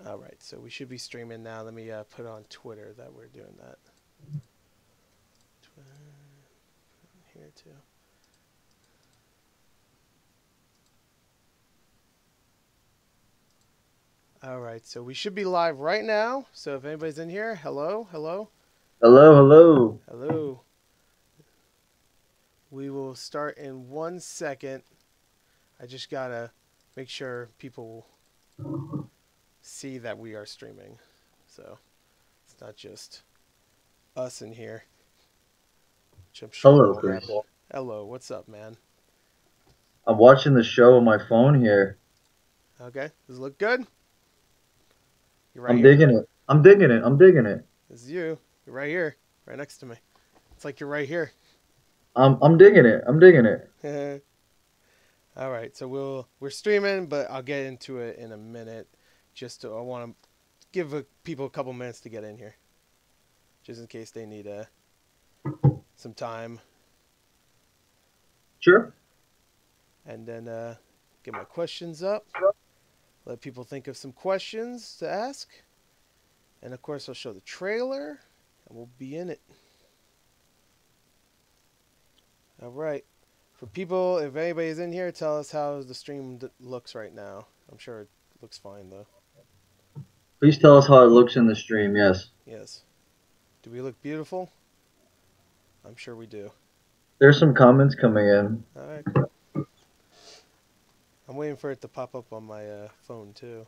All right, so we should be streaming now. Let me put on Twitter that we're doing that. Twitter, here too. All right, so we should be live right now. So if anybody's in here, hello, hello. Hello, hello. Hello. We will start in 1 second. I just gotta make sure people see that we are streaming. So it's not just us in here. Which I'm sure Hello, will Chris. happen. Hello, what's up, man? I'm watching the show on my phone here. Okay, does it look good? You're right I'm here. digging it. I'm digging it. I'm digging it. This is you. You're right here, right next to me. It's like you're right here. I'm digging it. I'm digging it. All right, so we're streaming, but I'll get into it in a minute. I want to give people a couple minutes to get in here, just in case they need some time. Sure. And then get my questions up. Let people think of some questions to ask. And of course, I'll show the trailer, and we'll be in it. All right. For people, if anybody's in here, tell us how the stream looks right now. I'm sure it looks fine, though. Please tell us how it looks in the stream. Yes. Yes. Do we look beautiful? I'm sure we do. There's some comments coming in. All right. I'm waiting for it to pop up on my phone, too.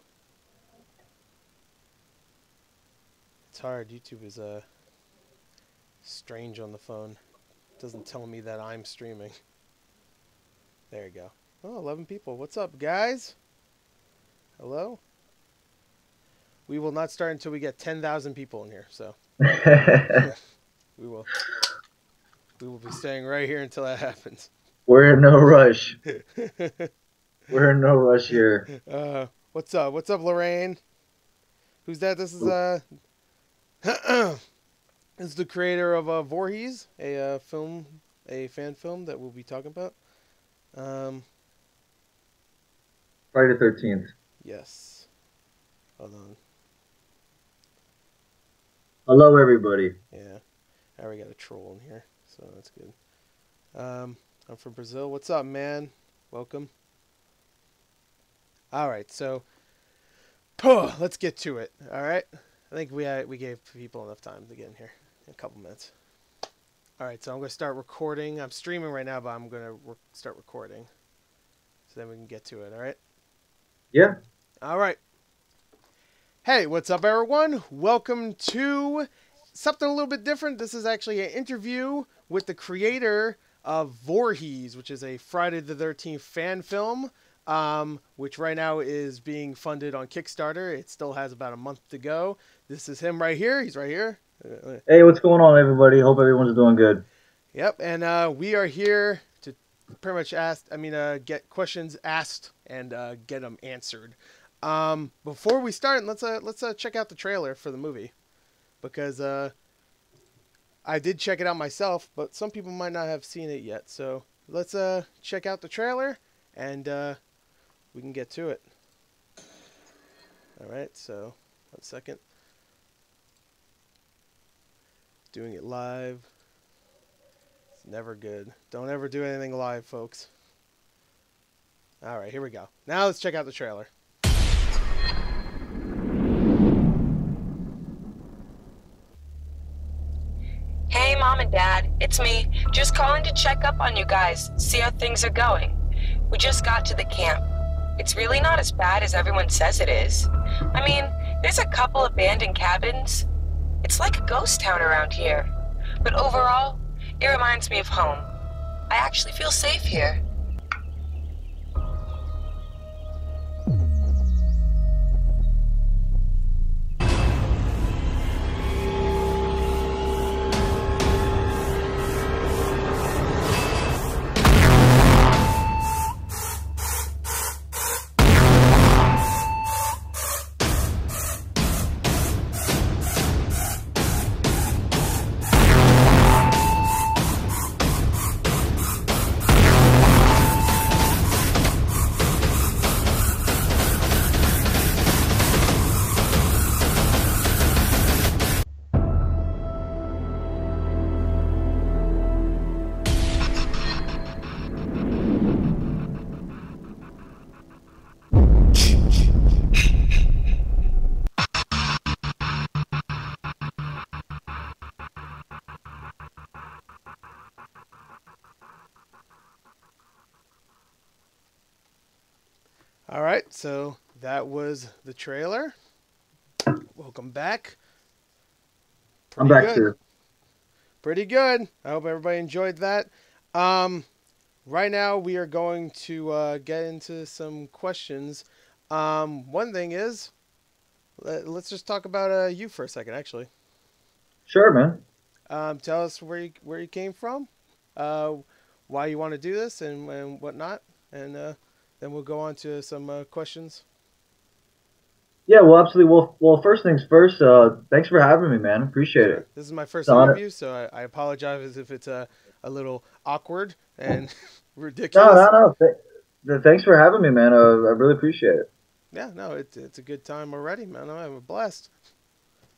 It's hard. YouTube is strange on the phone. It doesn't tell me that I'm streaming. There you go. Oh, 11 people. What's up, guys? Hello? We will not start until we get 10,000 people in here, so we will be staying right here until that happens. We're in no rush. We're in no rush here. What's up? What's up, Lorraine? Who's that? This is this is the creator of Voorhees, a fan film that we'll be talking about. Friday the 13th. Yes. Hold on. Hello, everybody. Yeah. I already got a troll in here, so that's good. I'm from Brazil. What's up, man? Welcome. All right, so let's get to it. All right. I think we gave people enough time to get in here in a couple minutes. All right, so I'm going to start recording. I'm streaming right now, but I'm going to start recording. So then we can get to it, all right? Yeah. All right. Hey, what's up, everyone? Welcome to something a little bit different. This is actually an interview with the creator of Voorhees, which is a Friday the 13th fan film, which right now is being funded on Kickstarter. It still has about a month to go. This is him right here. He's right here. Hey, what's going on, everybody? Hope everyone's doing good. Yep, and we are here to pretty much get questions asked and get them answered. Before we start, let's check out the trailer for the movie, because I did check it out myself, but some people might not have seen it yet. So let's check out the trailer, and we can get to it. All right, so 1 second. Doing it live. It's never good. Don't ever do anything live, folks. All right, here we go. Now let's check out the trailer. Hey, Mom and Dad, it's me. Just calling to check up on you guys, see how things are going. We just got to the camp. It's really not as bad as everyone says it is. I mean, there's a couple abandoned cabins. It's like a ghost town around here. But overall, it reminds me of home. I actually feel safe here. so that was the trailer. Welcome back. I'm Pretty back good. too. Pretty good. I hope everybody enjoyed that. Um, right now we are going to get into some questions. One thing is, let's just talk about you for a second, actually. Sure, man. Tell us where you came from, uh, why you want to do this, and whatnot, and then we'll go on to some questions. Yeah, well, absolutely. Well, first things first. Thanks for having me, man. Appreciate Sure. it. This is my It's first an honor. interview, so I apologize if it's a little awkward and No, no, ridiculous. no. Thanks for having me, man. I really appreciate it. Yeah, no, it's a good time already, man. I'm a blast.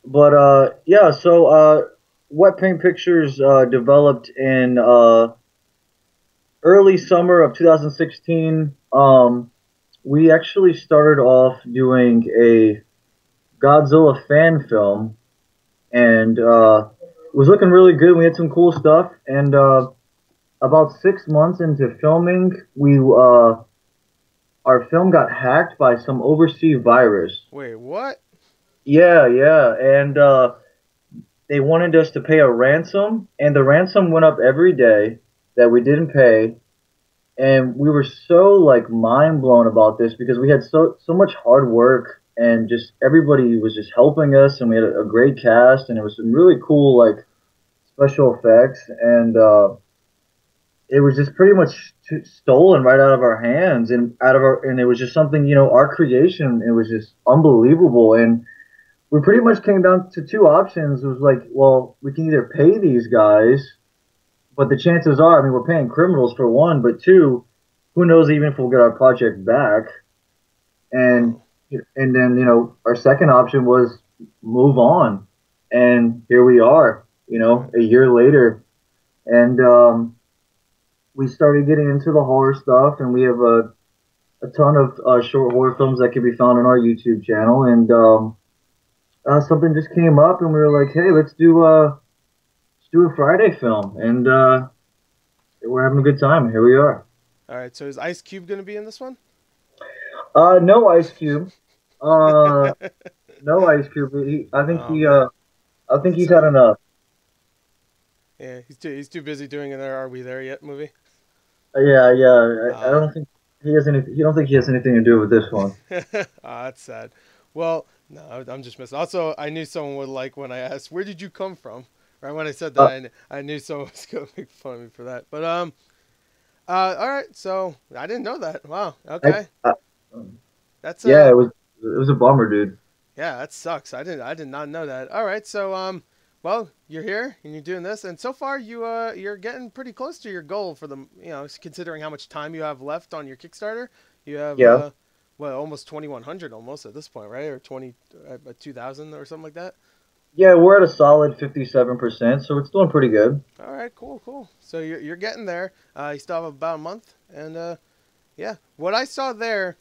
But yeah. So Wet Paint Pictures developed in early summer of 2016. We actually started off doing a Godzilla fan film, and it was looking really good. We had some cool stuff, and about 6 months into filming, we our film got hacked by some overseas virus. Wait, what? Yeah, yeah, and they wanted us to pay a ransom, and the ransom went up every day that we didn't pay, and we were so like mind blown about this because we had so much hard work and just everybody was just helping us, and we had a great cast, and it was some really cool like special effects, and it was just pretty much stolen right out of our hands and out of our, and it was just something, our creation. It was just unbelievable, and we pretty much came down to two options. It was like, well, we can either pay these guys, but the chances are, I mean, we're paying criminals for one, but two, who knows even if we'll get our project back. And Whoa. and then our second option was move on, and here we are, Right. a year later, and we started getting into the horror stuff, and we have a ton of short horror films that can be found on our YouTube channel. And something just came up, and we were like, "Hey, let's do a Friday film," and we're having a good time. And here we are. All right. So is Ice Cube gonna be in this one? No Ice Cube. Uh, no Ice Cube. Oh man, I think that he's had sucks. enough. Yeah, he's too busy doing an Are We There Yet movie. Yeah, yeah. I Uh, don't think he has any. You don't think he has anything to do with this one? that's sad. Well, no, I'm just messing. Also, I knew someone would like when I asked, "Where did you come from?" Right when I said that, Uh, I knew someone was gonna make fun of me for that. But all right. So I didn't know that. Wow. I, Okay. I, That's yeah, it was a bummer, dude. yeah, that sucks. I did not know that. All right. So well, you're here and you're doing this, and so far you're getting pretty close to your goal for the considering how much time you have left on your Kickstarter. You have Yeah. well, almost 2,100 almost at this point, right? Or 2,000 or something like that. Yeah, we're at a solid 57%, so it's doing pretty good. All right, cool, cool. So you're getting there. You still have about a month, and yeah, what I saw there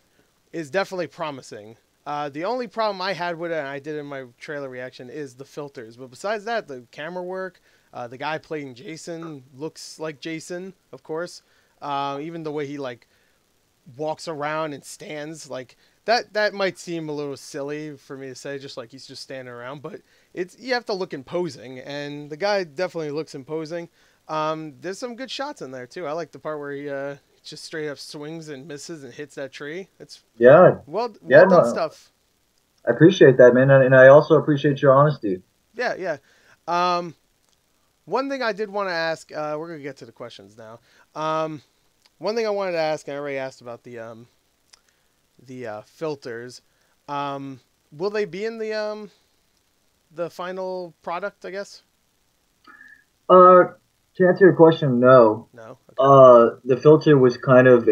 is definitely promising. The only problem I had with it, and I did in my trailer reaction, is the filters. But besides that, the camera work, the guy playing Jason looks like Jason, of course. Even the way he like walks around and stands, like that might seem a little silly for me to say, just like he's just standing around. But it's you have to look imposing, and the guy definitely looks imposing. There's some good shots in there too. I like the part where he just straight up swings and misses and hits that tree. It's Yeah, yeah, well done no, stuff. I appreciate that, man, and I also appreciate your honesty. Yeah, yeah. Um, one thing I did want to ask. We're gonna get to the questions now. Um, one thing I wanted to ask, and I already asked about the filters. Um, will they be in the final product? I guess. Uh, to answer your question, no. No. Okay. The filter was kind of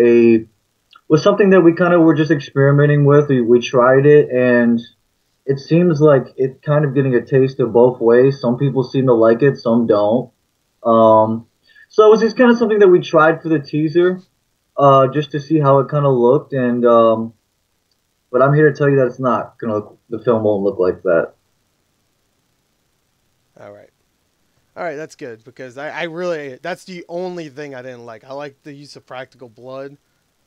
was something that we kind of were just experimenting with. We tried it, and it seems like it's kind of getting a taste of both ways. Some people seem to like it, some don't. Um, so it was just kind of something that we tried for the teaser, just to see how it kind of looked. And but I'm here to tell you that it's not gonna look. The film won't look like that. All right. All right, that's good because I really that's the only thing I didn't like. I like the use of practical blood.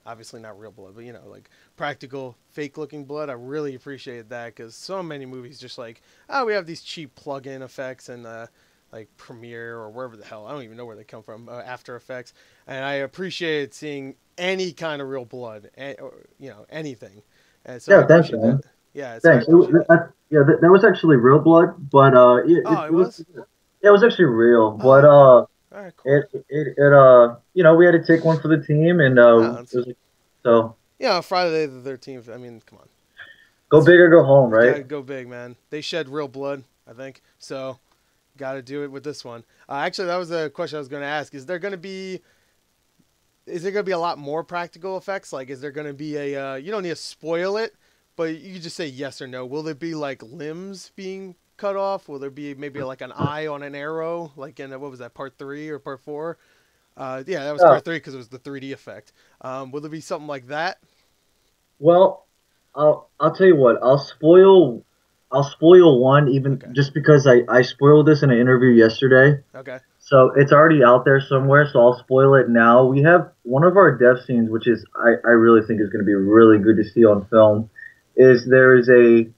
obviously not real blood, but you know, like practical, fake-looking blood. I really appreciated that because so many movies just like, oh, we have these cheap plug-in effects and like Premiere or wherever the hell, I don't even know where they come from, After Effects, and I appreciated seeing any kind of real blood, or, you know, anything, and so I Yeah, thanks, appreciate that. man. Yeah, so I Thanks. appreciate that. Yeah, that was actually real blood, but Oh, it it was was. yeah, it was actually real, Oh, but okay. All right, cool. you know, we had to take one for the team, and Oh, it was like, so yeah, Friday the 13th. I mean, come on. go It's big or go home, You right? gotta go big, man. They shed real blood, I think. So, gotta do it with this one. Actually, that was a question I was gonna ask. Is there gonna be a lot more practical effects? Like, is there gonna be a? You don't need to spoil it, but you can just say yes or no. Will there be like limbs being cut off? Will there be maybe like an eye on an arrow, like in what was that, part 3 or part 4? Yeah, that was Yeah. part 3 because it was the 3D effect. Will there be something like that? Well, I'll tell you what. I'll spoil one even Okay. just because I spoiled this in an interview yesterday. Okay. So it's already out there somewhere, so I'll spoil it now. We have one of our death scenes, which is I really think is going to be really good to see on film. Is there is a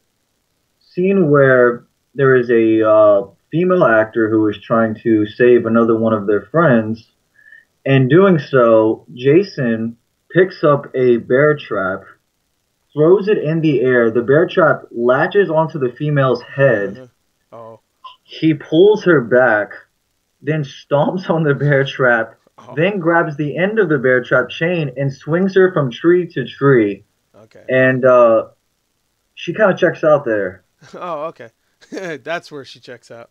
scene where there is a female actor who is trying to save another one of their friends. In doing so, Jason picks up a bear trap, throws it in the air. The bear trap latches onto the female's head. Oh. He pulls her back, then stomps on the bear trap, Oh. then grabs the end of the bear trap chain and swings her from tree to tree. Okay. And she kind of checks out there. Oh, okay. That's where she checks out.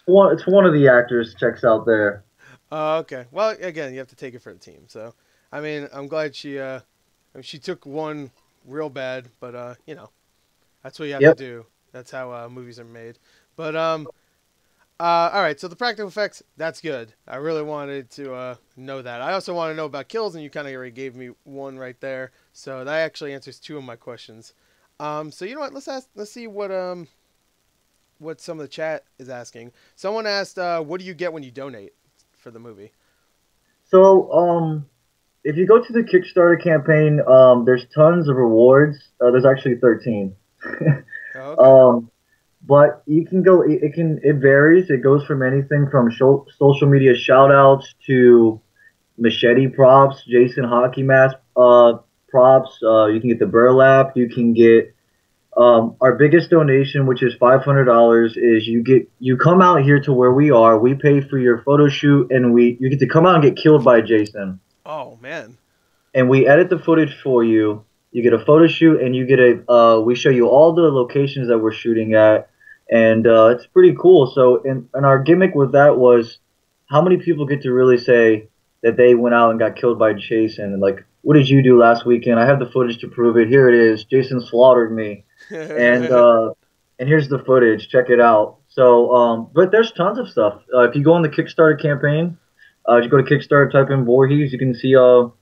It's one of the actors checks out there. Oh, okay. Well, again, you have to take it for the team. So, I mean, I'm glad I mean, she took one real bad, but you know, that's what you have to Yep. do. That's how movies are made. But all right. So the practical effects, that's good. I really wanted to know that. I also want to know about kills, and you kind of already gave me one right there. So that actually answers two of my questions. So you know what? Let's see what some of the chat is asking. Someone asked, "What do you get when you donate for the movie?" So, if you go to the Kickstarter campaign, there's tons of rewards. There's actually 13. Oh, okay. um, but you can go. It varies. It goes from anything from social media shout outs to machete props, Jason hockey mask props. You can get the burlap. You can get our biggest donation, which is $500, is you come out here to where we are. We pay for your photo shoot, and you get to come out and get killed by Jason. Oh man. And we edit the footage for you. You get a photo shoot, and you get we show you all the locations that we're shooting at, and it's pretty cool. So, and our gimmick with that was how many people get to really say that they went out and got killed by Jason, and like, what did you do last weekend? I have the footage to prove it. Here it is. Jason slaughtered me, and uh, and here's the footage. Check it out. So, but there's tons of stuff. If you go on the Kickstarter campaign, if you go to Kickstarter, type in Voorhees, you can see all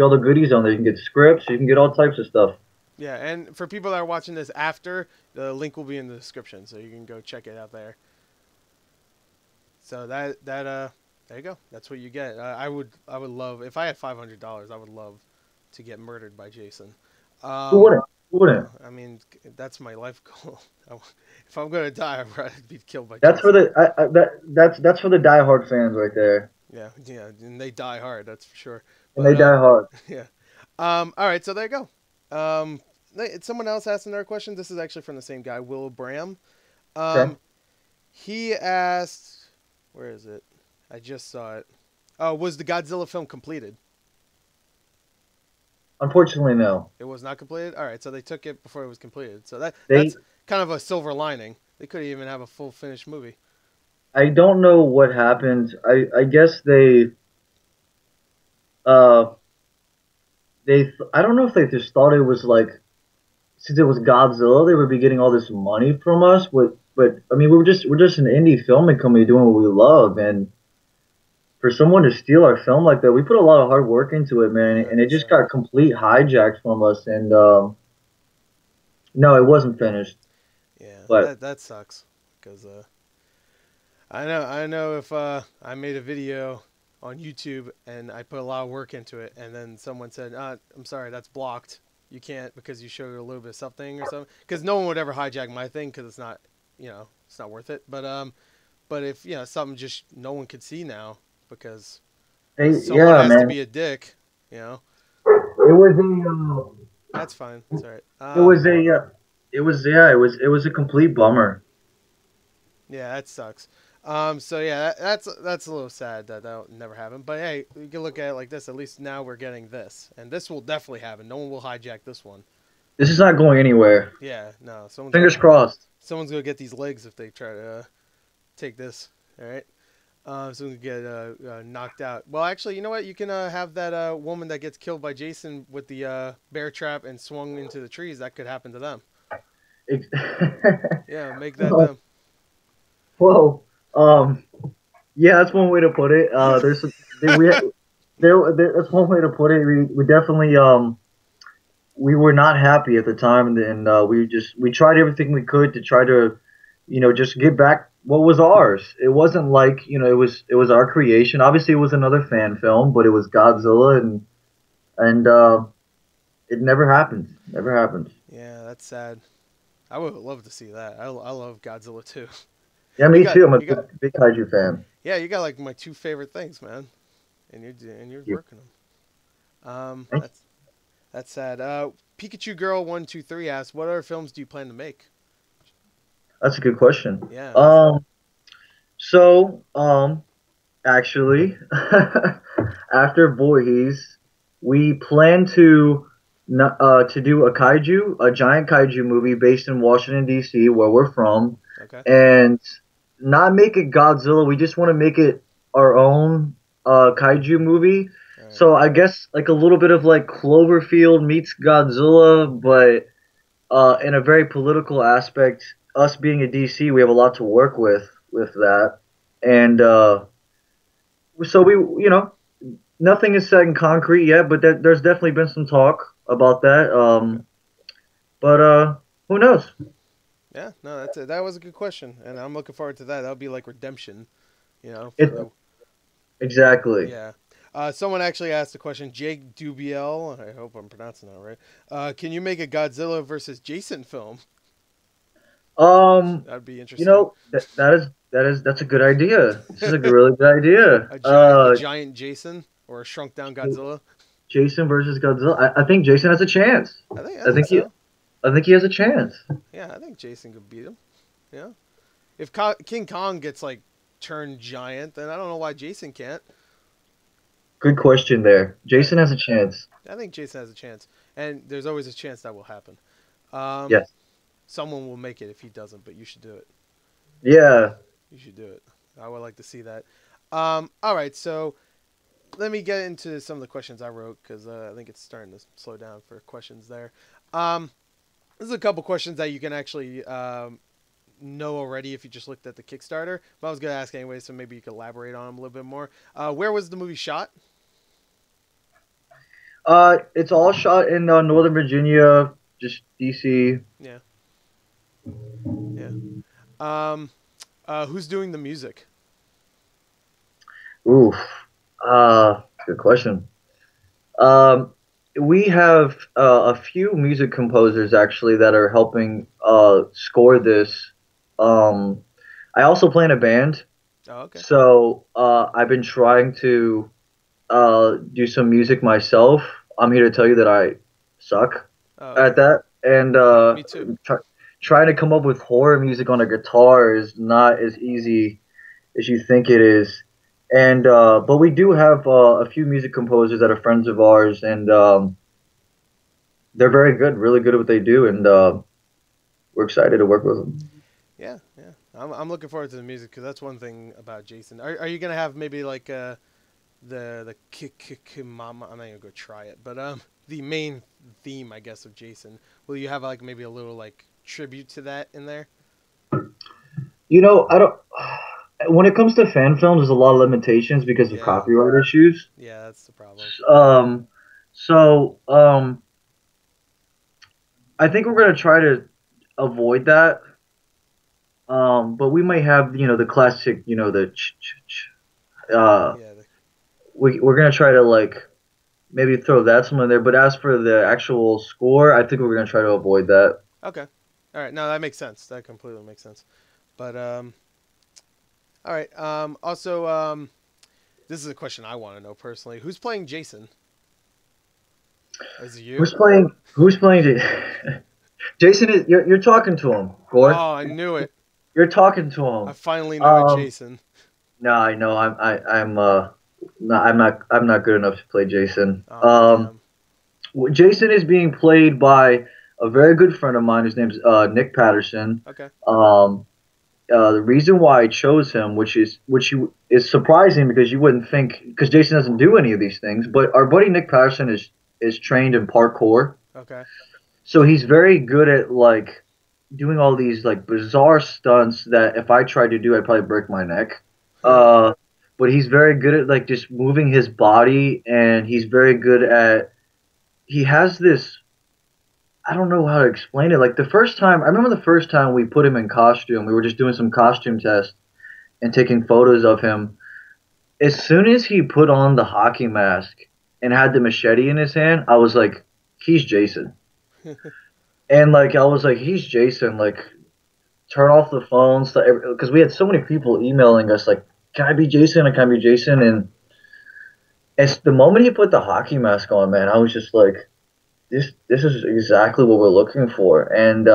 the goodies on there. You can get scripts. You can get all types of stuff. Yeah, and for people that are watching this after, the link will be in the description, so you can go check it out there. So there you go. That's what you get. I would love if I had $500. I would love to get murdered by Jason. Who Um, wouldn't? Who wouldn't? I mean, that's my life goal. If I'm gonna die, I'd rather be killed by That's for Jason. the that's for the diehard fans right there, Yeah, yeah, and they die hard. That's for sure. and they But die hard. yeah. All right, so there you go. Someone else asked another question. This is actually from the same guy, Will Bram. Okay. He asked, where is it? I just saw it. Oh, was the Godzilla film completed? Unfortunately, no. It was not completed. All right, so they took it before it was completed. So They that's kind of a silver lining. They could even have a full finished movie. I don't know what happened. I guess uh I don't know if they just thought it was like since it was Godzilla, they would be getting all this money from us. But I mean, we're just an indie filming company doing what we love, and for someone to steal our film like that, we put a lot of hard work into it, man, Yeah, and it that's just got complete hijacked from us. And no, it wasn't finished. yeah, But that sucks because I know if I made a video on YouTube, and I put a lot of work into it, and then someone said, "I'm sorry, that's blocked. You can't because you showed a little bit of something or something." Because no one would ever hijack my thing because it's not, it's not worth it. But if something just no one could see now because someone Yeah, has to man. be a dick, you know, It was a that's fine. It's all right. it was a it was yeah, it was a complete bummer. Yeah, that sucks. So yeah, that's a little sad that that'll never happen. But hey, you can look at it like this. At least now we're getting this, and this will definitely happen. No one will hijack this one. This is not going anywhere. Yeah, no, Fingers crossed. someone's gonna get these legs if they try to take this. All right. Someone's gonna get knocked out. Well, actually, you know what? You can have that woman that gets killed by Jason with the bear trap and swung into the trees. That could happen to them. Ex- Yeah, make that them. Whoa. Um. Yeah, that's one way to put it. There's some, that's one way to put it. We definitely we were not happy at the time, and we tried everything we could to try to just get back what was ours. It wasn't like it was our creation. Obviously, it was another fan film, but it was Godzilla, and it never happened. Never happened. Yeah, that's sad. I would love to see that. I love Godzilla too. Yeah, You me got too. I'm a you got big kaiju fan. yeah, you got like my two favorite things, man, and you're Yeah. working them. That's sad. Pikachu Girl 123 asks, "What other films do you plan to make?" That's a good question. Yeah, So, actually, after Voorhees, we plan to do a giant kaiju movie based in Washington D.C., where we're from, okay. and not make it Godzilla. We just want to make it our own kaiju movie. All right. So I guess like a little bit of like Cloverfield meets Godzilla, but in a very political aspect. Us being a DC, we have a lot to work with that, and so nothing is set in concrete yet, but there's definitely been some talk about that. Okay. But who knows? Yeah, no, that's it. That was a good question, and I'm looking forward to that. That'll be like redemption, for It the exactly. yeah. Someone actually asked a question. Jake Dubiel, I hope I'm pronouncing that right. Can you make a Godzilla versus Jason film? Um, That'd be you interesting. know that's a good idea. This is a really good idea. A giant Jason or a shrunk down Godzilla. Jason versus Godzilla. I think Jason has a chance. I I think think he so. I think he has a chance. Yeah, I think Jason could beat him. Yeah. If King Kong gets like turned giant, then I don't know why Jason can't. Good question there. Yeah, Jason has a chance. I think Jason has a chance, and there's always a chance that will happen. Um, Yes. Someone will make it if he doesn't, but you should do it. Yeah. You should do it. I would like to see that. All right, so let me get into some of the questions I wrote because I think it's starting to slow down for questions there. Um, There's a couple questions that you can actually know already if you just looked at the Kickstarter, but I was going to ask anyway, so maybe you could elaborate on them a little bit more. Where was the movie shot? It's all shot in Northern Virginia, just DC. Yeah. Yeah. Who's doing the music? Oof. Good question. Um, we have a few music composers actually that are helping score this. Um, I also play in a band, Oh, okay. so I've been trying to do some music myself. I'm here to tell you that I suck Oh, at okay. that, and Me too. trying to come up with horror music on a guitar is not as easy as you think it is. And but we do have a few music composers that are friends of ours, and they're very good, really good at what they do, and we're excited to work with them. Yeah, yeah. I'm looking forward to the music because that's one thing about Jason. Are you gonna have maybe like the mama? I'm not gonna go try it, but the main theme I guess of Jason. Will you have like maybe a little like tribute to that in there? I don't. When it comes to fan films, there's a lot of limitations because of Yeah, copyright issues. yeah. That's the problem. Um, so I think we're gonna try to avoid that. But we might have the classic the ch ch ch. Yeah, we're gonna try to like maybe throw that somewhere there. But as for the actual score, I think we're gonna try to avoid that. Okay. All right. No, that makes sense. That completely makes sense. But all right. Also, this is a question I want to know personally. Who's playing Jason? Is it you? Who's playing Jason? Is you're talking to him, Gore. Oh, I knew it. You're talking to I him. finally know a Um, Jason. no, I know I'm not good enough to play Jason. Oh, damn. Jason is being played by a very good friend of mine. His name's Nick Patterson. Okay. Um, the reason why I chose him, is surprising because you wouldn't think because Jason doesn't do any of these things, but our buddy Nick Patterson is trained in parkour, Okay. so he's very good at like doing all these like bizarre stunts that if I tried to do, I'd probably break my neck. Uh, but he's very good at like just moving his body, and he's very good at he has this I don't know how to explain it. Like the first time, I remember the first time we put him in costume, we were just doing some costume tests and taking photos of him. As soon as he put on the hockey mask and had the machete in his hand, I was like, he's Jason. And like, I was like, he's Jason. Like, turn off the phones. Because we had so many people emailing us, like, can I be Jason? Can I be Jason? And as the moment he put the hockey mask on, man, I was just like, this is exactly what we're looking for. And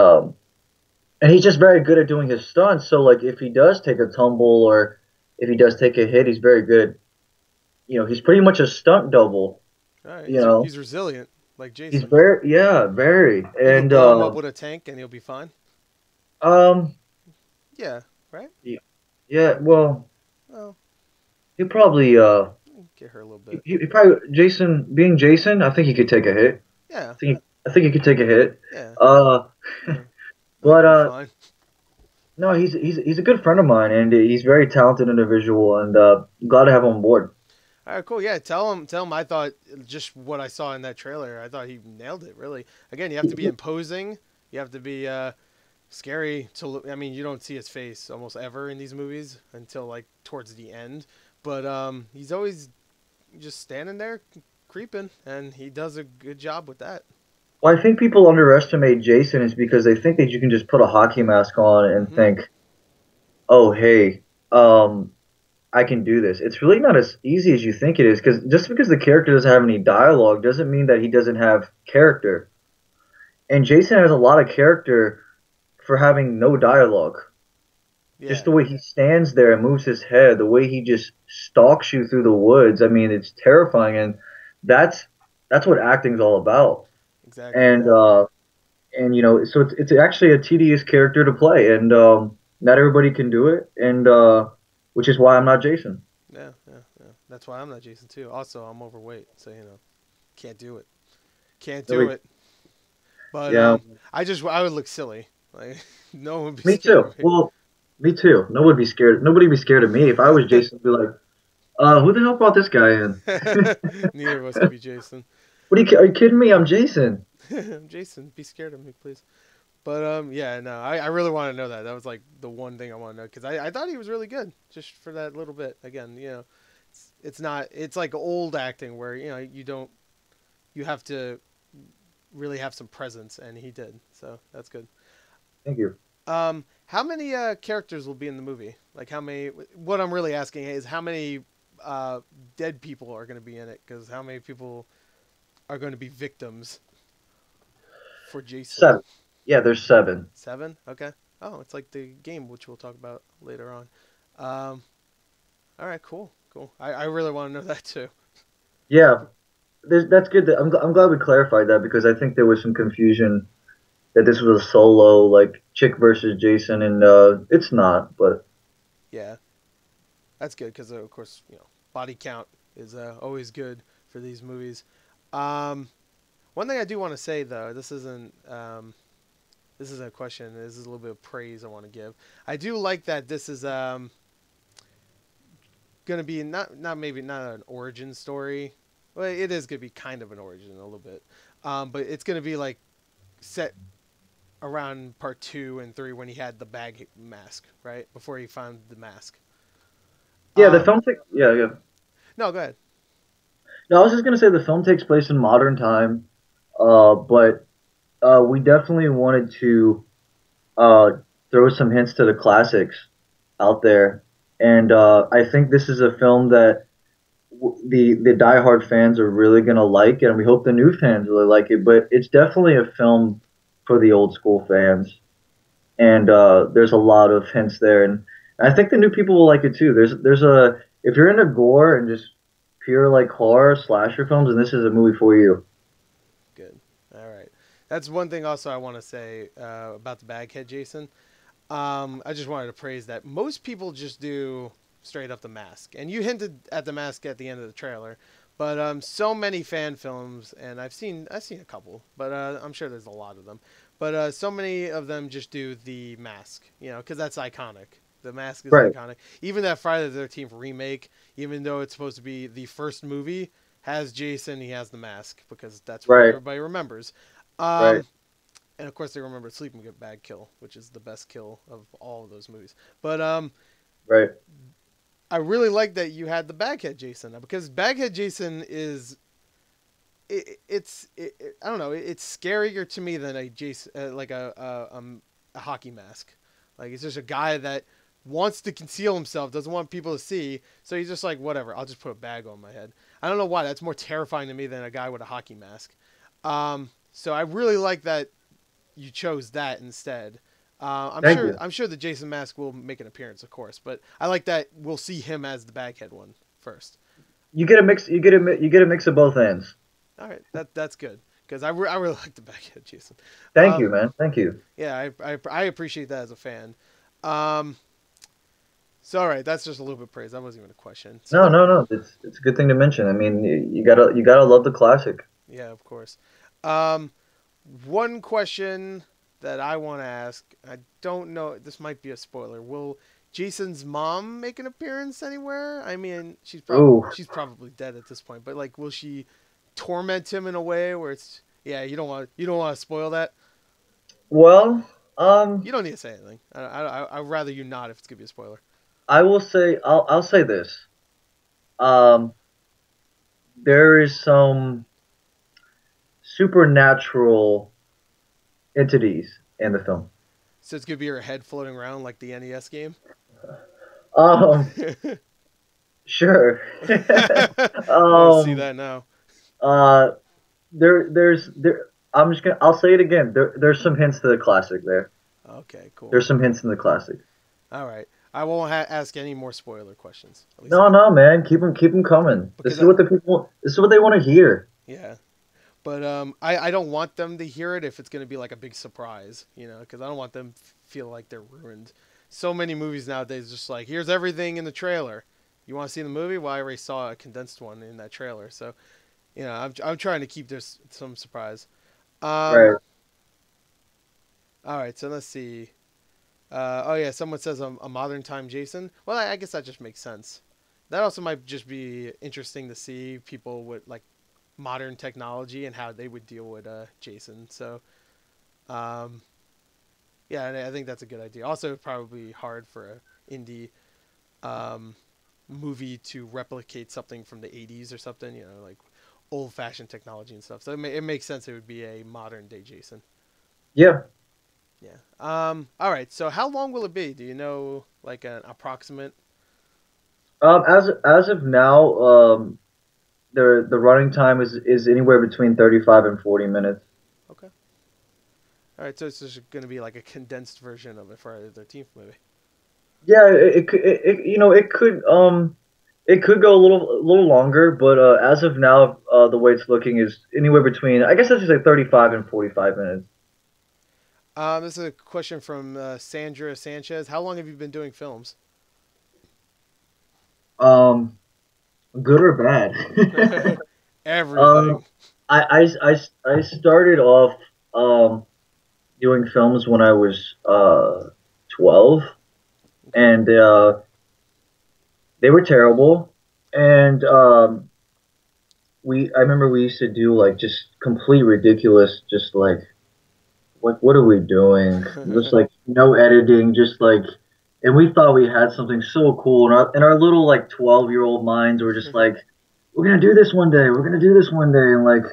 he's just very good at doing his stunts. So like if he does take a tumble or if he does take a hit, he's very good. He's pretty much a stunt double. All right. You know, He's resilient, like he's Jason. very. You could And blow him up with a tank and he'll be fine. um, Yeah. Right. yeah, yeah. Well, Well, he probably get her a little bit. he probably Jason being Jason. I think he could take a hit. Yeah. I think he could take a hit. Yeah. Uh, Yeah. I think but he'll be fine. no, he's a good friend of mine, and he's very talented individual, and glad to have him on board. All right, cool. Yeah, tell him. I thought just what I saw in that trailer. I thought he nailed it. Really. Again, you have to be imposing. You have to be scary to look. I mean, you don't see his face almost ever in these movies until like towards the end. But he's always just standing there, creeping, and he does a good job with that. Well, I think people underestimate Jason is because they think that you can just put a hockey mask on and Hmm. think, "Oh, hey, um, I can do this." It's really not as easy as you think it is, because just because the character doesn't have any dialogue doesn't mean that he doesn't have character. And Jason has a lot of character for having no dialogue. Just Yeah, the way he stands there and moves his head, the way he just stalks you through the woods. I mean, it's terrifying, and that's that's what acting's all about. exactly. And Yeah, so it's actually a tedious character to play, and not everybody can do it, and which is why I'm not Jason. yeah. That's why I'm not Jason too. Also, I'm overweight, so can't do it. Can't So do it. But yeah, I would look silly. Like no one would be me scared too. of me. Well, me too. Nobody would be scared of me. If I was Jason, I'd be like, who the hell brought this guy in? Neither of us could be Jason. Are you kidding me? I'm Jason. Jason, be scared of me, please. But yeah, no, I really want to know that. That was like the one thing I want to know because I thought he was really good just for that little bit. Again, it's not it's like old acting where you don't you have to really have some presence, and he did, so that's good. Thank you. How many characters will be in the movie? Like how many? What I'm really asking is how many dead people are going to be in it? Because how many people are going to be victims for Jason? 7. Yeah, there's 7. 7? Okay. Oh, it's like the game, which we'll talk about later on. Um, all right, cool, cool. I really want to know that too. Yeah, that's good. I'm glad we clarified that because I think there was some confusion that this was a solo like chick versus Jason, and it's not. But Yeah, that's good because of course body count is always good for these movies. Um, One thing I do want to say though, this is a question. This is a little bit of praise I want to give. I do like that this is going to be not maybe not an origin story. Well, it is going to be kind of an origin a little bit, but it's going to be like set around part 2 and 3 when he had the bag mask, right before he found the mask. yeah, the Um, film. Yeah, yeah. no, go ahead. No, I was just gonna say the film takes place in modern time, but we definitely wanted to uh, throw some hints to the classics out there, and I think this is a film that the diehard fans are really gonna like, and we hope the new fans really like it. But it's definitely a film for the old school fans, and there's a lot of hints there, and I think the new people will like it too. There's a if you're into gore and just pure like horror slasher films, and this is a movie for you. Good. All right. That's one thing also I want to say about the Baghead Jason. I just wanted to praise that most people just do straight up the mask, and you hinted at the mask at the end of the trailer. But so many fan films, and I've seen a couple, but I'm sure there's a lot of them. But so many of them just do the mask, because that's iconic. The mask is Right, iconic. Even that Friday the 13th remake, even though it's supposed to be the first movie, has Jason. He has the mask because that's what right, everybody remembers. right, Um, and of course they remember Sleeping Bag Kill, which is the best kill of all of those movies. But right. I really like that you had the Baghead Jason because Baghead Jason is I don't know, it's scarier to me than a Jason like a hockey mask. Like it's just a guy that wants to conceal himself, doesn't want people to see, so he's just like whatever, I'll just put a bag on my head. I don't know why that's more terrifying to me than a guy with a hockey mask. So I really like that you chose that instead. I'm Thank sure you. I'm sure the Jason mask will make an appearance, of course, but I like that we'll see him as the Baghead one first. You get a mix. You get a mix of both ends. All right, that's good because I really like the Baghead Jason. Thank Uh, you, man. Thank you. yeah, I appreciate that as a fan. Um, so all right, that's just a little bit of praise. That wasn't even a question. So No, no, no. It's a good thing to mention. I mean, you gotta love the classic. yeah, of course. Um, one question that I want to ask. I don't know. This might be a spoiler. Will Jason's mom make an appearance anywhere? I mean, Ooh. she's probably dead at this point. But like, will she torment him in a way where it's yeah? You don't want to spoil that. Well, You don't need to say anything. I'd rather you not if it's gonna be a spoiler. I will say I'll say this. Um, there is some supernatural entities in the film. So it's gonna be her head floating around like the NES game. Um, sure. I want to see um, that now. uh, there. I'm just gonna. I'll say it again. There's some hints to the classic there. Okay, cool. There's some hints in the classic. All right. I won't ask any more spoiler questions. At least No, no, man. Keep them coming. This because is what the people. This is what they want to hear. yeah. But I don't want them to hear it if it's gonna be like a big surprise, because I don't want them feel like they're ruined. So many movies nowadays just like here's everything in the trailer. You want to see the movie? Well, I already saw a condensed one in that trailer, so I'm trying to keep this some surprise. Um, Right. all right, so let's see. Oh yeah, someone says a modern time Jason. Well, I guess that just makes sense. That also might just be interesting to see people with like modern technology and how they would deal with Jason. So, um, yeah, and I think that's a good idea. Also, probably hard for a indie um, movie to replicate something from the '80s or something. Like old-fashioned technology and stuff. So it makes sense. It would be a modern day Jason. Yeah. Yeah. All right. So how long will it be? Do you know, like an approximate? As of now, the running time is anywhere between 35 and 40 minutes. Okay. All right. So it's just going to be like a condensed version of a Friday the 13th movie. Yeah, it could go a little longer, but as of now, the way it's looking is anywhere between I guess I should say 35 and 45 minutes. This is a question from Sandra Sanchez. How long have you been doing films? Um, Good or bad? Everything. I started off um doing films when I was 12, Okay. and they were terrible. And I remember we used to do like just complete ridiculous, just like what are we doing? Just like no editing, just like, and we thought we had something so cool, and our little like 12-year-old minds were just like, we're gonna do this one day. We're gonna do this one day, and like,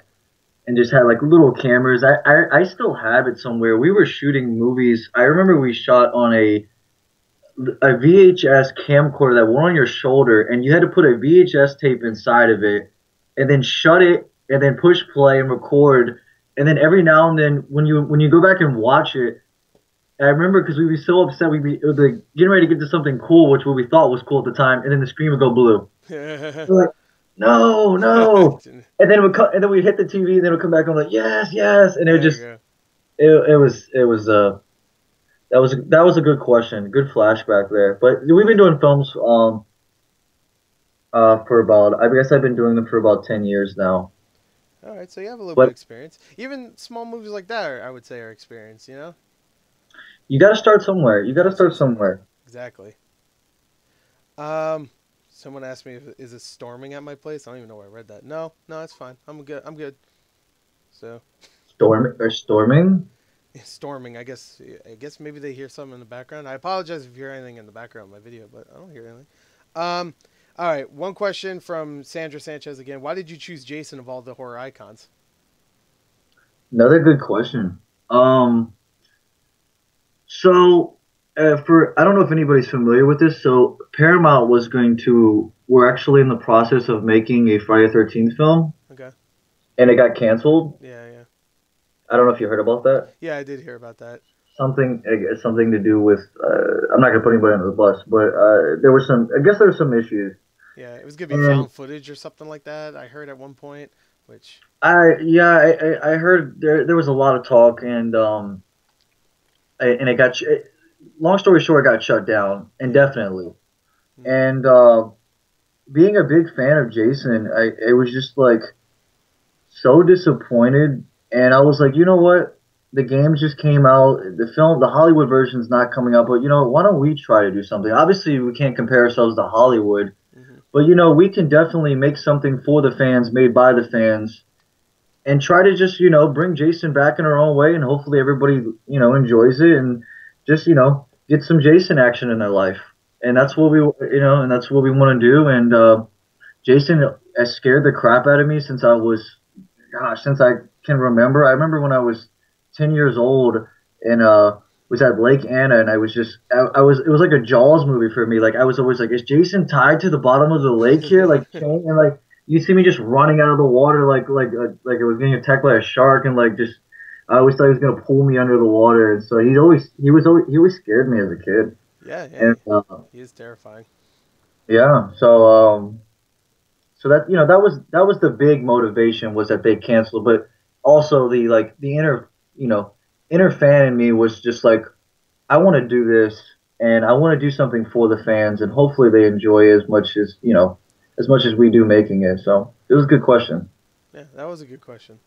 and just had like little cameras. I still have it somewhere. We were shooting movies. I remember we shot on a VHS camcorder that went on your shoulder, and you had to put a VHS tape inside of it, and then shut it, and then push play and record. And then every now and then, when you go back and watch it, I remember because we'd be so upset, we'd be like getting ready to get to something cool, which what we thought was cool at the time, and then the screen would go blue. We're like, no, no. And then and then we hit the TV, and then it would come back. And I'm like, yes, yes. And it would There you just, go. it was that was a good question, good flashback there. But we've been doing films for about, I guess I've been doing them for about 10 years now. All right, so you have a little bit of But experience. Even small movies like that, I would say, are experience. You know, you got to start somewhere. You got to gotta start start somewhere. somewhere. Exactly. Someone asked me if is it storming at my place. I don't even know where I read that. No, no, it's fine. I'm good. I'm good. So, Storming. storming. I guess. I guess maybe they hear something in the background. I apologize if you hear anything in the background of my video, but I don't hear anything. Um, all right. One question from Sandra Sanchez again. Why did you choose Jason of all the horror icons? Another good question. Um, so for I don't know if anybody's familiar with this. So Paramount was going to we're actually in the process of making a Friday the 13th film, Okay. and it got canceled. Yeah, yeah, I don't know if you heard about that. yeah. I did hear about that. Something to do with I'm not gonna put anybody under the bus, but there was some I guess there were some issues. Yeah, it was gonna be And found footage or something like that. I heard at one point, which I heard there was a lot of talk, and and it got long story short, it got shut down indefinitely. mm, And being a big fan of Jason, it was just like so disappointed. And I was like, you know what? The games just came out. The Hollywood version's not coming out. But you know, why don't we try to do something? Obviously, we can't compare ourselves to Hollywood, hmm but you know, we can definitely make something for the fans, made by the fans, and try to just bring Jason back in our own way, and hopefully everybody enjoys it, and just get some Jason action in their life. And yeah, that's what we want to do. And Jason has scared the crap out of me since I was, gosh, since I can remember. I remember when I was 10 years old, and was at Lake Anna, and I was it was like a Jaws movie for me. Like I was always like, is Jason tied to the bottom of the lake here, like chain? And like you see me just running out of the water, like it was getting attacked by a shark, and like just I always thought he was gonna pull me under the water. And so he always scared me as a kid. yeah, yeah. And He is terrifying. yeah, so that that was the big motivation, was that they canceled. But also the inner fan in me was just like, I want to do this, and I want to do something for the fans, and hopefully they enjoy it as much as we do making it. So it was a good question. Yeah, that was a good question.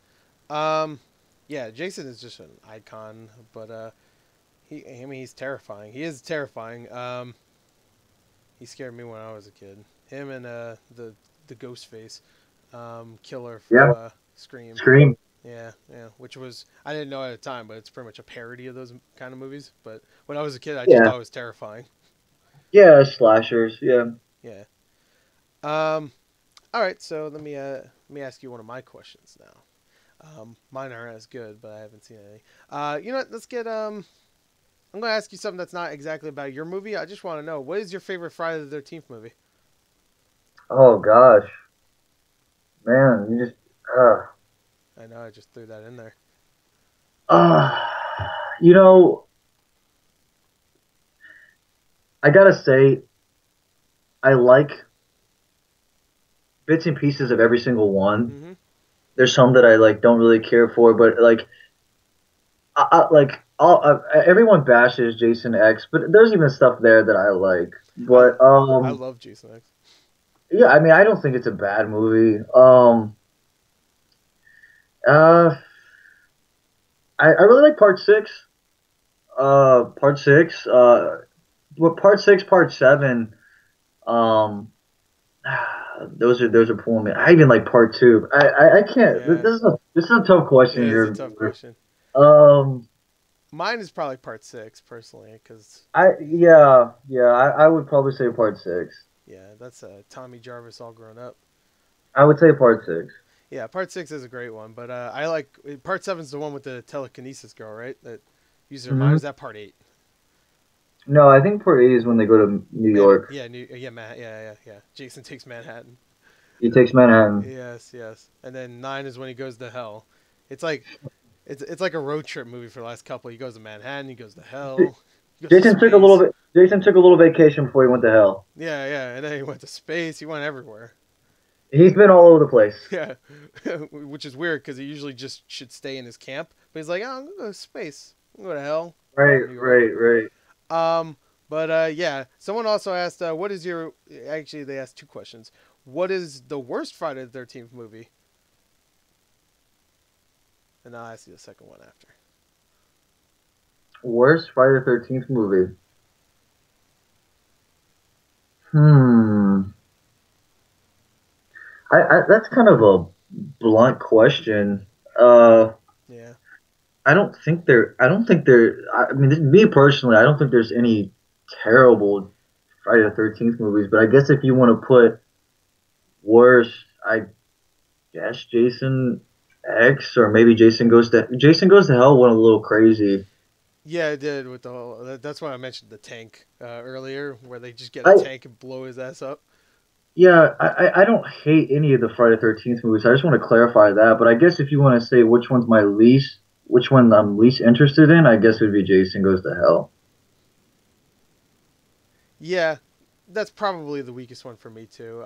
Um, yeah, Jason is just an icon, but I mean, he's terrifying. He is terrifying. He scared me when I was a kid. Him and the ghost face, killer from Yeah, Scream. Scream. Yeah, yeah. Which was I didn't know at the time, but it's pretty much a parody of those kind of movies. But when I was a kid, I just Yeah, thought it was terrifying. yeah, slashers. Yeah. Yeah. Um. All right. So let me ask you one of my questions now. Mine aren't as good, but I haven't seen any. You know what? Let's get I'm gonna ask you something that's not exactly about your movie. I just want to know what is your favorite Friday the 13th movie? Oh gosh, man, you just uh, I know I just threw that in there. uh you know, I gotta say, I like bits and pieces of every single one. Mm-hmm. There's some that I like don't really care for, but like everyone bashes Jason X, but there's even stuff there that I like. I But I love Jason X. yeah, I mean, I don't think it's a bad movie. Uh, I really like Part Six. Part Six. But Part Six, Part Seven. Um, those are pulling me. I even like Part Two. I can't. Yeah, This is a tough it question is a here. tough question. Um, Mine is probably part six, personally, because yeah, I would probably say Part Six. yeah, that's Tommy Jarvis all grown up. I would say part six. Yeah, part six is a great one, but I like part seven's the one with the telekinesis girl, right? That uses her mind. Hmm. Is that part eight? No, I think part eight is when they go to New York. Yeah. Jason takes Manhattan. He takes Manhattan. Yes, yes. And then nine is when he goes to hell. It's like it's like a road trip movie for the last couple. He goes to Manhattan. He goes to hell. He goes to Jason took a little space. bit. Jason took a little vacation before he went to hell. Yeah, yeah. And then he went to space. He went everywhere. He's been all over the place. Yeah, which is weird because he usually just should stay in his camp. But he's like, oh, I'm gonna go to space. I'm gonna go to hell. Right, New York. right, right. But yeah. Someone also asked, what is your? Actually, they asked two questions. What is the worst Friday the 13th movie? And I'll ask you the second one after. Worst Friday the 13th movie. Hmm. That's kind of a blunt question. Uh, Yeah. I don't think there. I mean, me personally, I don't think there's any terrible Friday the 13th movies. But I guess if you want to put worst, I guess Jason X or maybe Jason Goes to Hell went a little crazy. Yeah, I did with the whole. That's why I mentioned the tank earlier, where they just get a I tank and blow his ass up. Yeah, I don't hate any of the Friday the 13th movies. I just want to clarify that. But I guess if you want to say which one I'm least interested in, I guess it would be Jason Goes to Hell. Yeah, that's probably the weakest one for me too.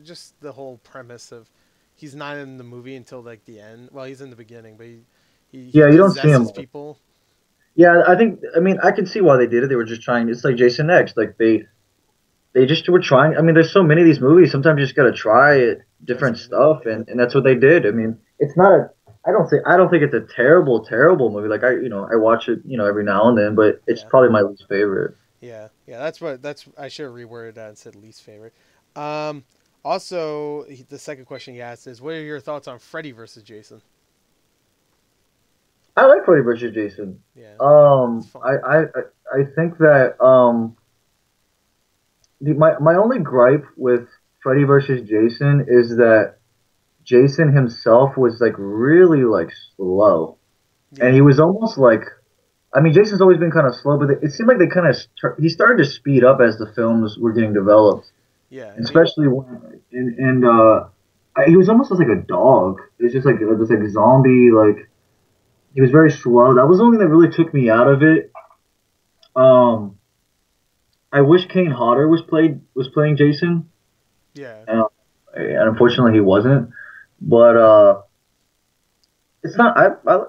Just the whole premise of he's not in the movie until like the end. Well, he's in the beginning, but he Yeah, you don't see him. possesses people. Yeah, I mean, I can see why they did it. They were just trying. It's like Jason X. Like they just were trying. I mean, there's so many of these movies. Sometimes you just gotta try it, Try different something new. stuff, Yeah, and that's what they did. I mean, it's not a. I don't think it's a terrible movie. Like I watch it every now and then, but it's yeah, probably my least favorite. yeah. That's I should have reworded that and said least favorite. Um, Also, the second question he asked is, what are your thoughts on Freddy versus Jason? I like Freddy vs. Jason. Yeah, it's Um, I fun. I I think that my only gripe with Freddy vs. Jason is that Jason himself was like really like slow, and he Yeah, was almost like I mean Jason's always been kind of slow, but it seemed like they kind of he started to speed up as the films were getting developed, yeah. I mean, especially when he was almost like a dog. It was just like this like zombie like he was very slow. That was the only thing that really took me out of it. Um, I wish Kane Hodder was playing Jason, yeah, and unfortunately he wasn't. But it's not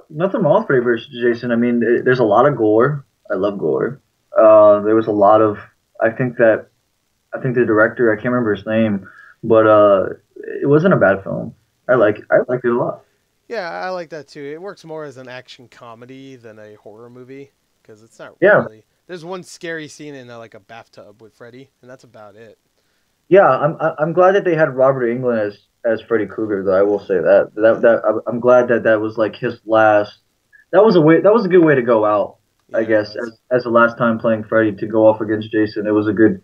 nothing wrong with Freddy vs. Jason. I mean, there's a lot of gore. I love gore. There was a lot of. I think that I think the director I can't remember his name, but it wasn't a bad film. yeah. I liked it a lot. Yeah, I like that too. It works more as an action comedy than a horror movie because it's not Yeah, really. There's one scary scene in like a bathtub with Freddy, and that's about it. yeah. I'm glad that they had Robert Englund as Freddy Krueger. Though I will say that Yeah, I'm glad that that was like his last. That was a good way to go out. I yeah, it guess was. as the last time playing Freddy to go off against Jason, it was a good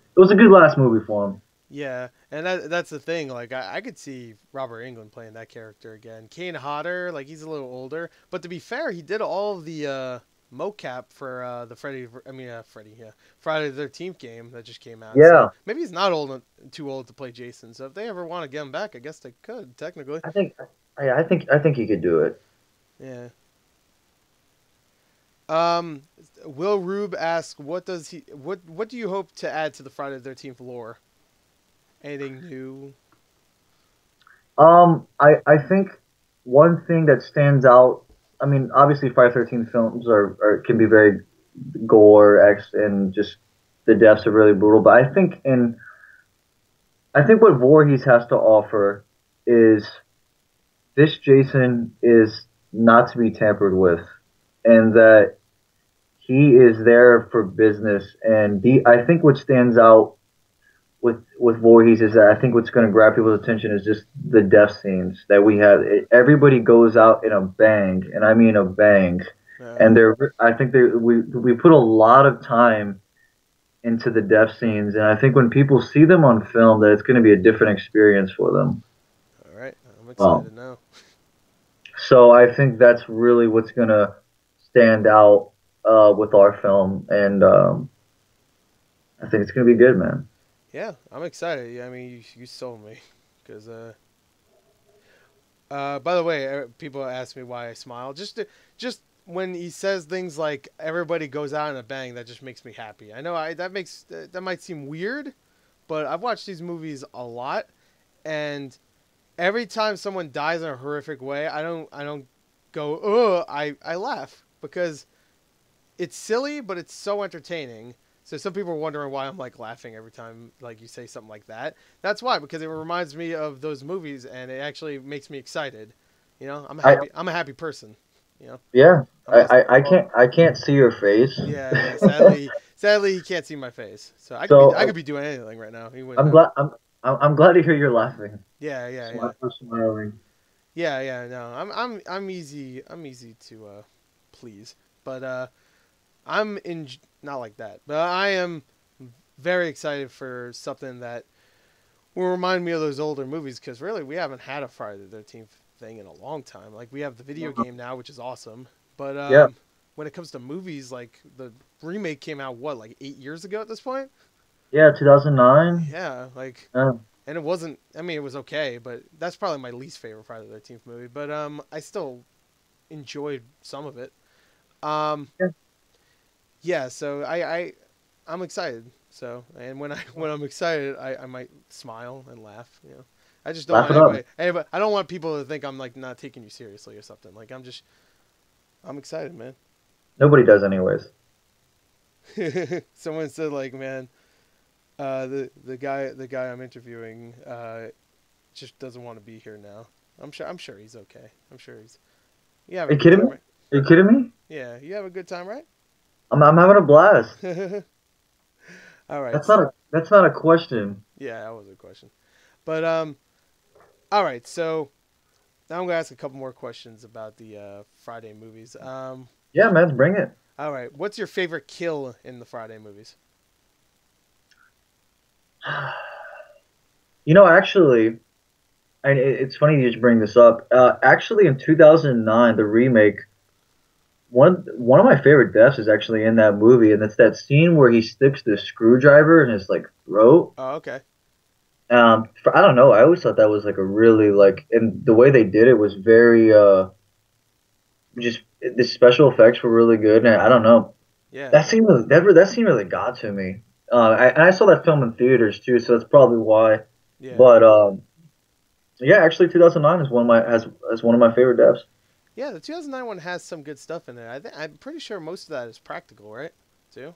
last movie for him. Yeah, and that's the thing. Like, I could see Robert Englund playing that character again. Kane Hodder, like he's a little older, but to be fair, he did all of the mocap for the Freddy, yeah, Friday the 13th game that just came out. So Yeah, maybe he's not too old to play Jason. So if they ever want to get him back, I guess they could technically. I think I think he could do it. Yeah. Um, Will Rube asks, what do you hope to add to the Friday the 13th lore? Anything new? I think one thing that stands out. I mean, obviously, Friday 13 films are can be very gore, X, and just the deaths are really brutal. But I think what Voorhees has to offer is this Jason is not to be tampered with, and that he is there for business. And I think what stands out with Voorhees is that I think what's going to grab people's attention is just the death scenes that we have. Everybody goes out in a bang, and I mean a bang. Uh, And I think we put a lot of time into the death scenes, and I think when people see them on film, that it's going to be a different experience for them. I'm Um, excited now. so I think that's really what's gonna stand out with our film, and I think it's gonna be good, man. Yeah, I'm excited. Yeah, I mean, you sold me. Because, by the way, people ask me why I smile. Just when he says things like "everybody goes out in a bang," that just makes me happy. I know that might seem weird, but I've watched these movies a lot, and every time someone dies in a horrific way, I don't go I laugh because it's silly, but it's so entertaining. So some people are wondering why I'm like laughing every time like you say something like that. That's why, because it reminds me of those movies and it actually makes me excited. You know, I I'm a happy person. You know, Yeah, I'm not. I can't see your face. Yeah, yeah. Sadly, he can't see my face. So So I could be doing anything right now. He wouldn't I'm know. glad I'm glad to hear you're laughing. Yeah, yeah, yeah. Smiling. Yeah, yeah. No, I'm easy. I'm easy to please, but I'm in not like that, but I am very excited for something that will remind me of those older movies because really we haven't had a Friday the 13th thing in a long time. Like we have the video game now, which is awesome, but Yeah, when it comes to movies, like the remake came out what like 8 years ago at this point. yeah, 2009. Yeah, like Yeah. and it wasn't. I mean, it was okay, but that's probably my least favorite Friday the 13th movie. But I still enjoyed some of it. Um, Yeah. yeah, so I'm excited. So and when I when I'm excited, I might smile and laugh. You know, I just don't Laugh want it up. anybody. I don't want people to think I'm like not taking you seriously or something. Like I'm excited, man. Nobody does anyways. Someone said like, man, the guy I'm interviewing just doesn't want to be here now. I'm sure he's okay. I'm sure he's. You have Are a you good kidding time, me? right? Are you kidding me? Yeah, you have a good time, right? I'm having a blast. All right. That's not a question. Yeah, that was a question. But all right. So now I'm gonna ask a couple more questions about the Friday movies. Yeah, man, bring it. All right. What's your favorite kill in the Friday movies? Actually, and it's funny you just bring this up. Actually, in 2009, the remake, one of my favorite deaths is actually in that movie, and it's that scene where he sticks the screwdriver in his like throat. Oh, okay. I don't know. I always thought that was like a really like, and the way they did it was very just the special effects were really good, and I don't know. Yeah. That scene really got to me. And I saw that film in theaters too, so that's probably why. Yeah. But yeah, actually, 2009 is one of my favorite deaths. Yeah. The 2009 one has some good stuff in it. I'm pretty sure most of that is practical, right? Too.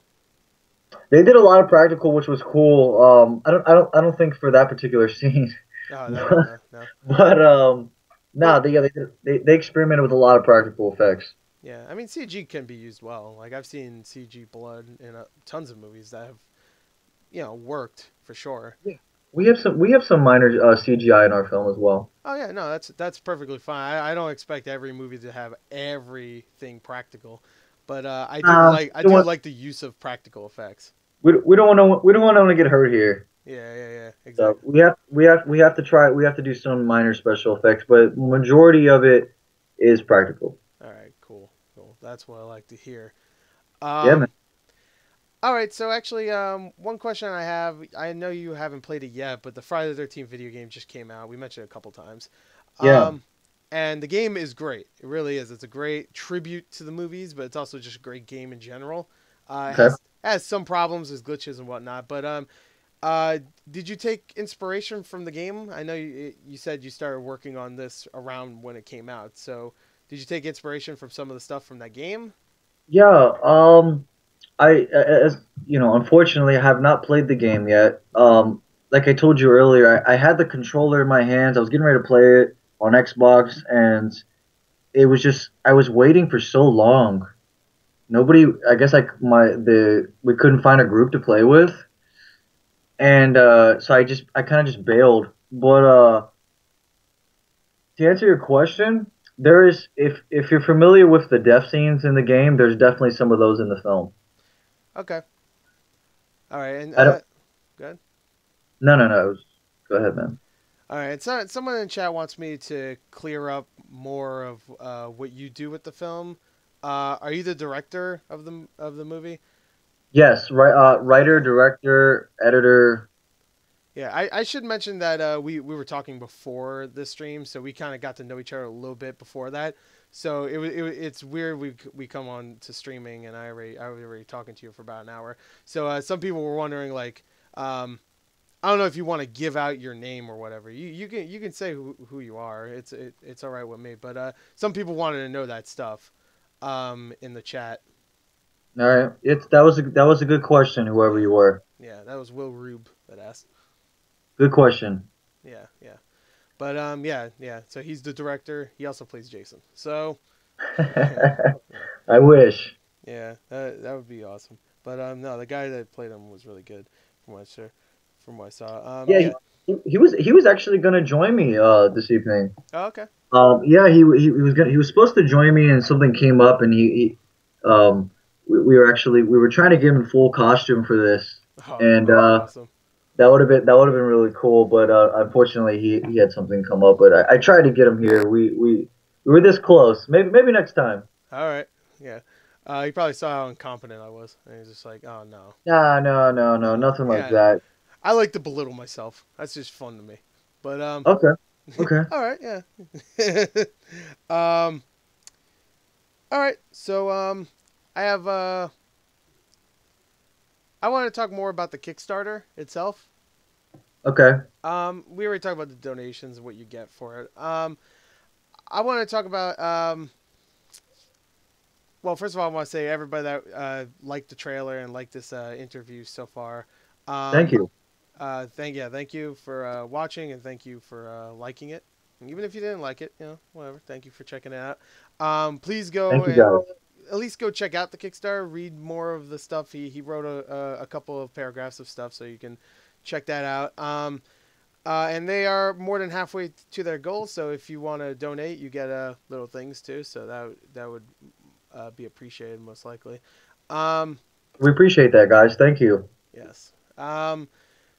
They did a lot of practical, which was cool. I don't think for that particular scene, Oh, that one. but, No, no. no, Well, they experimented with a lot of practical effects. yeah. I mean, CG can be used well. Like I've seen CG blood in tons of movies that have, worked for sure. Yeah. We have some minor CGI in our film as well. Oh yeah, no, that's perfectly fine. I don't expect every movie to have everything practical, but I You know do what? like the use of practical effects. We don't want we don't want to get hurt here. Yeah, yeah, yeah, So exactly. we have to try we have to do some minor special effects, but majority of it is practical. All right, cool, cool. That's what I like to hear. Yeah, man. Um, all right, so actually, one question I have, I know you haven't played it yet, but the Friday the 13th video game just came out. We mentioned it a couple times. Yeah. Um, and the game is great. It really is. It's a great tribute to the movies, but it's also just a great game in general. It Okay. has some problems, there's glitches and whatnot, but uh, did you take inspiration from the game? I know you said you started working on this around when it came out. So, did you take inspiration from some of the stuff from that game? Yeah. As unfortunately, I have not played the game yet. Like I told you earlier, I had the controller in my hands. I was getting ready to play it on Xbox, and it was just I was waiting for so long. Nobody, I guess, like we couldn't find a group to play with, and so I kind of just bailed. But to answer your question, there is if you're familiar with the death scenes in the game, there's definitely some of those in the film. Okay. All right. And I don't. good. No, no, no. Go ahead, man. All right. So someone in chat wants me to clear up more of what you do with the film. Are you the director of the movie? Yes, right. Writer, Okay. director, editor. Yeah, I should mention that we were talking before the stream, so we kind of got to know each other a little bit before that. So it's weird we come on to streaming and I was already talking to you for about an hour. So some people were wondering like I don't know if you want to give out your name or whatever. You can say who you are. It's all right with me. But some people wanted to know that stuff in the chat. All right. That was a good question. Whoever Yeah, you were, yeah, that was Will Rube that asked. good question. Yeah, yeah. But yeah, yeah. So he's the director. He also plays Jason. So yeah, yeah, I wish. yeah. That would be awesome. But no, the guy that played him was really good from what I saw. From what I saw. Yeah, Yeah. he was actually gonna join me this evening. Oh, okay. Yeah, he was supposed to join me, and something came up, and we were trying to give him full costume for this, Oh, and that'd be awesome. that would have been really cool, but unfortunately he had something come up. But I tried to get him here. We were this close. Maybe next time. All right. Yeah. He probably saw how incompetent I was, and he's just like, "Oh no." Nah, no, no, no, Yeah. nothing like Yeah. that. I like to belittle myself. That's just fun to me. But Okay, okay, all right. Yeah. um. All right. So I have I want to talk more about the Kickstarter itself. okay. We already talked about the donations and what you get for it. I want to talk about well, first of all, I want to say everybody that liked the trailer and liked this interview so far. Thank Um, you. thank you for watching and thank you for liking it. And even if you didn't like it, whatever. Thank you for checking it out. Please go Thank you, and guys. at least go check out the Kickstarter. Read more of the stuff. He wrote a couple of paragraphs of stuff, so you can check that out. And they are more than halfway to their goal. So if you want to donate, you get little things too. So that would be appreciated most likely. Um, We appreciate that, guys. Thank you. yes.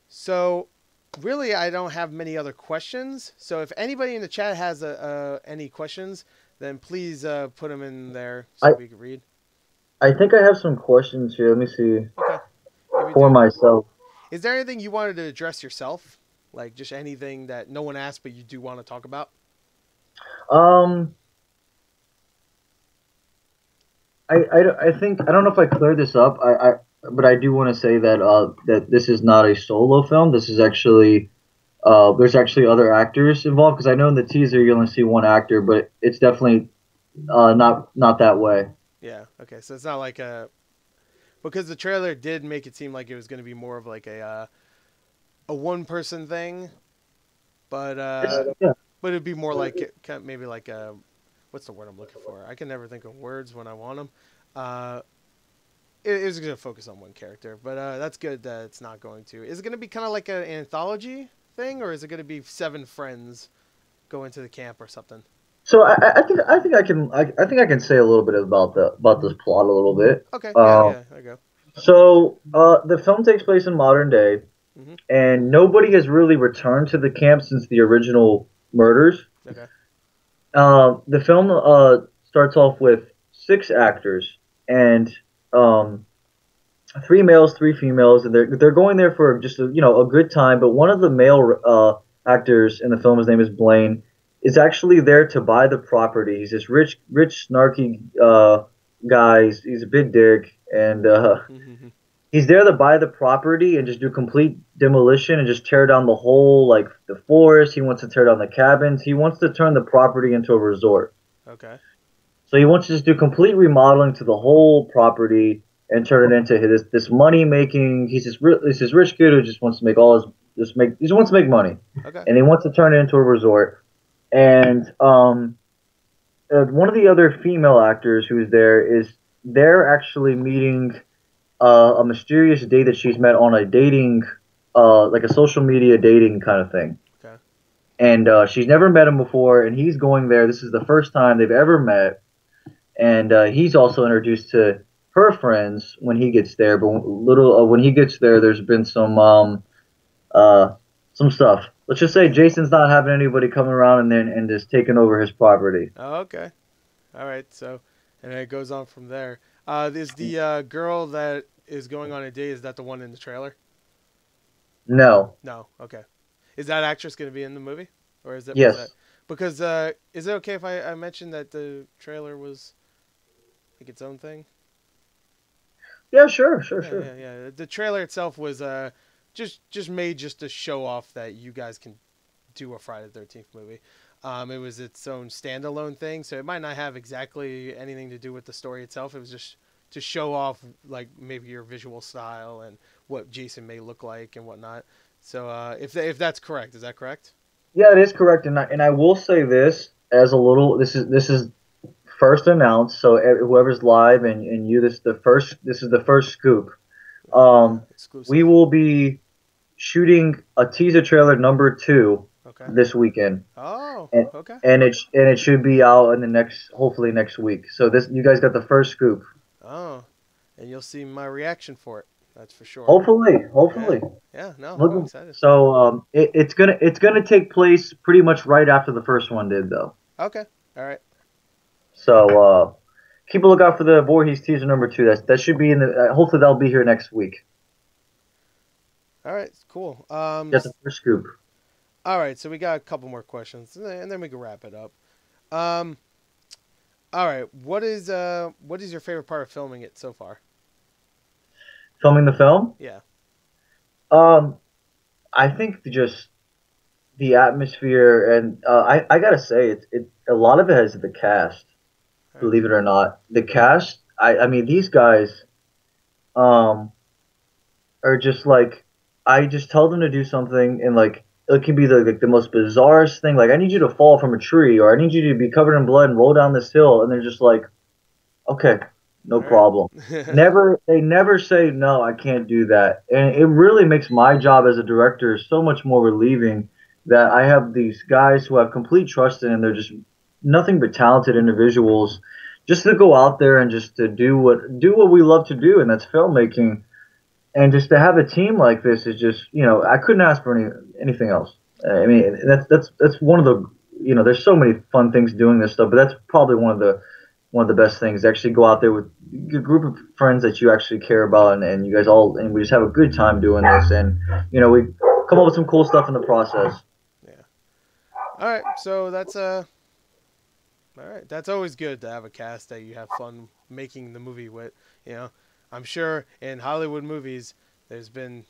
So really, I don't have many other questions. So if anybody in the chat has any questions, then please put them in there so I we can read. I think I have some questions here. Let me see Okay. If you for do, myself. is there anything you wanted to address yourself? Like just anything that no one asked but you do want to talk about? Um, I think I don't know if I cleared this up. But I do want to say that that this is not a solo film. This is actually there's actually other actors involved because I know in the teaser you only see one actor, but it's definitely not that way. Yeah. Okay. So it's not like because the trailer did make it seem like it was going to be more of like a one person thing, but Yeah, it'd be more like maybe like a what's the word I'm looking for? I can never think of words when I want them. It is going to focus on one character, but that's good that it's not going to. Is it going to be kind of like an anthology thing, or is it going to be 7 friends going to the camp or something? so I think I can say a little bit about this plot a little bit. Okay, yeah, Um, yeah, there you go. so the film takes place in modern day, Hmm. and nobody has really returned to the camp since the original murders. Okay, The film starts off with 6 actors and um, 3 males, 3 females, and they're going there for just a good time. But one of the male actors in the film, his name is Blaine, is actually there to buy the property. He's this rich, snarky guy. He's a big dick, and hmm, he's there to buy the property and just do complete demolition and just tear down the whole like the forest. He wants to tear down the cabins. He wants to turn the property into a resort. okay, So he wants to just do complete remodeling to the whole property and turn it into this money making. He's this rich kid who just wants to make all his he just wants to make money, okay, and he wants to turn it into a resort. And one of the other female actors who's there is they're actually meeting a mysterious date that she's met on a dating, like a social media dating kind of thing. okay, And she's never met him before, and he's going there. This is the first time they've ever met, and he's also introduced to her friends when he gets there. But when he gets there, there's been some some stuff. Let's just say Jason's not having anybody coming around and just taking over his property. Oh, okay. All right. So, and then it goes on from there. Is the girl that is going on a date? Is that the one in the trailer? No. No. Okay. Is that actress going to be in the movie, or is that was that? Yes. Because is it okay if I mention that the trailer was like its own thing? Yeah, sure, sure, Yeah, sure. yeah, yeah. The trailer itself was just made just to show off that you guys can do a Friday the 13th movie. It was its own standalone thing, so it might not have exactly anything to do with the story itself. It was just to show off like maybe your visual style and what Jason may look like and whatnot. So if that's correct, is that correct? Yeah, it is correct, and I will say this as a little. This is first announced, so whoever's live and you, this is the first scoop. Um, we Exclusive. will be shooting a teaser trailer number two Okay. this weekend, Oh, and okay. it should be out in the next hopefully next week. So this you guys got the first scoop. Oh, and you'll see my reaction for it. That's for sure. Hopefully, Yeah. hopefully. Yeah. No, I'm Looking, excited. so it's gonna take place pretty much right after the first one did though. Okay. All right. So keep a lookout for the Voorhees teaser number two. That should be in the. Hopefully that'll be here next week. All right. Cool. Get the first scoop. All right. So we got a couple more questions, and then we can wrap it up. Um. All right. What is your favorite part of filming it so far? Filming the film. Yeah. Um, I think just the atmosphere and I gotta say it a lot of it has the cast. All right. Believe it or not, the cast. I mean these guys um are just like I just tell them to do something and like it can be the most bizarrest thing. Like I need you to fall from a tree or I need you to be covered in blood and roll down this hill, and they're just like, okay, no All right. problem. They never say no, I can't do that, and it really makes my job as a director so much more relieving that I have these guys who I have complete trust in, and they're just nothing but talented individuals, just to go out there and just to do what we love to do, and that's filmmaking. And just to have a team like this is just, I couldn't ask for anything else. I mean, that's one of the, there's so many fun things doing this stuff, but that's probably one of the best things to actually go out there with a group of friends that you actually care about, and you guys all, and we just have a good time doing this, and we come up with some cool stuff in the process. Yeah. All right. So that's all right. That's always good to have a cast that you have fun making the movie with. You know, I'm sure in Hollywood movies, there's been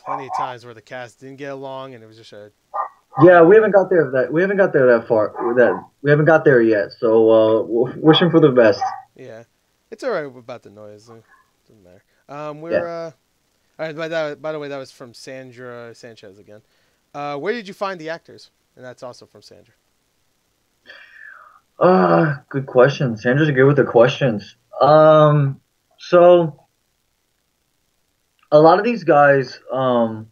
plenty of times where the cast didn't get along, and it was just a Yeah, we haven't got there that far. That we haven't got there yet. So wishing for the best. yeah. It's all right about the noise. It doesn't matter. We're Yeah. all right. By the way, that was from Sandra Sanchez again. Where did you find the actors? And that's also from Sandra. Good question. Sandra's good with the questions. So a lot of these guys are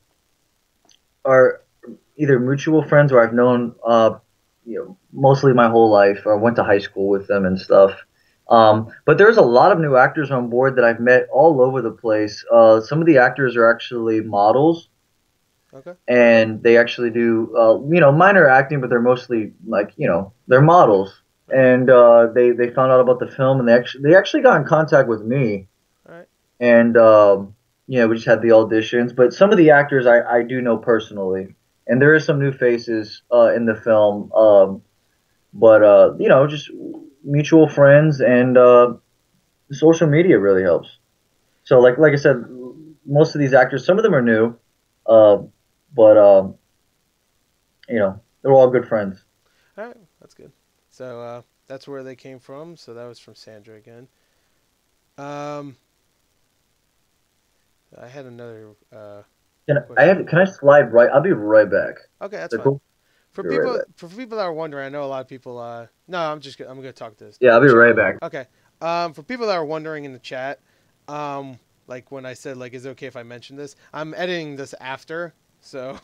either mutual friends or I've known mostly my whole life or went to high school with them and stuff. But there's a lot of new actors on board that I've met all over the place. Some of the actors are actually models Okay. and they actually do minor acting, but they're mostly like they're models. All right. And they found out about the film and they actually got in contact with me All right. and we just had the auditions. But some of the actors I do know personally, and there is some new faces in the film. But just mutual friends and social media really helps. So like I said, most of these actors, some of them are new, uh, but they're all good friends. All right. That's good. So that's where they came from. So that was from Sandra again. Um, I had another question. Can I slide right? I'll be right back. Okay, that's Is that fine. cool? For Be right back. people that are wondering, I know a lot of people. No, I'm gonna talk to this Yeah, I'll be chat. right back. Okay. For people that are wondering in the chat, like when I said like, is it okay if I mention this? I'm editing this after, so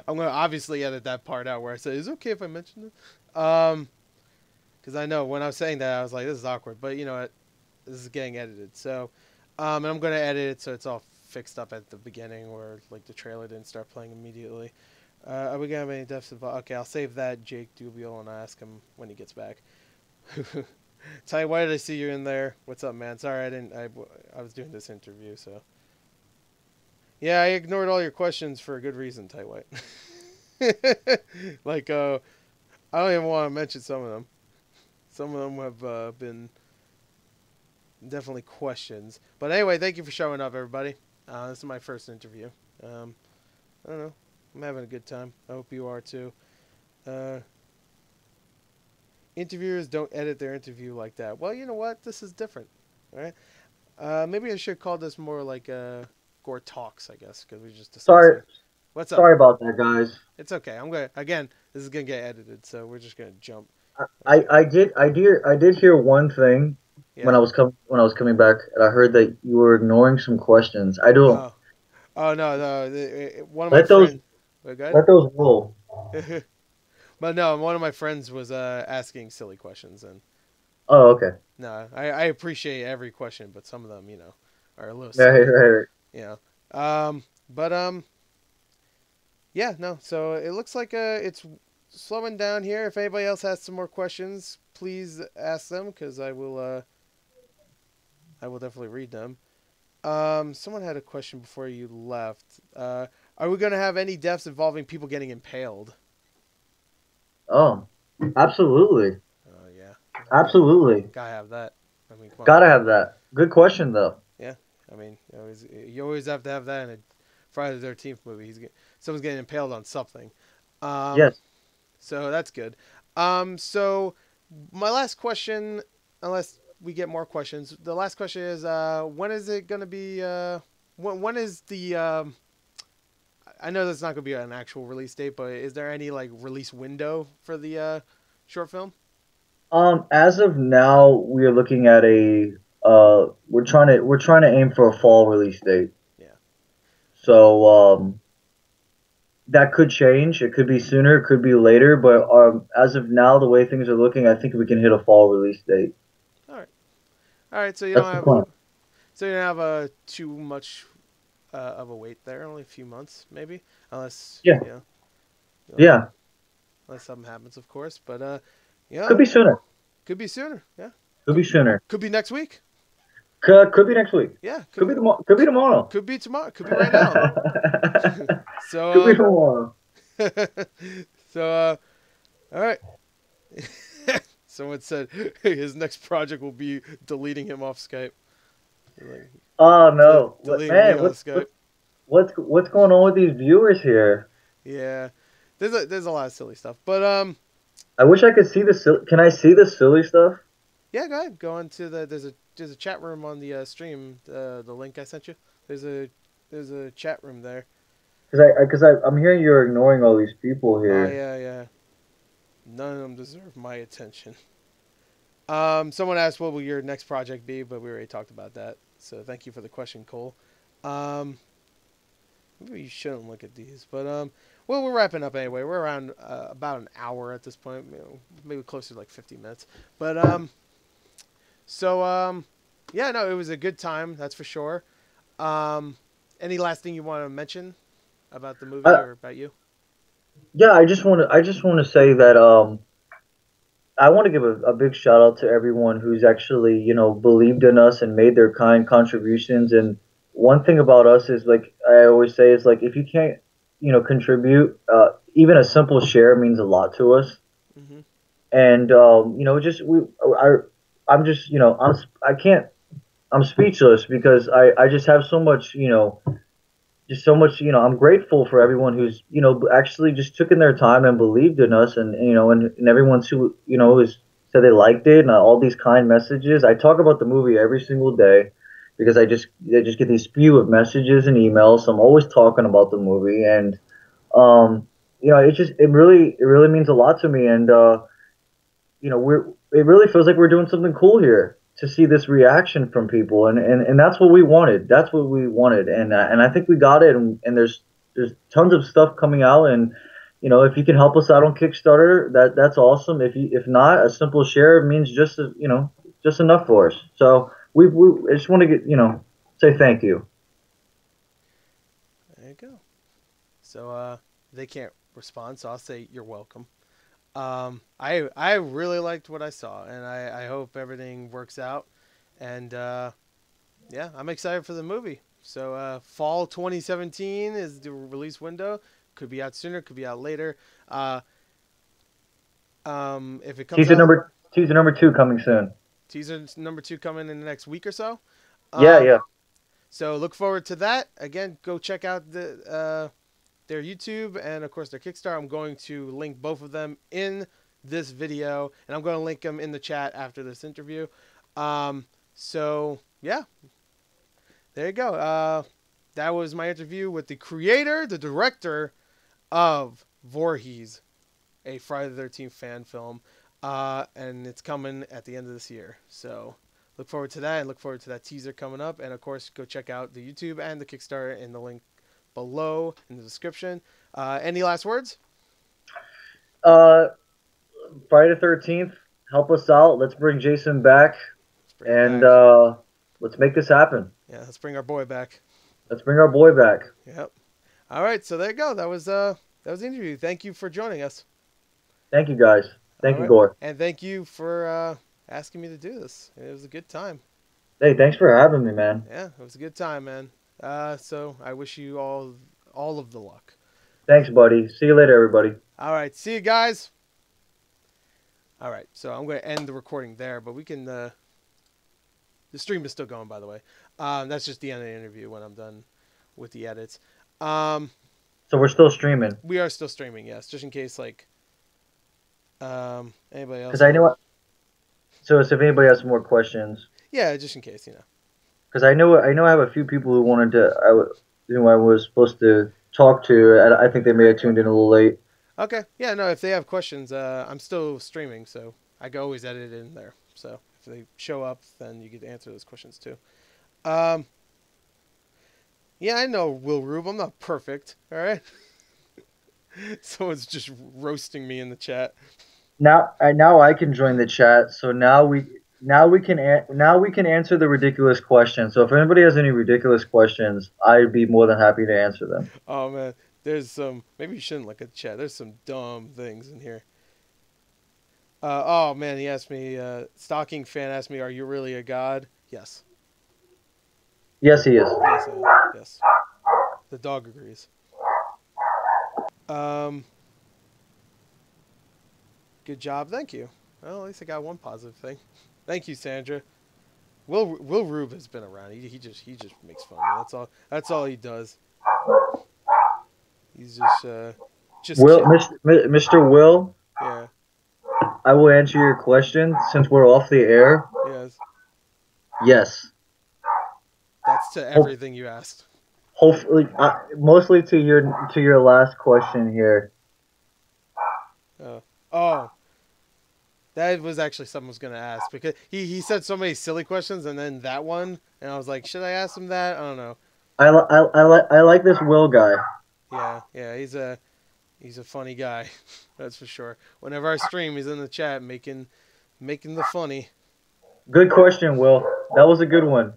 I'm gonna obviously edit that part out where I said, is it okay if I mention this? Because I know when I was saying that, I was like, this is awkward, but you know what? This is getting edited, so and I'm gonna edit it so it's all fixed up at the beginning where like the trailer didn't start playing immediately. Are we gonna have any deaths involved? Okay, I'll save that Jake Dubiel and ask him when he gets back. Ty, why did I see you in there? What's up, man? Sorry, I didn't. I was doing this interview, so yeah, I ignored all your questions for a good reason, Ty White. Like, I don't even want to mention some of them. Some of them have been definitely questions. But anyway, thank you for showing up, everybody. This is my first interview. I don't know. I'm having a good time. I hope you are too. Uh, Interviewers don't edit their interview like that. Well, you know what? This is different, right? Maybe I should call this more like Gore Talks, I guess, because we're just Sorry, discussing. What's up? sorry about that, guys. It's okay. I'm gonna again. This is gonna get edited, so we're just gonna jump. I did hear one thing Yeah. when I was coming back, and I heard that you were ignoring some questions. I don't Oh. Oh no, no. One of my let those friends. Oh, good. let those roll. But no, one of my friends was asking silly questions, and Oh, okay. no, I appreciate every question, but some of them, are a little Right, silly. right, But yeah, no. So it looks like it's slowing down here. If anybody else has some more questions, please ask them because I will definitely read them. Someone had a question before you left. Are we gonna have any deaths involving people getting impaled? Oh, absolutely, Oh yeah, absolutely. gotta have that. I mean, come on. Gotta have that. Good question though. Yeah, I mean, you always have to have that in a Friday the 13th movie. Someone's getting impaled on something. Um, Yes. so that's good. So my last question, unless we get more questions, the last question is, when is it gonna be? When is the? I know that's not gonna be an actual release date, but is there any like release window for the short film? As of now, we are looking at we're trying to aim for a fall release date. Yeah. So that could change. It could be sooner, it could be later, but as of now, the way things are looking, I think we can hit a fall release date. All right. All right. So you don't That's the have plan. so you don't have too much of a wait there. Only a few months, maybe, unless Yeah, you know, yeah. unless something happens, of course. But Could be sooner. could be sooner. Yeah, Could could, be sooner. could be next week. Could be next week. Yeah, Could be tomorrow. Could be tomorrow. could be tomorrow. Could be right now. So Could be tomorrow. so all right. Someone said his next project will be deleting him off Skype. Like, Oh no, deleting me man! on Skype. What's going on with these viewers here? Yeah, there's a lot of silly stuff, but I wish I could see the. Can I see the silly stuff? yeah, go ahead. Go on to there's a chat room on the stream. The link I sent you. There's a chat room there. I'm hearing you're ignoring all these people Oh here. yeah, yeah. None of them deserve my attention. Someone asked what will your next project be, but we already talked about that. So thank you for the question, Cole. Um, Maybe you shouldn't look at these, but well, we're wrapping up anyway. We're around about an hour at this point, maybe closer to like 50 minutes. But so yeah, no, it was a good time, that's for sure. Um, any last thing you want to mention about the movie Uh, or about you? yeah, I just want to say that I want to give a big shout out to everyone who's actually, believed in us and made their kind contributions. And one thing about us is, like I always say, is like if you can't, contribute, even a simple share means a lot to us. Hmm. And just I'm just, I can't, I'm speechless because I just have so much, just so much, I'm grateful for everyone who's, actually just took in their time and believed in us, and everyone who, has said they liked it, and all these kind messages. I talk about the movie every single day because I just get these spew of messages and emails. So I'm always talking about the movie, and um, it really means a lot to me, and it really feels like we're doing something cool here to see this reaction from people, and that's what we wanted. That's what we wanted, and I think we got it. And there's tons of stuff coming out, and if you can help us out on Kickstarter, that's awesome. If not, a simple share means just enough for us. So I just want to say thank you. There you go. So they can't respond, so I'll say you're welcome. I really liked what I saw, and I hope everything works out. And yeah, I'm excited for the movie. So fall 2017 is the release window. Could be out sooner, could be out later. Uh, if it comes out, Teaser number 2 coming soon. teaser number 2 coming in the next week or so. Yeah, Um, yeah. so look forward to that. Again, go check out their YouTube and of course their Kickstarter. I'm going to link both of them in this video, and I'm going to link them in the chat after this interview. So yeah, there you go. That was my interview with the creator, the director of Voorhees, a Friday the 13th fan film, and it's coming at the end of this year. So look forward to that, and look forward to that teaser coming up. And of course, go check out the YouTube and the Kickstarter in the link below in the description. Any last words? Uh, Friday the 13th, help us out. Let's bring Jason back, Let's bring him and back. let's make this happen. Yeah, let's bring our boy back. Let's bring our boy back. Yep. All right, so there you go. That was the interview. Thank you for joining us. Thank you, guys. Thank All you, right. Gore. And thank you for asking me to do this. It was a good time. Hey, thanks for having me, man. Yeah, it was a good time, man. So I wish you all of the luck. Thanks, buddy. See you later, everybody. All right, see you guys. All right, so I'm going to end the recording there, but we can. The stream is still going, by the way. That's just the end of the interview when I'm done with the edits. So we're still streaming. We are still streaming, yes, just in case like anybody else. Because I know. So if anybody has some more questions. Yeah, just in case, you know. Because I know I have a few people who wanted to. Who I was supposed to talk to. And I think they may have tuned in a little late. Okay, yeah, no, if they have questions, I'm still streaming, so I can always edit it in there. So if they show up, then you get to answer those questions too. Yeah, I know, Will Rube. I'm not perfect. All right. Someone's just roasting me in the chat. Now I can join the chat. So now we can answer the ridiculous questions. So if anybody has any ridiculous questions, I'd be more than happy to answer them. Oh man, there's some. Maybe you shouldn't look at the chat. There's some dumb things in here. Oh man, he asked me. Stalking fan asked me, "Are you really a god?" Yes. Yes, he is. Yes. Yes. The dog agrees. Good job. Thank you. Well, at least I got one positive thing. Thank you, Sandra. Will Rube has been around. He just makes fun of me. That's all he does. He's just Will, kidding. Mr. Will. Yeah. I will answer your question since we're off the air. Yes. Yes. That's to everything you asked. Hopefully, mostly to your last question here. Oh. That was actually something I was going to ask, because he said so many silly questions, and then that one, and I was like, should I ask him that? I don't know. I like this Will guy. Yeah, he's a funny guy, that's for sure. Whenever I stream, he's in the chat making the funny. Good question, Will. That was a good one.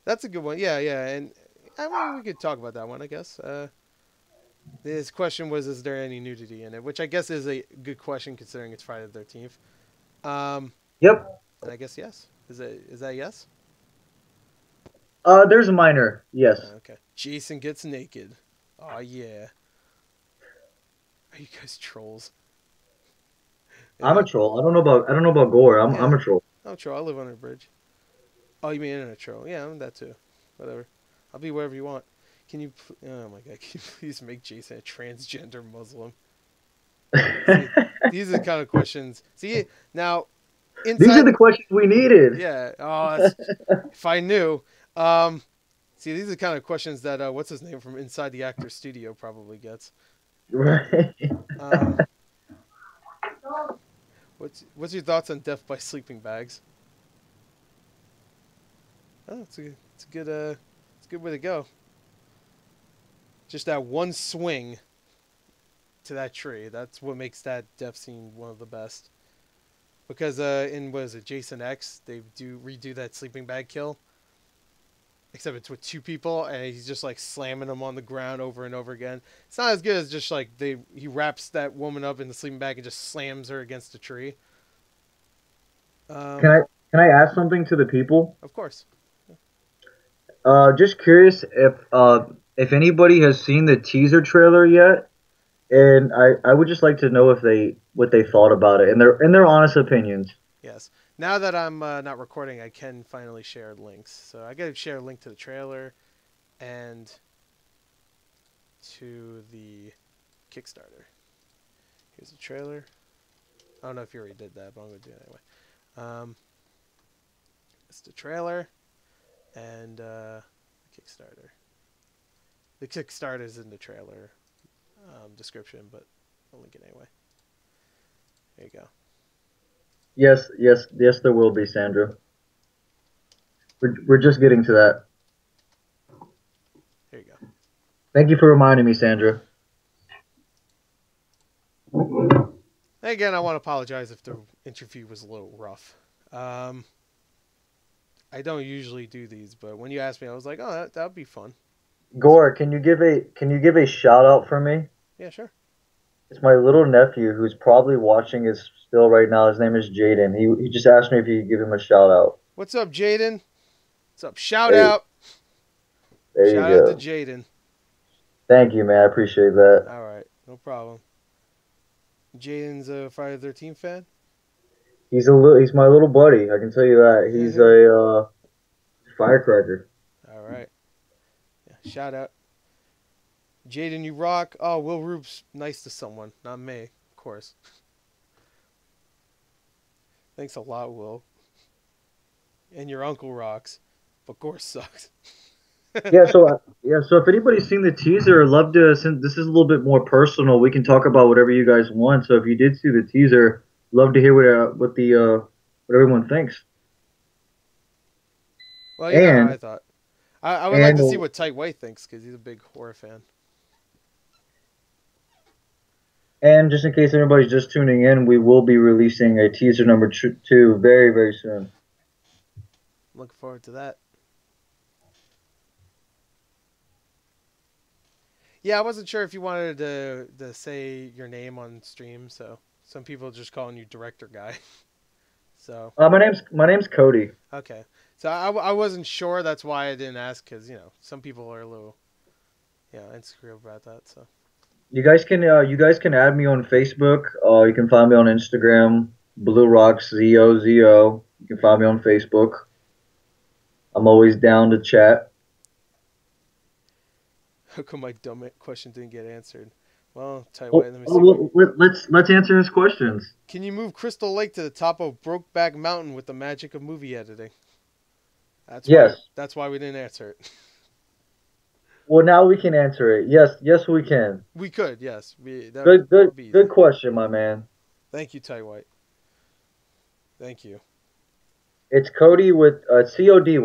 That's a good one. Yeah, and I mean, we could talk about that one, I guess. His question was, is there any nudity in it? Which I guess is a good question considering it's Friday the 13th. Yep. And I guess yes. Is that yes? There's a minor yes. Okay. Jason gets naked. Oh yeah. Are you guys trolls? I'm a troll. I don't know about Gore. I'm a troll. I'm a troll. I live under a bridge. Oh, you mean internet troll? Yeah, I'm that too. Whatever. I'll be wherever you want. Can you? Oh my god! Can you please make Jason a transgender Muslim? See, these are the kind of questions. See now. These are the questions we needed. Yeah. Oh, if I knew. See, these are the kind of questions that what's his name from Inside the Actor Studio probably gets. Right. What's your thoughts on death by sleeping bags? Oh, it's a good way to go. Just that one swing to that tree. That's what makes that death scene one of the best. Because in what is it, Jason X, they redo that sleeping bag kill. except it's with two people, and he's just like slamming them on the ground over and over again. It's not as good as just like he wraps that woman up in the sleeping bag and just slams her against a tree. Can Um, I ask something to the people? of course. Just curious if anybody has seen the teaser trailer yet, and I would just like to know if they what they thought about it and their honest opinions. Yes. Now that I'm not recording, I can finally share links. So I got to share a link to the trailer and to the Kickstarter. Here's the trailer. I don't know if you already did that, but I'm going to do it anyway. It's the trailer and Kickstarter. The Kickstarter is in the trailer description, but I'll link it anyway. There you go. Yes, there will be, Sandra. We're just getting to that. There you go. Thank you for reminding me, Sandra. And again, I want to apologize if the interview was a little rough. I don't usually do these, but when you asked me, I was like, "Oh, that would be fun." Gore, can you give a shout out for me? Yeah, sure. It's my little nephew who's probably watching it still right now. His name is Jaden. He just asked me if you could give him a shout out. What's up, Jaden? What's up? Shout Hey, out! there you Shout out to go. Jaden. Thank you, man. I appreciate that. All right, no problem. Jaden's a Friday the 13th fan. He's my little buddy. I can tell you that. He's a firecracker. All right. Yeah, shout out. Jaden, you rock. Oh, Will Roop's nice to someone, not me, of course. Thanks a lot, Will. And your uncle rocks, but Gore sucks. So if anybody's seen the teaser, I'd love to. Since this is a little bit more personal, we can talk about whatever you guys want. So if you did see the teaser, love to hear what everyone thinks. Well, you know how And I thought. I would like and to see what Tight White thinks because he's a big horror fan. and just in case anybody's just tuning in, we will be releasing a teaser number two very very soon. I'm looking forward to that. Yeah, I wasn't sure if you wanted to say your name on stream, so some people are just calling you director guy. So My name's Cody. okay, so I wasn't sure. That's why I didn't ask because some people are a little insecure about that. So You guys can add me on Facebook. You can find me on Instagram, Blue Rocks ZOZO. You can find me on Facebook. I'm always down to chat. how come my dumb question didn't get answered? Well, Tight Oh, White, let me oh, see. let's answer his questions. Can you move Crystal Lake to the top of Brokeback Mountain with the magic of movie editing? Yes. That's why we didn't answer it. Well, now we can answer it. Yes, we can. We could, yes. Good, That would be easy. good question, my man. Thank you, Tight White. Thank you. It's Cody with Cody.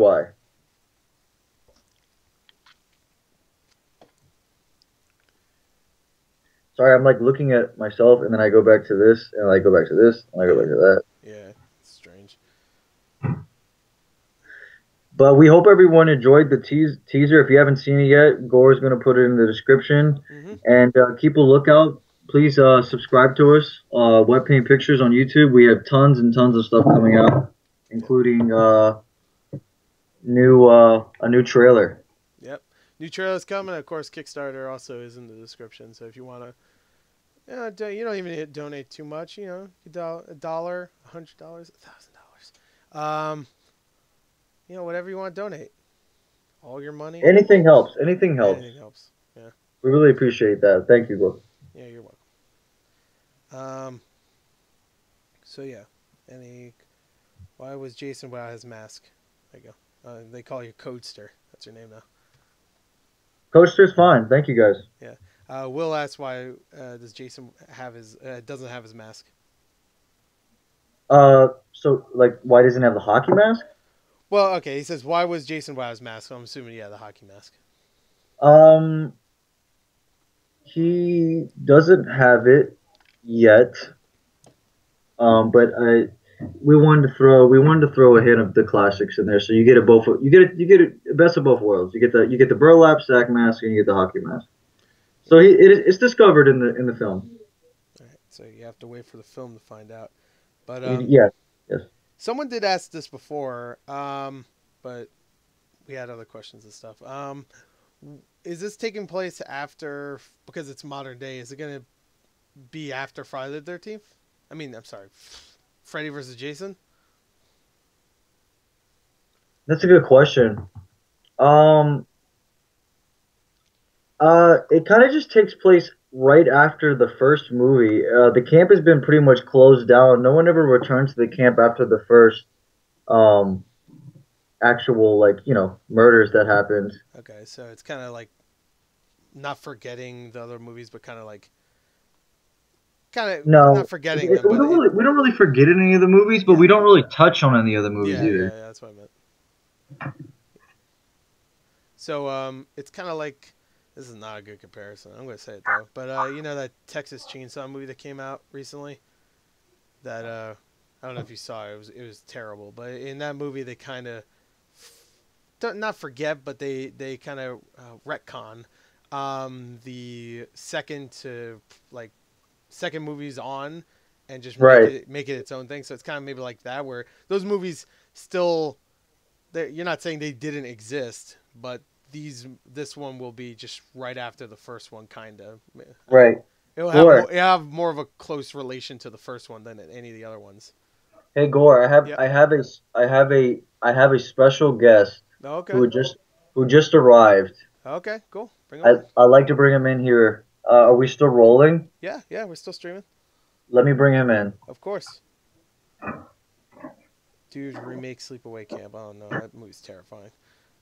Sorry, I'm like looking at myself, and then I go back to this, and I go back to this, and I go back to that. Yeah, it's strange. But we hope everyone enjoyed the teaser. If you haven't seen it yet, Gore's going to put it in the description. Mm-hmm. And keep a lookout. Please subscribe to us, Wet Paint Pictures on YouTube. We have tons and tons of stuff coming out, including a new trailer. Yep. New trailer's coming. Of course, Kickstarter also is in the description. So if you want to, you don't even need to donate too much. $1, $100, $1,000. Whatever you want to donate. All your money. Anything helps. Anything helps. Anything helps. Yeah. We really appreciate that. Thank you, Gore. Yeah, you're welcome. So yeah. Why was Jason without his mask? There you go. They call you Codester. That's your name now. Coaster's fine. Thank you, guys. Yeah. Will asks why does Jason doesn't have his mask? So like, why doesn't he have the hockey mask? Well, okay. He says why was Jason without his mask? So I'm assuming the hockey mask. He doesn't have it yet. But we wanted to throw a hint of the classics in there, so you get a both you get a best of both worlds. You get the burlap sack mask and you get the hockey mask. So it's discovered in the film. All right, so you have to wait for the film to find out. But Yeah, yes. someone did ask this before, but we had other questions and stuff. Is this taking place after, because it's modern day? Is it going to be after Friday the 13th? I mean, I'm sorry, Freddy versus Jason. That's a good question. Um, it kind of just takes place right after the first movie. The camp has been pretty much closed down. No one ever returned to the camp after the first um actual murders that happened. Okay, so it's kind of like not forgetting the other movies, but kind of not No, forgetting them, we but don't really forget any of the movies, but yeah, we don't really touch on any of the movies yeah, either. that's what I meant. So it's kind of like, this is not a good comparison. I'm going to say it though, but you know that Texas Chainsaw movie that came out recently? That I don't know if you saw it. It was terrible, but in that movie they kind of not forget, but they kind of retcon the second movies on, and just Right, make it its own thing. So it's kind of maybe like that, where those movies still, you're not saying they didn't exist, but this one will be just right after the first one, kind of. I mean, right. Gore. it'll have more of a close relation to the first one than any of the other ones. Hey Gore, Yep. I have a special guest Okay. who just arrived. Okay. Cool. Bring 'em on. I'd like to bring him in here. Are we still rolling? Yeah. Yeah. We're still streaming. Let me bring him in. Of course. Dude, remake Sleepaway Camp. Oh no, that movie's terrifying.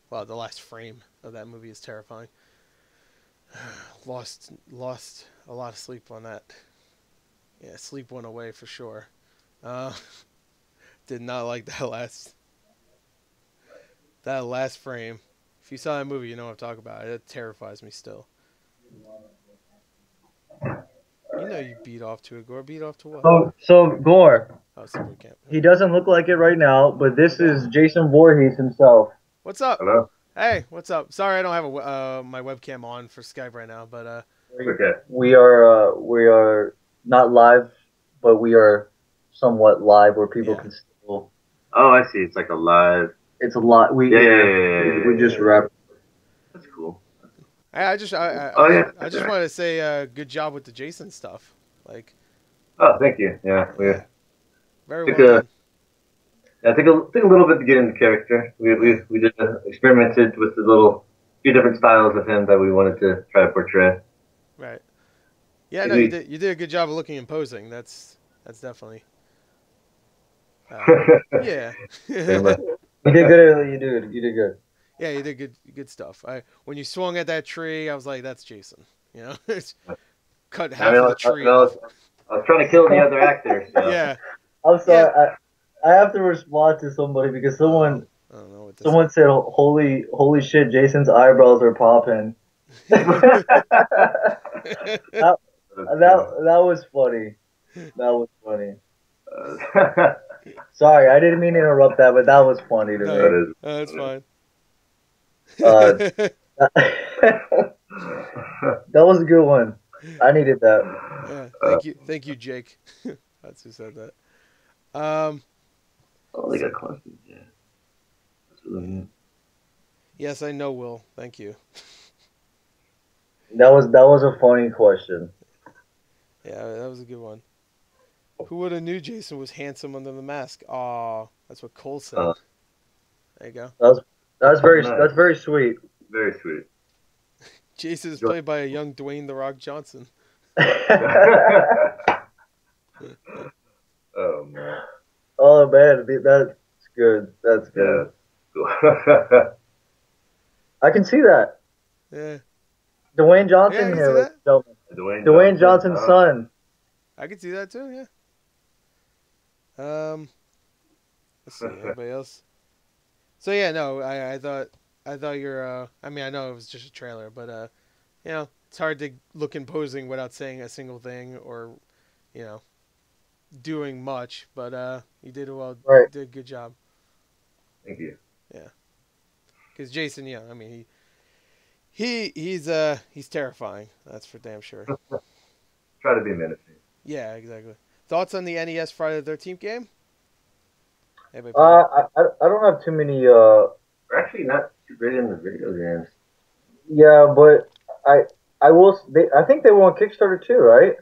Well, the last frame of that movie is terrifying. Lost a lot of sleep on that. Yeah, sleep went away for sure. Uh, did not like that last frame. If you saw that movie, you know what I'm talking about. It terrifies me still. You know you beat off to it, Gore. Beat off to what? So Gore, Oh, Sleepaway Camp. he doesn't look like it right now, but this Okay. is Jason Voorhees himself. What's up? Hello? Hey, what's up? Sorry, I don't have my webcam on for Skype right now, but Okay. We are not live, but we are somewhat live where people Yeah. can still. Oh, I see. It's like a live. It's a lot. We just wrapped. That's cool. I just Oh, yeah. I just wanted to say good job with the Jason stuff. Like, Oh, thank you. Yeah, yeah, very took well a- done. took a little bit to get into character. We did experimented with the few different styles of him that we wanted to try to portray. Right. Yeah, no, you did a good job of looking imposing. That's definitely. Yeah. Very much. You did good. You did good. Yeah, you did good stuff. When you swung at that tree, I was like, that's Jason. You know, it's cut half of the tree off. I was trying to kill the other actor. So. Yeah. I'm sorry. I have to respond to somebody because someone I don't know what this someone said, "Holy shit, Jason's eyebrows are popping." That was funny. That was funny. Sorry, I didn't mean to interrupt that, but that was funny to No. me. That is. That's fine. That was a good one. I needed that. Yeah, thank you, Jake. That's who said that. Oh, they got questions. Yeah. That's really neat. Yes, I know, Will. Thank you. That was a funny question. Yeah, that was a good one. Who would have knew Jason was handsome under the mask? Aw, that's what Cole said. There you go. That's very Nice. that's very sweet. Very sweet. Jason is played by a young Dwayne The Rock Johnson. Oh man. Oh man, that's good. That's good. Yeah. I can see that. Yeah, Dwayne Johnson Yeah, I can here, see ladies and gentlemen. Dwayne Dwayne Johnson's son. I could see that too. Yeah. Let's see. Anybody else? So yeah, no, I thought you're. I mean, I know it was just a trailer, but you know, it's hard to look imposing without saying a single thing, or, you know, doing much, but he did well. Right. Did a good job. Thank you. Yeah, because Jason, I mean, he's terrifying. That's for damn sure. Try to be menacing. Yeah, exactly. Thoughts on the NES Friday the 13th game? Anybody Uh, play it? I don't have too many. We're actually not too great in the video games. Yeah, but I will. I think they were on Kickstarter too, right?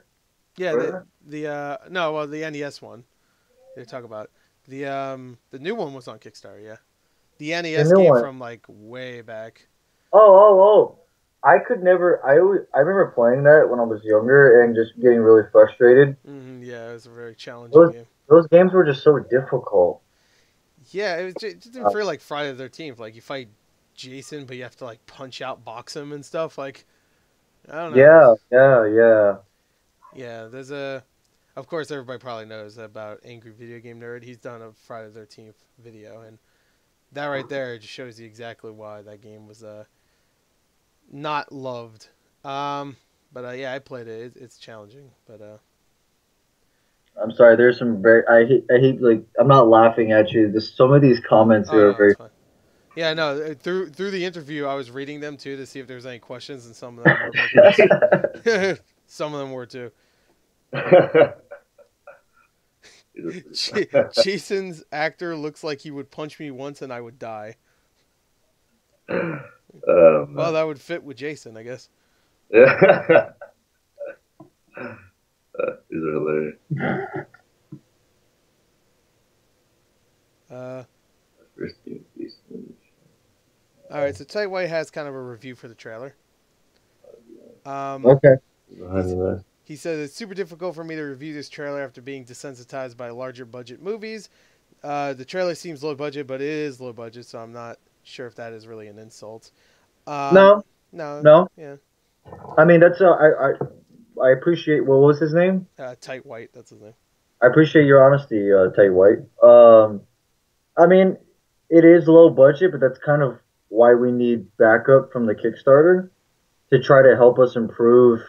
Yeah, Were the NES one. They talk about the new one was on Kickstarter. Yeah, the The NES new came one. from like way back. Oh. I could never. I remember playing that when I was younger and just getting really frustrated. Yeah, it was a very challenging Those game. those games were just so difficult. Yeah, it just didn't feel like Friday the 13th. Like you fight Jason, but you have to like punch out, box him and stuff. Like I don't know. Yeah. Yeah, of course, everybody probably knows about Angry Video Game Nerd. He's done a Friday the 13th video, and that right there just shows you exactly why that game was not loved. But yeah, I played it. It's challenging, but I'm sorry. There's some very. I hate like. I'm not laughing at you. Just some of these comments oh here are no, it's very. fine. Yeah, no. Through the interview, I was reading them too to see if there was any questions, and some of them were making me. Some of them were too. Jason's actor looks like he would punch me once and I would die. Well, that would fit with Jason, I guess. Yeah. These are hilarious. All right, so Tight White has kind of a review for the trailer. Okay. He says it's super difficult for me to review this trailer after being desensitized by larger budget movies. The trailer seems low budget, but it is low budget, so I'm not sure if that is really an insult. No. No. Yeah. I mean, that's I appreciate. What was his name? Tight White, that's his name. I appreciate your honesty, Tay White. I mean, it is low budget, but that's kind of why we need backup from the Kickstarter to try to help us improve.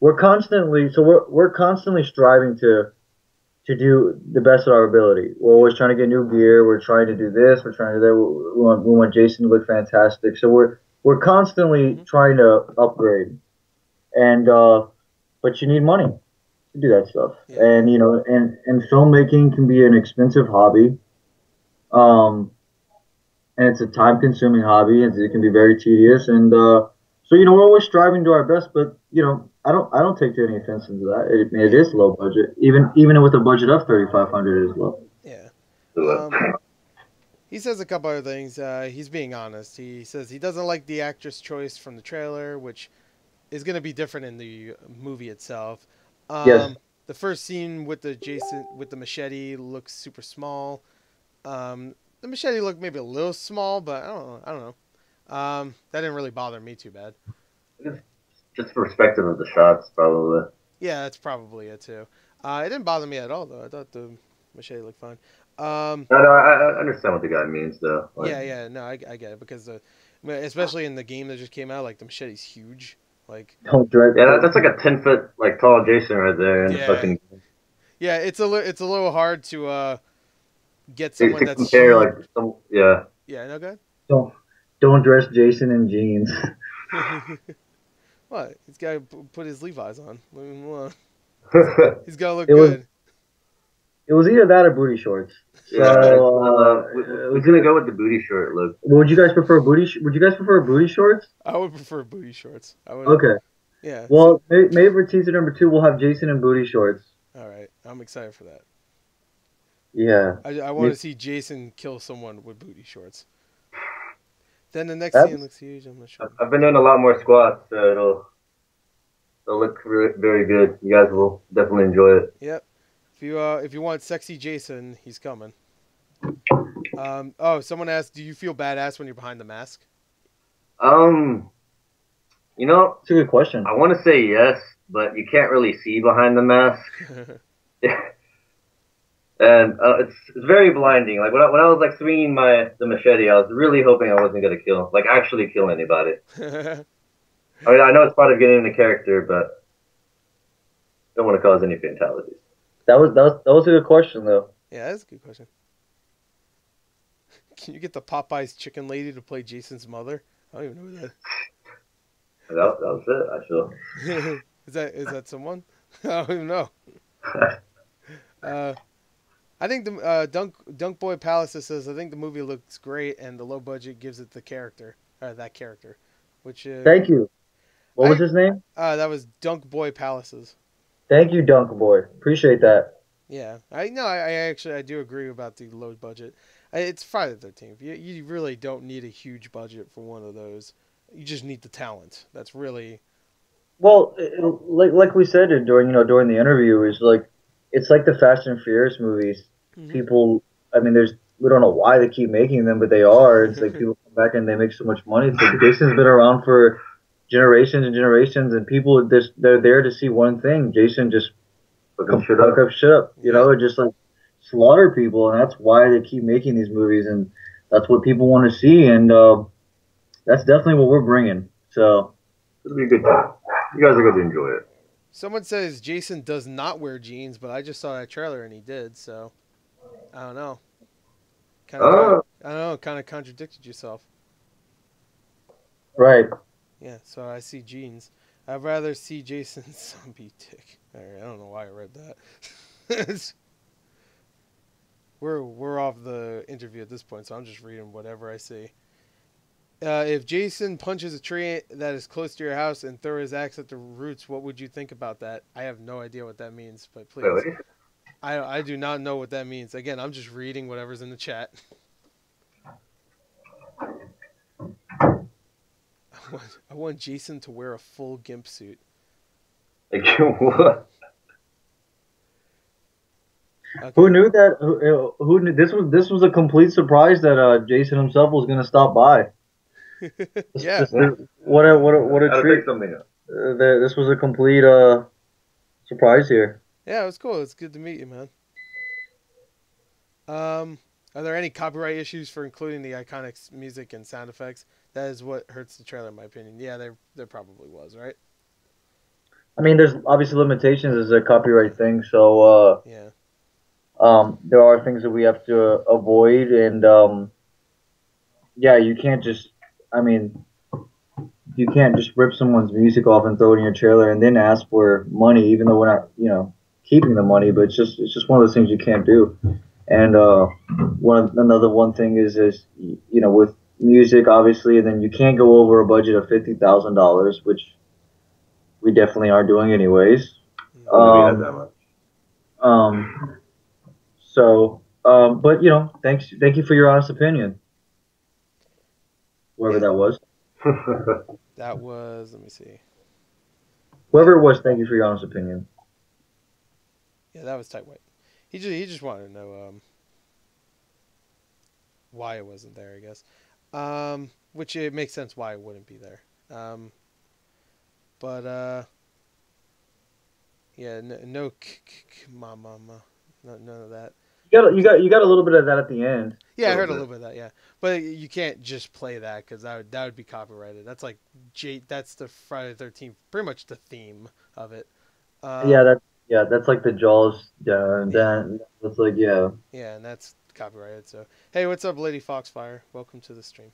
We're constantly striving to do the best of our ability. We're always trying to get new gear. We're trying to do this. We're trying to do that. We want Jason to look fantastic. So we're constantly trying to upgrade, and but you need money to do that stuff. Yeah. And and filmmaking can be an expensive hobby. And it's a time-consuming hobby, and it can be very tedious. And so we're always striving to do our best. But I don't take any offense into that. It is low budget, even with a budget of $3,500, it is low. Yeah. He says a couple other things. He's being honest. He says he doesn't like the actress choice from the trailer, which is going to be different in the movie itself. Yes. The first scene with the machete looks super small. The machete looked maybe a little small, but I don't know. That didn't really bother me too bad. Just perspective of the shots, probably. Yeah, that's probably it too. It didn't bother me at all, though. I thought the machete looked fine. No, I understand what the guy means, though. Like, Yeah, no, I get it because especially in the game that just came out, like the machete's huge. Like, That's like a 10-foot like tall Jason right there. Yeah. Fucking, yeah, it's a little hard to get someone to that's compare, huge. Yeah, Yeah, no Don't dress Jason in jeans. good. What? He's got to put his Levi's on. He's got to look good. It was either that or booty shorts. So, we're gonna go with the booty short look. Would you guys prefer Would you guys prefer booty shorts? I would prefer booty shorts. Okay. Yeah. Well, maybe for teaser number 2, we'll have Jason in booty shorts. All right. I'm excited for that. Yeah. I want to see Jason kill someone with booty shorts. Then the next scene looks huge. I'm not sure. I've been doing a lot more squats, so it'll look very good. You guys will definitely enjoy it. Yep. If you want sexy Jason, he's coming. Someone asked, do you feel badass when you're behind the mask? It's a good question. I want to say yes, but you can't really see behind the mask. And it's very blinding. Like when I was like swinging the machete, I was really hoping I wasn't gonna actually kill anybody. I mean, I know it's part of getting in the character, but don't want to cause any fatalities. That was a good question though. Yeah, that's a good question. Can you get the Popeyes chicken lady to play Jason's mother? I don't even know who That was it. I feel. that is that someone? I don't even know. Uh, I think the Dunk Boy Palace says I think the movie looks great and the low budget gives it the character that character, which Thank you. What was I his name? that was Dunk Boy Palaces. Thank you, Dunk Boy. Appreciate that. Yeah, I know. I actually I do agree about the low budget. It's Friday the 13th. You really don't need a huge budget for one of those. You just need the talent. That's really. Well, like we said during the interview, is like it's like the Fast and Furious movies. Hmm. People, I mean, there's we don't know why they keep making them, but they are. It's like people come back and they make so much money. It's like Jason's been around for generations and generations, and people just they're there to see one thing. Jason just Fucking shit fuck up. up shit, Yeah. just like slaughter people, and that's why they keep making these movies, and that's what people want to see, and that's definitely what we're bringing. So. It'll be a good time. You guys are going to enjoy it. Someone says Jason does not wear jeans, but I just saw that trailer and he did. So I don't know. Uh, I don't know. Kind of contradicted yourself. Right. Yeah. So I see jeans. I'd rather see Jason's zombie dick. All right, I don't know why I read that. we're off the interview at this point, so I'm just reading whatever I see. If Jason punches a tree that is close to your house and throw his axe at the roots, what would you think about that? I have no idea what that means, but please. really? I do not know what that means. Again, I'm just reading whatever's in the chat. I want Jason to wear a full gimp suit. Like, what? Okay. Who knew that? Who knew this was a complete surprise that Jason himself was going to stop by. Yeah. What a Gotta treat! pick something up. This was a complete surprise here. Yeah, it was cool. It's good to meet you, man. Are there any copyright issues for including the iconic music and sound effects? That is what hurts the trailer, in my opinion. Yeah, there probably was, right? I mean, there's obviously limitations as a copyright thing, so Yeah. there are things that we have to avoid, and yeah, you can't just. I mean, you can't just rip someone's music off and throw it in your trailer and then ask for money, even though we're not, keeping the money. But it's just one of those things you can't do. And another one thing is with music, obviously, then you can't go over a budget of $50,000, which we definitely are doing anyways. Maybe had that much. But thank you for your honest opinion, whoever Yeah. that was. That was, let me see. Whoever it was, thank you for your honest opinion. Yeah, that was Tight White. He just wanted to know why it wasn't there, I guess. Which it makes sense why it wouldn't be there. But yeah, no mama, none of that. You got a little bit of that at the end. Yeah, I heard a bit. little bit of that. Yeah, but you can't just play that because that would be copyrighted. That's like that's the Friday the 13th, pretty much the theme of it. That's like the Jaws. That's like yeah. Yeah, and that's copyrighted. So hey, what's up, Lady Foxfire? Welcome to the stream.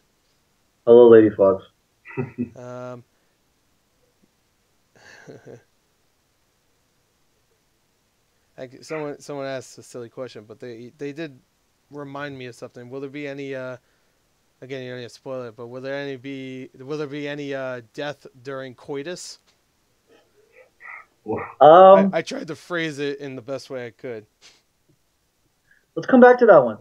Hello, Lady Fox. Um, someone asked a silly question, but they did remind me of something. Will there be any again, you don't need to spoil it, but will there be any death during coitus? I tried to phrase it in the best way I could. Let's come back to that one.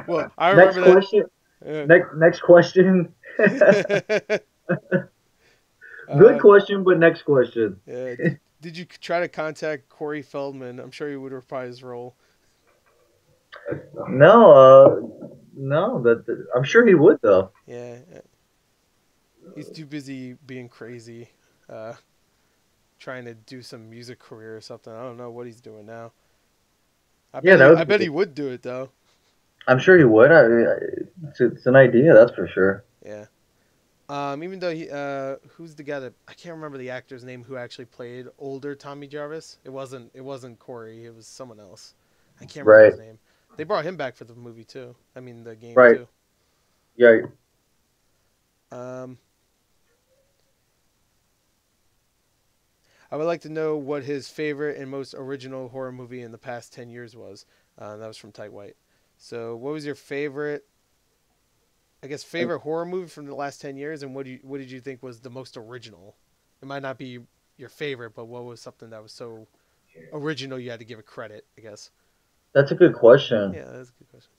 Well, I Next remember question. that. Next question. Good question, but next question. Did you try to contact Corey Feldman? I'm sure he would reprise his role. No. I'm sure he would though. Yeah, he's too busy being crazy, trying to do some music career or something. I don't know what he's doing now. I bet he would do it though. I'm sure he would. It's an idea, that's for sure. Yeah. Even though who's the guy that I can't remember the actor's name who actually played older Tommy Jarvis. It wasn't Corey. It was someone else. I can't remember Right. his name. They brought him back for the movie too. I mean the game Right. too. Yeah. Um, I would like to know what his favorite and most original horror movie in the past 10 years was. That was from Tight White. So, what was your favorite? I guess favorite horror movie from the last 10 years, and what did you think was the most original? It might not be your favorite, but what was something that was so original you had to give it credit? I guess. That's a good question. Yeah, that's a good question.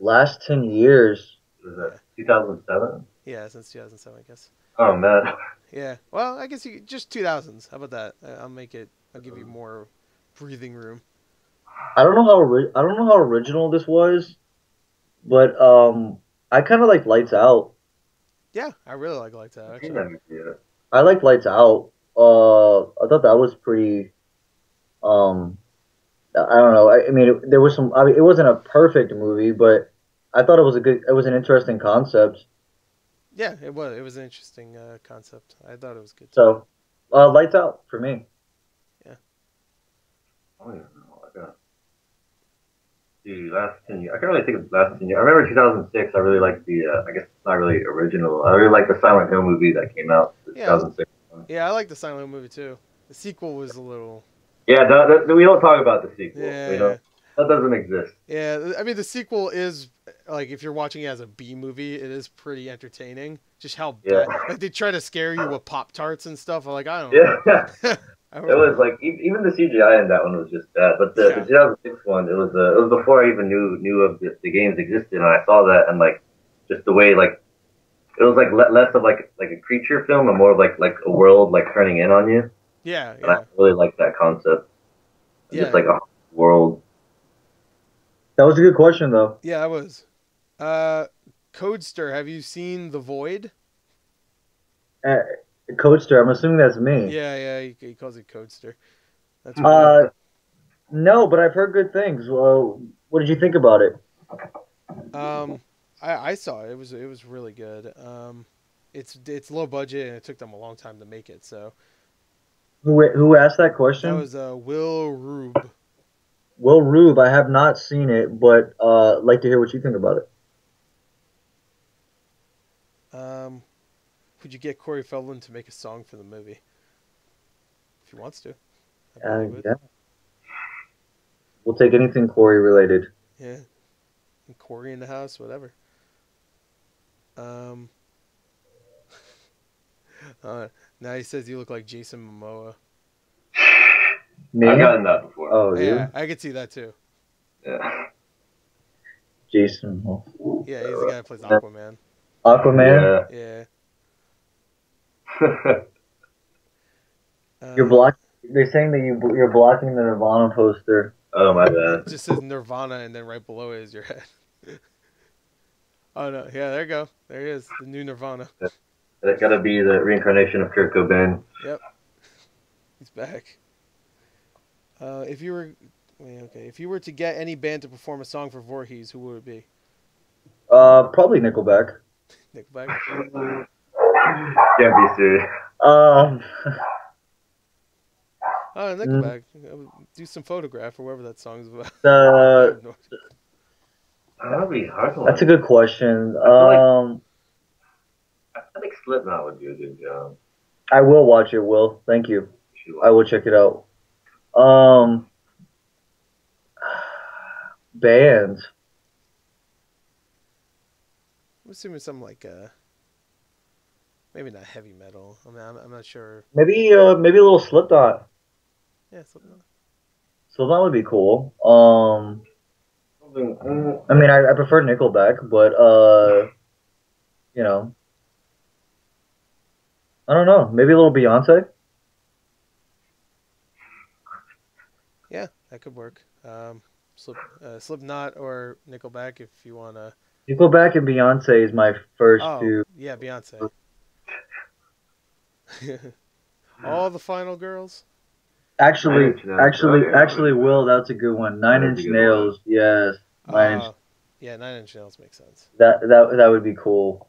Last 10 years. Was that 2007? Yeah, since 2007, I guess. Oh man. Yeah. Well, I guess you just 2000s. How about that? I'll make it. I'll give you more breathing room. I don't know I don't know how original this was, but I kind of like Lights Out. Yeah, I really like Lights Out. I think Actually. that would be it. I like Lights Out. I thought that was pretty. Um, I don't know. I mean, there was some. I mean, it wasn't a perfect movie, but I thought it was a good. It was an interesting concept. Yeah, it was. It was an interesting concept. I thought it was good. So, Lights Out for me. Yeah. I don't even know. I got. The last 10 years. I can't really think of the last 10 years. I remember 2006. I really liked the. I guess it's not really original. I really liked the Silent Hill movie that came out. The Yeah. 2006. Yeah, I like the Silent Hill movie too. The sequel was a little. Yeah, we don't talk about the sequel. Yeah. We don't. That doesn't exist. Yeah, I mean the sequel is like if you're watching it as a B movie, it is pretty entertaining. Just how Yeah. bad, like they try to scare you with Pop Tarts and stuff. I'm like I don't Yeah. know. I don't It was know. like even the CGI in that one was just bad. But the Yeah. 2006 one, it was before I even knew of the games existed, and I saw that and like just the way like it was like less of like a creature film and more of like a world like turning in on you. Yeah, And I yeah, really like that concept. yeah. Just like a world. That was a good question, though. Yeah, I was. Codester, have you seen The Void? Coaster. I'm assuming that's me. Yeah, yeah, he calls it Codester. That's No, but I've heard good things. Well, what did you think about it? I saw it. It was really good. It's low budget and it took them a long time to make it. So Who asked that that question? was Will Rube. Will Rube. I have not seen it, but like to hear what you think about it. Would you get Corey Feldman to make a song for the movie if he wants to? I bet he would. Yeah. We'll take anything Corey related. Yeah. And Corey in the house, whatever. Now he says you look like Jason Momoa. Me? I've gotten that before. Oh, Yeah, you? I could see that too. Yeah. Jason. Yeah, he's the guy that plays Aquaman. Aquaman? Yeah. Yeah. You're blocking. They're saying that you're blocking the Nirvana poster. Oh my It bad. just says Nirvana, and then right below it is your head. Oh no! Yeah, there you go. There he is, the new Nirvana. That gotta be the reincarnation of Kurt Cobain. Yep, he's back. If you were, if you were to get any band to perform a song for Voorhees, who would it be? Probably Nickelback. Nickelback. Can't be serious. Um, Oh, Nickelback. Do some photograph or whatever that song's about. the That'd be hard to That's a good question. I think Slipknot would do a good job. I will watch it. Will, thank you. I will check it out. Bands. I'm assuming something like maybe not heavy metal. I mean, I'm not sure. Maybe a little Slipknot. Yeah, Slipknot. Slipknot would be cool. Mm, I mean, I prefer Nickelback, but you know, I don't know. Maybe a little Beyonce. Yeah, that could work. Slipknot or Nickelback if you want to. Nickelback and Beyonce is my first Oh, two. yeah, Beyonce. All the Final Girls. Actually, 9 Inch Nails. actually, Will, that's a good one. Nine That Inch is a good Nails, yes. Nine Inch. Yeah, Nine Inch Nails makes sense. That would be cool.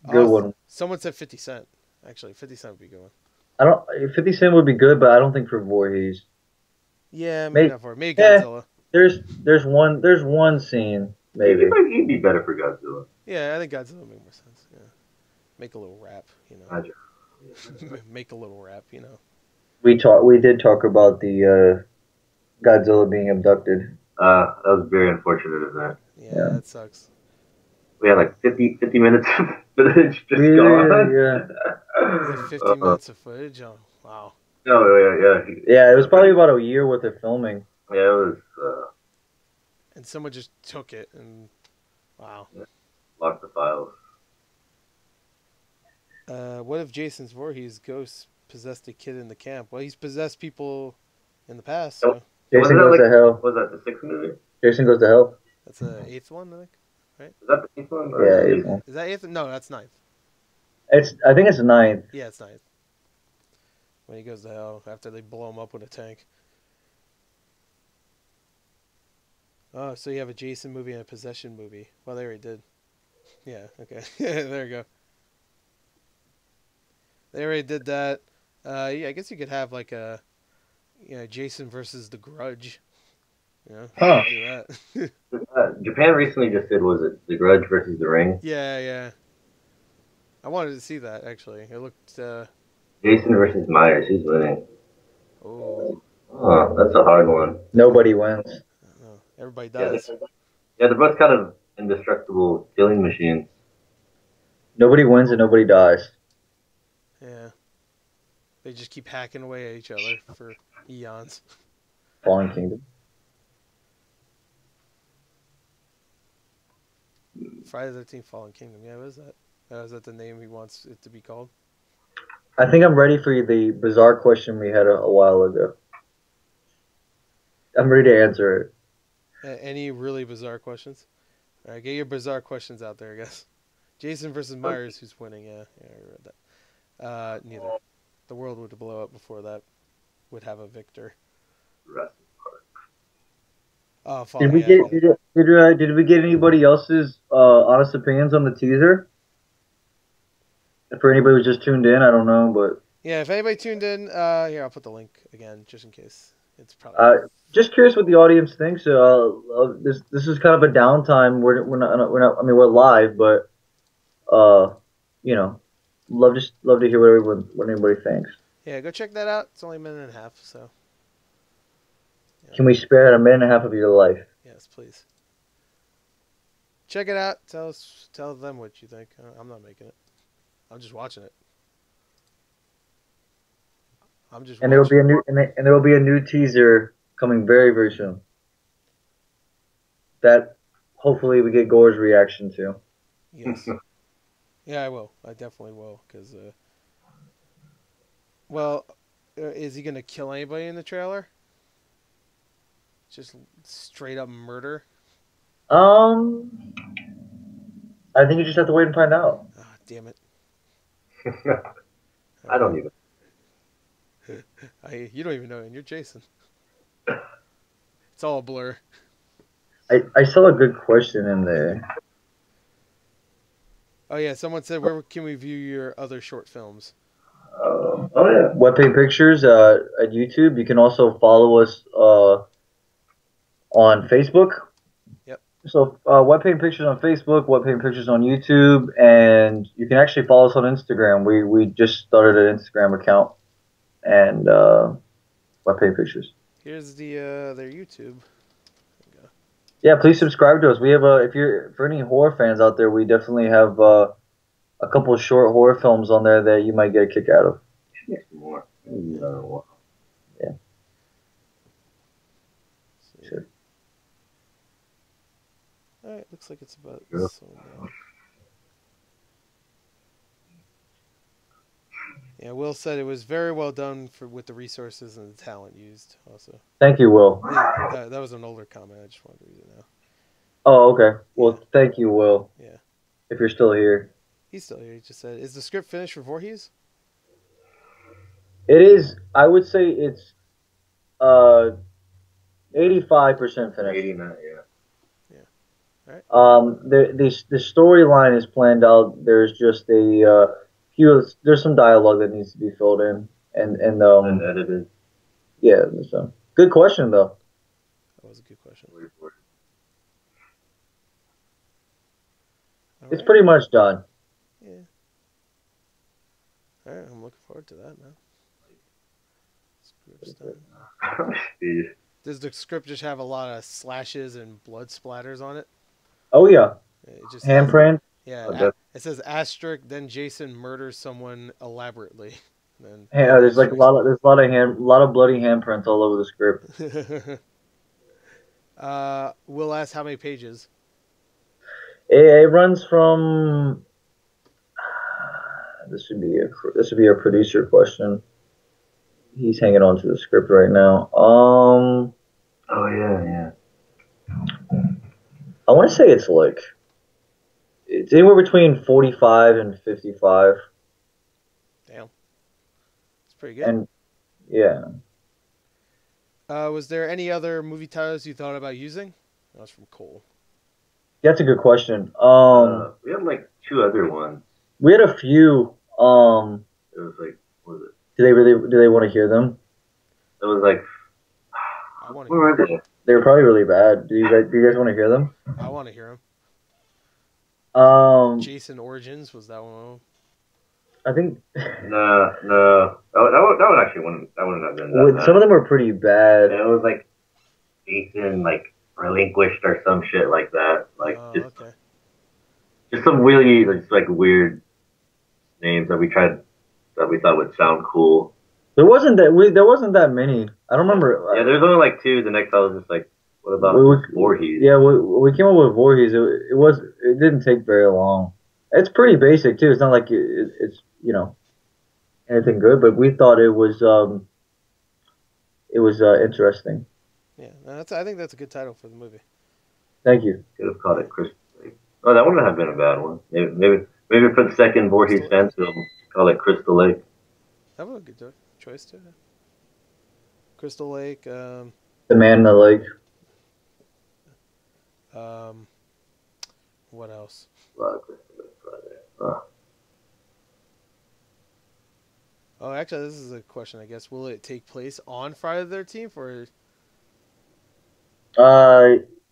good one. Someone said 50 Cent. Actually, 50 Cent would be a good one. I don't. 50 Cent would be good, but I don't think for Voorhees. Yeah, maybe Maybe, not for maybe yeah. Godzilla. There's one scene maybe. He'd be better for Godzilla. Yeah, I think Godzilla would make more sense. Yeah, make a little rap, you know. Roger. Make a little rap, you know. We did talk about the Godzilla being abducted. That was very unfortunate event. Yeah, Yeah. that sucks. We had like 50 minutes of footage just Yeah, gone. yeah. 50 minutes of footage. Oh, wow. No, yeah. Yeah, it was probably about a year worth of filming. Yeah, it was. And someone just took it and wow. Locked the files. What if Jason's Voorhees ghost possessed a kid in the camp? Well, he's possessed people in the past. So Jason goes to hell. Was that the sixth movie? Jason goes to hell. that's the 8th one, I think. Is that the eighth one? Yeah, eighth one. Is that 8th? No, that's 9th. I think it's the ninth. Yeah, it's 9th. When he goes to hell after they blow him up with a tank. Oh, so you have a Jason movie and a possession movie. Well, they already did. Yeah, okay. There you go. They already did that. Yeah, I guess you could have like a, Jason versus The Grudge. Huh. Do that. Japan recently just did, was it The Grudge versus The Ring? Yeah. I wanted to see that actually. It looked. Jason versus Myers, who's winning? Oh, That's a hard one. Nobody wins. I don't know. Everybody Yeah, dies. they're both kind of indestructible killing machines. Nobody wins and nobody dies. Yeah. They just keep hacking away at each other for eons. Fallen Kingdom. Friday the 13th Fallen Kingdom. Yeah, what is that? Is that the name he wants it to be called? I think I'm ready for the bizarre question we had a while ago. I'm ready to answer it. Any really bizarre questions? All right, get your bizarre questions out there, I guess. Jason versus Myers, who's winning? Yeah, I read that. Neither. The world would blow up before that would have a victor. Oh, Did we get anybody else's honest opinions on the teaser? For anybody who's just tuned in, I don't know, but yeah, if anybody tuned in, here I'll put the link again just in case. It's probably just curious what the audience thinks. This is kind of a downtime. We're not. I mean, we're live, but love to hear what anybody thinks. yeah. Go check that out. It's only a minute and a half, so yeah. Can we spare a minute and a half of your life? Yes, please. Check it out. Tell them what you think. I'm not making it. I'm just watching it. And there will be a new teaser coming very, very soon. That hopefully we get Gore's reaction to. Yes. Yeah, I will. I definitely will. Because, is he gonna kill anybody in the trailer? Just straight up murder? I think you just have to wait and find out. Ah, damn it. I don't even. You don't even know, and you're Jason. It's all a blur. I saw a good question in there. Oh yeah, someone said, where can we view your other short films? Oh yeah, Webpay Pictures at YouTube. You can also follow us on Facebook. Yep. So Webpay Pictures on Facebook, Webpay Pictures on YouTube, and you can actually follow us on Instagram. We just started an Instagram account, and Webpay Pictures. Here's their YouTube. Yeah, please subscribe to us. We have for any horror fans out there, we definitely have a couple of short horror films on there that you might get a kick out of. Make some more. Yeah. Sure. All right, looks like it's about Yeah. so now. Yeah, Will said it was very well done with the resources and the talent used. Also, Thank you, Will. that was an older comment. I just wanted to read it now. Oh, okay. Well, thank you, Will. Yeah, If you're still here. he's still here. He just said, "Is the script finished for Voorhees?" It is. I would say it's 85% finished. 89, yeah. The storyline is planned out. There's just a there's some dialogue that needs to be filled in, and And edited. yeah. So good question though. That was a good question. All It's right. pretty much done. Yeah. All right. I'm looking forward to that now. Script's done. Jeez. Does the script just have a lot of slashes and blood splatters on it? Oh yeah, It just has. handprint. Yeah. Oh, def- It says asterisk. Then Jason murders someone elaborately. Then There's like a lot of bloody handprints all over the script. Will asks how many pages. It runs from. This would be a producer question. He's hanging on to the script right now. Oh yeah. I want to say it's anywhere between 45 and 55. Damn. It's pretty good. And yeah, Was there any other movie titles you thought about using? That was from Cole. that's a good question. We have like two other ones. We had a few. It was like, what was it? Do they want to hear them? It was like, I want to. where were they? They were probably really bad. Do you guys want to hear them? I want to hear them. Jason Origins was that one? I think No. That one actually wouldn't. That wouldn't have been that bad. some of them were pretty bad. It was like Jason like relinquished or some shit like that. Like Okay. just some really just like weird names that we thought would sound cool. There wasn't that many. I don't remember. Yeah, there's only like two. The next I was just like, what about Voorhees? Yeah, we came up with Voorhees. It didn't take very long. It's pretty basic too. It's not like it's anything good, but we thought it was interesting. Yeah, I think that's a good title for the movie. Thank you. Could have called it Crystal Lake. Oh, that wouldn't have been a bad one. Maybe for the second Voorhees fan film, call it Crystal Lake. That was a good choice too. Crystal Lake. The Man in the Lake. What else? A lot of Crystal Lake right there. Oh, actually, this is a question. I guess will it take place on Friday the 13th or?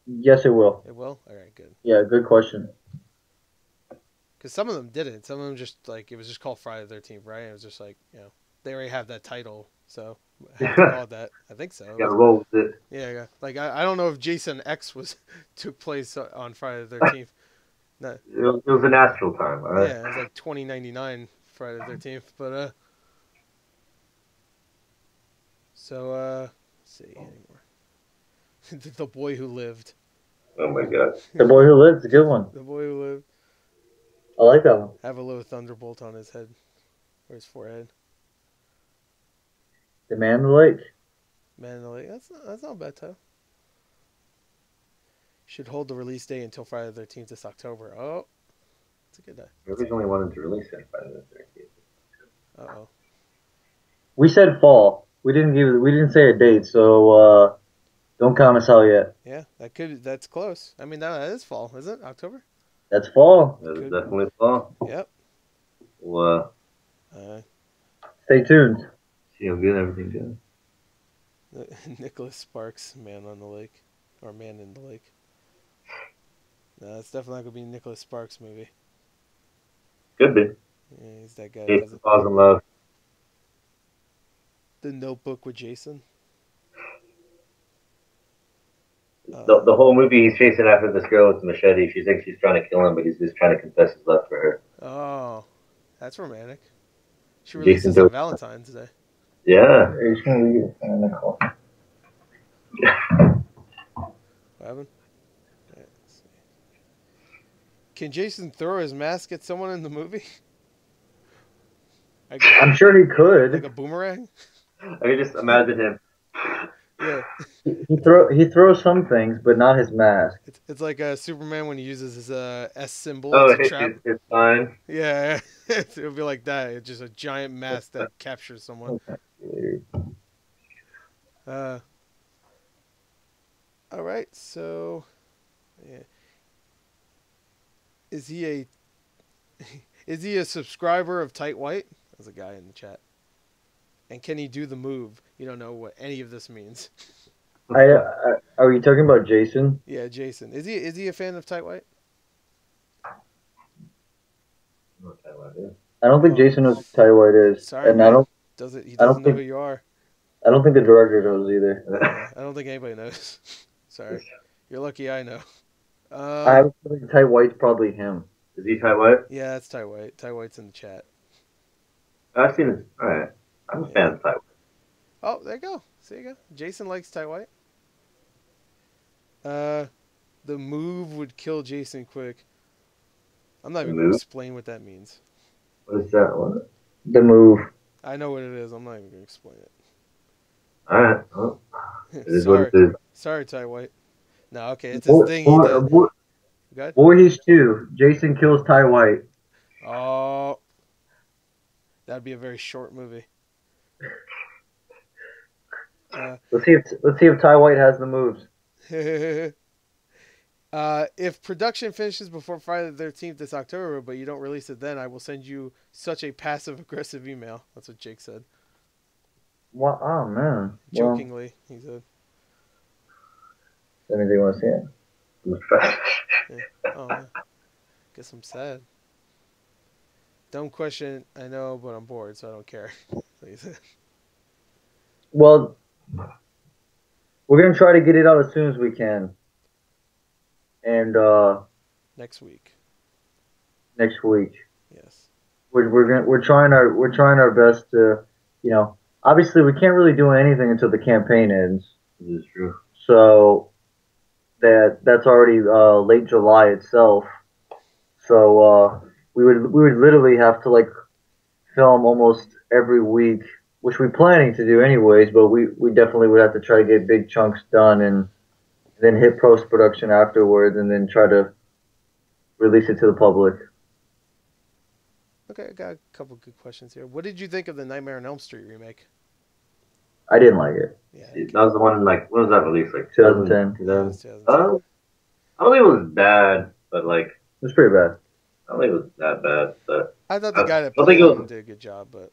Yes, it will. It will. All right, good. Yeah, good question. Because some of them didn't. Some of them just like it was just called Friday the 13th, right? It was just like they already have that title, so I have to call it that. I think so. Yeah, roll with it. Yeah. Like I don't know if Jason X took place on Friday the 13th. No. It was an astral time, all right? Yeah, it was like 2099 Friday the 13th, but so let's see anymore. The Boy Who Lived. Oh my god. The Boy Who Lived is a good one. The Boy Who Lived. I like that one. Have a little thunderbolt on his head or his forehead. The Man in the Lake. Man in the Lake. That's not a bad title. Should hold the release date until Friday the 13th this October. Oh, it's a good day. We originally wanted to release it by the 13th. Uh-oh. We said fall. We didn't say a date, so don't count us out yet. Yeah, that's close. I mean, that is fall, isn't it? October? That's fall. That is definitely fall. Yep. Well, stay tuned. see how good everything goes. Nicholas Sparks, Man on the Lake, or Man in the Lake. No, it's definitely not gonna be a Nicholas Sparks movie. Could be. Yeah, he's that guy. It's Falls in Love. The Notebook with Jason. The whole movie, he's chasing after this girl with the machete. She thinks she's trying to kill him, but he's just trying to confess his love for her. Oh, that's romantic. She releases on Valentine's Day. Yeah. What happened? Let's see. Can Jason throw his mask at someone in the movie? I'm sure he could. Like a boomerang? I can just imagine him. Yeah. He throws some things, but not his mask. It's like Superman when he uses his S symbol. Oh, it's a trap. It's fine. Yeah, it would be like that. It's just a giant mask that captures someone. All right, so yeah. Is he a is he a subscriber of Tight White? There's a guy in the chat. And can he do the move? You don't know what any of this means. Are you talking about Jason? Yeah, Jason. Is he a fan of Tight White? I don't think Jason knows who Ty White is, Sorry, and man. He I doesn't don't know who think you are. I don't think the director knows either. Yeah, I don't think anybody knows. Sorry. You're lucky I know. I have a feeling Ty White's probably him. Is he Ty White? Yeah, that's Ty White. Ty White's in the chat. I've seen it. All right. I'm a fan of Ty White. Oh, there you go. There you go. Jason likes Ty White. The move would kill Jason quick. I'm not even going to explain what that means. What is that? What? The move. I know what it is. I'm not even going to explain it. All right. Well, it is Sorry. what it is. Sorry, Ty White. No, okay. It's his thing he did. Go ahead. Voorhees 2. Jason kills Ty White. Oh. That'd be a very short movie. Let's see if Ty White has the moves. If production finishes before Friday the 13th this October, but you don't release it then, I will send you such a passive-aggressive email. That's what Jake said. What? Oh, man. Jokingly, he said. Anything you want to see it? Yeah. Oh, yeah. Guess I'm sad. Dumb question, I know, but I'm bored, so I don't care. He said. Well, we're going to try to get it out as soon as we can. And Next week. Next week. Yes. We're trying our best to, you know, obviously we can't really do anything until the campaign ends. This is true. So that's already late July itself. So we would literally have to like film almost every week, which we're planning to do anyways, but we definitely would have to try to get big chunks done and then hit post-production afterwards and then try to release it to the public. Okay, I got a couple good questions here. What did you think of the Nightmare on Elm Street remake? I didn't like it. Yeah. That was the one in like, when was that released? Like 2010. 2010. I don't think it was bad, but like, It was pretty bad. I don't think it was that bad, but I thought the guy that I played think him did a good job, but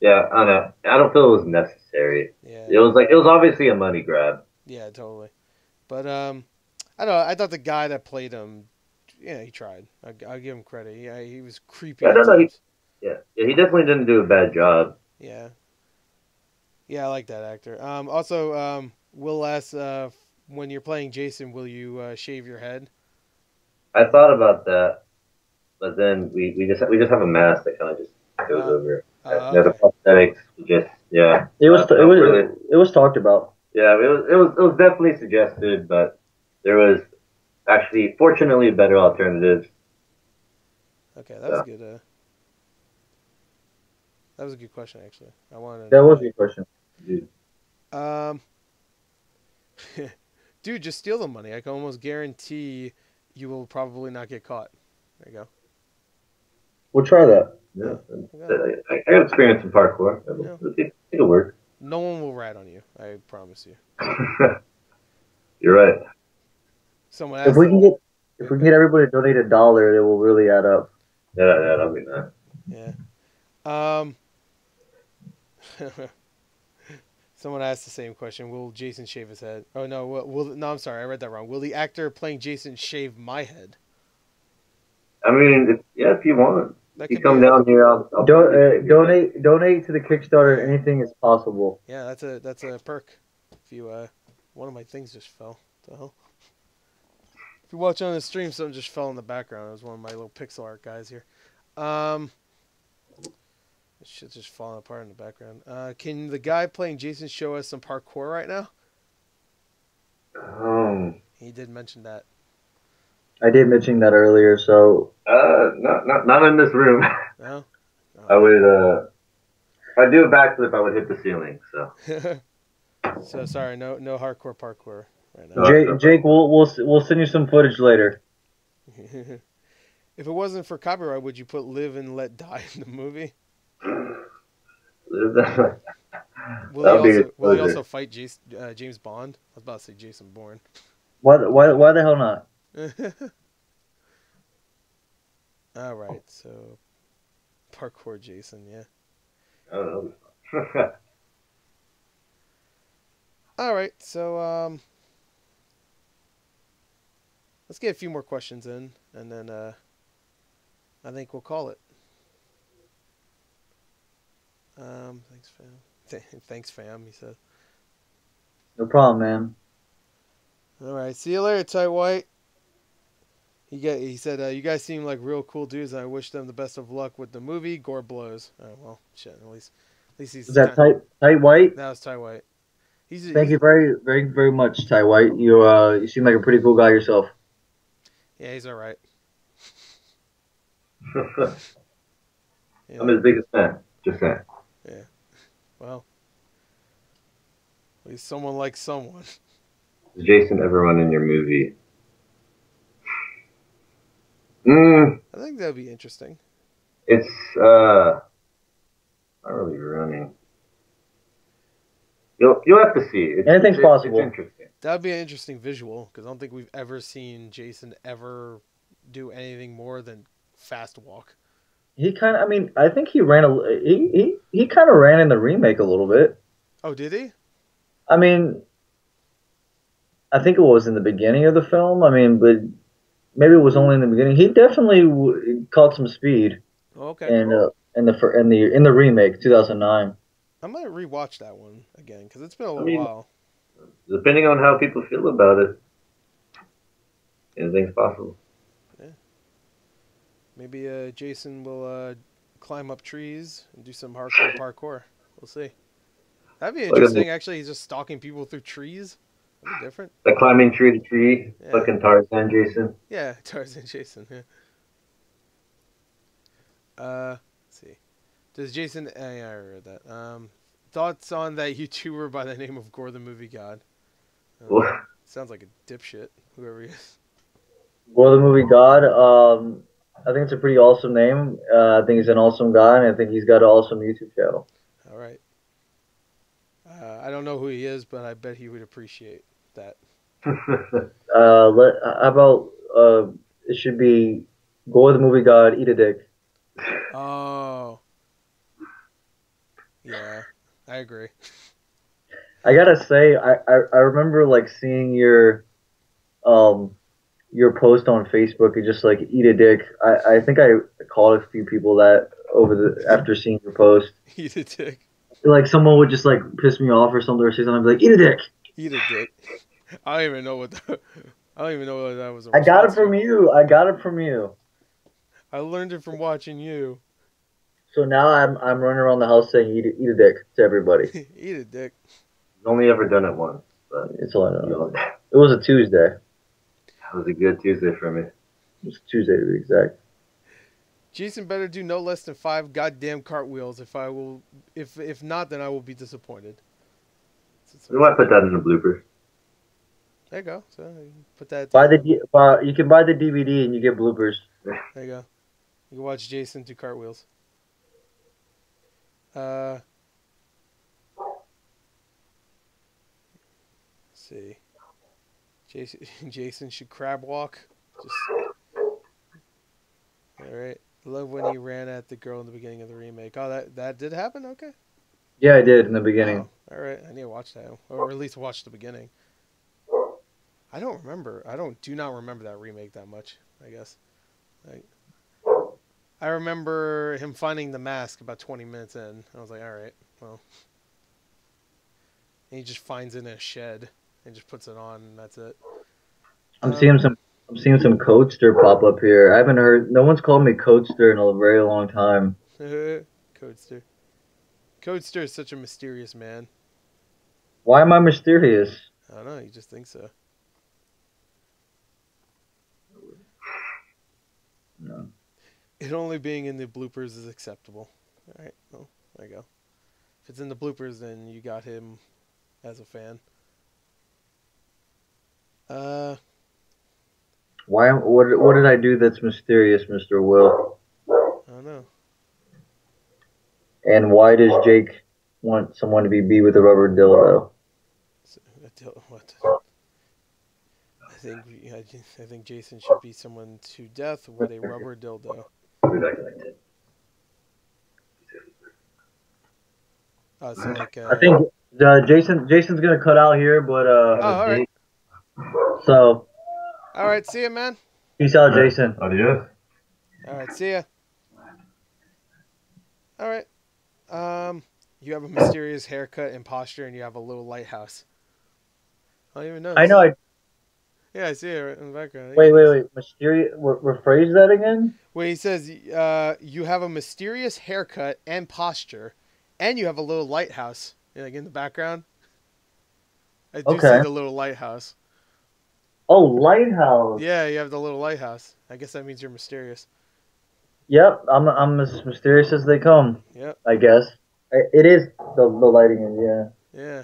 yeah, I don't know. I don't feel it was necessary. yeah. It was obviously a money grab. Yeah, totally. But I don't know. I thought the guy that played him, yeah, he tried. I'll give him credit. Yeah, he was creepy. Yeah, at times. Yeah, he definitely didn't do a bad job. Yeah. Yeah, I like that actor. Also, Will asks, when you're playing Jason, will you shave your head? I thought about that, but then we just have a mask that kind of just goes over it. The prosthetics just It was talked about. Yeah, it was definitely suggested, but there was actually fortunately better alternatives. Okay, that was good. That was a good question, actually. I wanted. That was a good question. Dude, just steal the money. I can almost guarantee you will probably not get caught. There you go. We'll try that. Yeah, I got experience in parkour. It'll work. No one will rat on you. I promise you. You're right. Someone if we can get everybody to donate $1, it will really add up. Yeah, that'll be nice. Yeah. Someone asked the same question. Will Jason shave his head? Oh no. No, I'm sorry. I read that wrong. Will the actor playing Jason shave my head? I mean, if you want, you come down here. I'll donate to the Kickstarter. Anything is possible. Yeah, that's a perk. If you one of my things just fell. What the hell? If you watch on the stream, something just fell in the background. It was one of my little pixel art guys here. This shit's just falling apart in the background. Can the guy playing Jason show us some parkour right now? He did mention that. I did mention that earlier, so not in this room. No? Oh. I would if I do a backflip, I would hit the ceiling. So. So sorry, no hardcore parkour right now. Jake, we'll send you some footage later. If it wasn't for copyright, would you put "Live and Let Die" in the movie? Will he also fight James Bond? I was about to say Jason Bourne. Why the hell not? All right, so parkour Jason, yeah. Oh, that'll be fun. All right, so let's get a few more questions in, and then I think we'll call it. Thanks, fam. Thanks, fam. He said. No problem, man. All right, see you later, Tight White. He said, you guys seem like real cool dudes, and I wish them the best of luck with the movie. Gore blows. Oh, well, shit. At least Is he's that kind. tight white? That was Ty White. Thank He's you very much, Ty White. You seem like a pretty cool guy yourself. yeah, he's all right. I'm his biggest fan. Just saying. Yeah. Well, at least someone likes someone. Does Jason ever run in your movie? I think that'd be interesting. It's not really running. You'll have to see. Anything's possible. It's interesting. That'd be an interesting visual because I don't think we've ever seen Jason ever do anything more than fast walk. He kind of, I mean, I think he ran he kind of ran in the remake a little bit. Oh, did he? I mean, I think it was in the beginning of the film. I mean, but maybe it was only in the beginning. He definitely caught some speed. Okay. In the remake 2009. I might rewatch that one again because it's been a mean, while. Depending on how people feel about it, anything's possible. Yeah. Maybe Jason will climb up trees and do some hardcore parkour. We'll see. That'd be interesting. Actually, he's just stalking people through trees. That'd be different. Like climbing tree to tree, Yeah. fucking Tarzan, Jason. Yeah, Tarzan Jason. Yeah. Let's see. Does Jason? Yeah, I read that. Thoughts on that YouTuber by the name of Gore the Movie God? Sounds like a dipshit, whoever he is. Well, the movie God. I think it's a pretty awesome name. I think he's an awesome guy, and I think he's got an awesome YouTube channel. All right. I don't know who he is, but I bet he would appreciate that. How about it should be Gore the Movie God, eat a dick. Oh. Yeah, I agree. I gotta say, I remember like seeing your post on Facebook and just like eat a dick. I think I called a few people that after seeing your post. Eat a dick. Like someone would just like piss me off or something or say something, I'd be like, eat a dick. Eat a dick. I don't even know what that was. I got it from you. I learned it from watching you. So now I'm running around the house saying eat a dick to everybody. Eat a dick. I've only ever done it once. But It's all I know. It was a Tuesday. That was a good Tuesday for me. It was Tuesday to be exact. Jason better do no less than 5 goddamn cartwheels. If not, then I will be disappointed. We might put that in the bloopers. There you go. So you can put that. You can buy the DVD and you get bloopers. There you go. You can watch Jason do cartwheels. Let's see. Jason should crab walk. Just all right. Love when he ran at the girl in the beginning of the remake. Oh, that did happen. Okay. Yeah, I did in the beginning. Oh, all right. I need to watch that, or at least watch the beginning. I don't remember. Do not remember that remake that much. I guess. I remember him finding the mask about 20 minutes in. I was like, all right, well. And he just finds it in a shed and just puts it on, and that's it. I'm seeing some Codester pop up here. I haven't heard. No one's called me Codester in a very long time. Codester. Codester is such a mysterious man. Why am I mysterious? I don't know. You just think so. No. It only being in the bloopers is acceptable. All right. Well, there you go. If it's in the bloopers, then you got him as a fan. Why? What did I do that's mysterious, Mr. Will? I don't know. And why does Jake want someone to be with a rubber dildo? What? I think Jason should be someone to death with a rubber dildo. I'll be back in like 10. Oh, so like I think Jason's gonna cut out here, but Oh, all right. so All right, see ya, man. peace out, Jason. Adios. All right, see ya. All right. You have a mysterious haircut and posture, and you have a little lighthouse. I don't even know. I know. Yeah, I see it right in the background. Wait. Mysterious. Rephrase that again. Well, he says, you have a mysterious haircut and posture, and you have a little lighthouse, like in the background. I do see Okay. the little lighthouse. Oh, lighthouse. Yeah, you have the little lighthouse. I guess that means you're mysterious. Yep. I'm as mysterious as they come. Yep. I guess. It is the lighting is Yeah.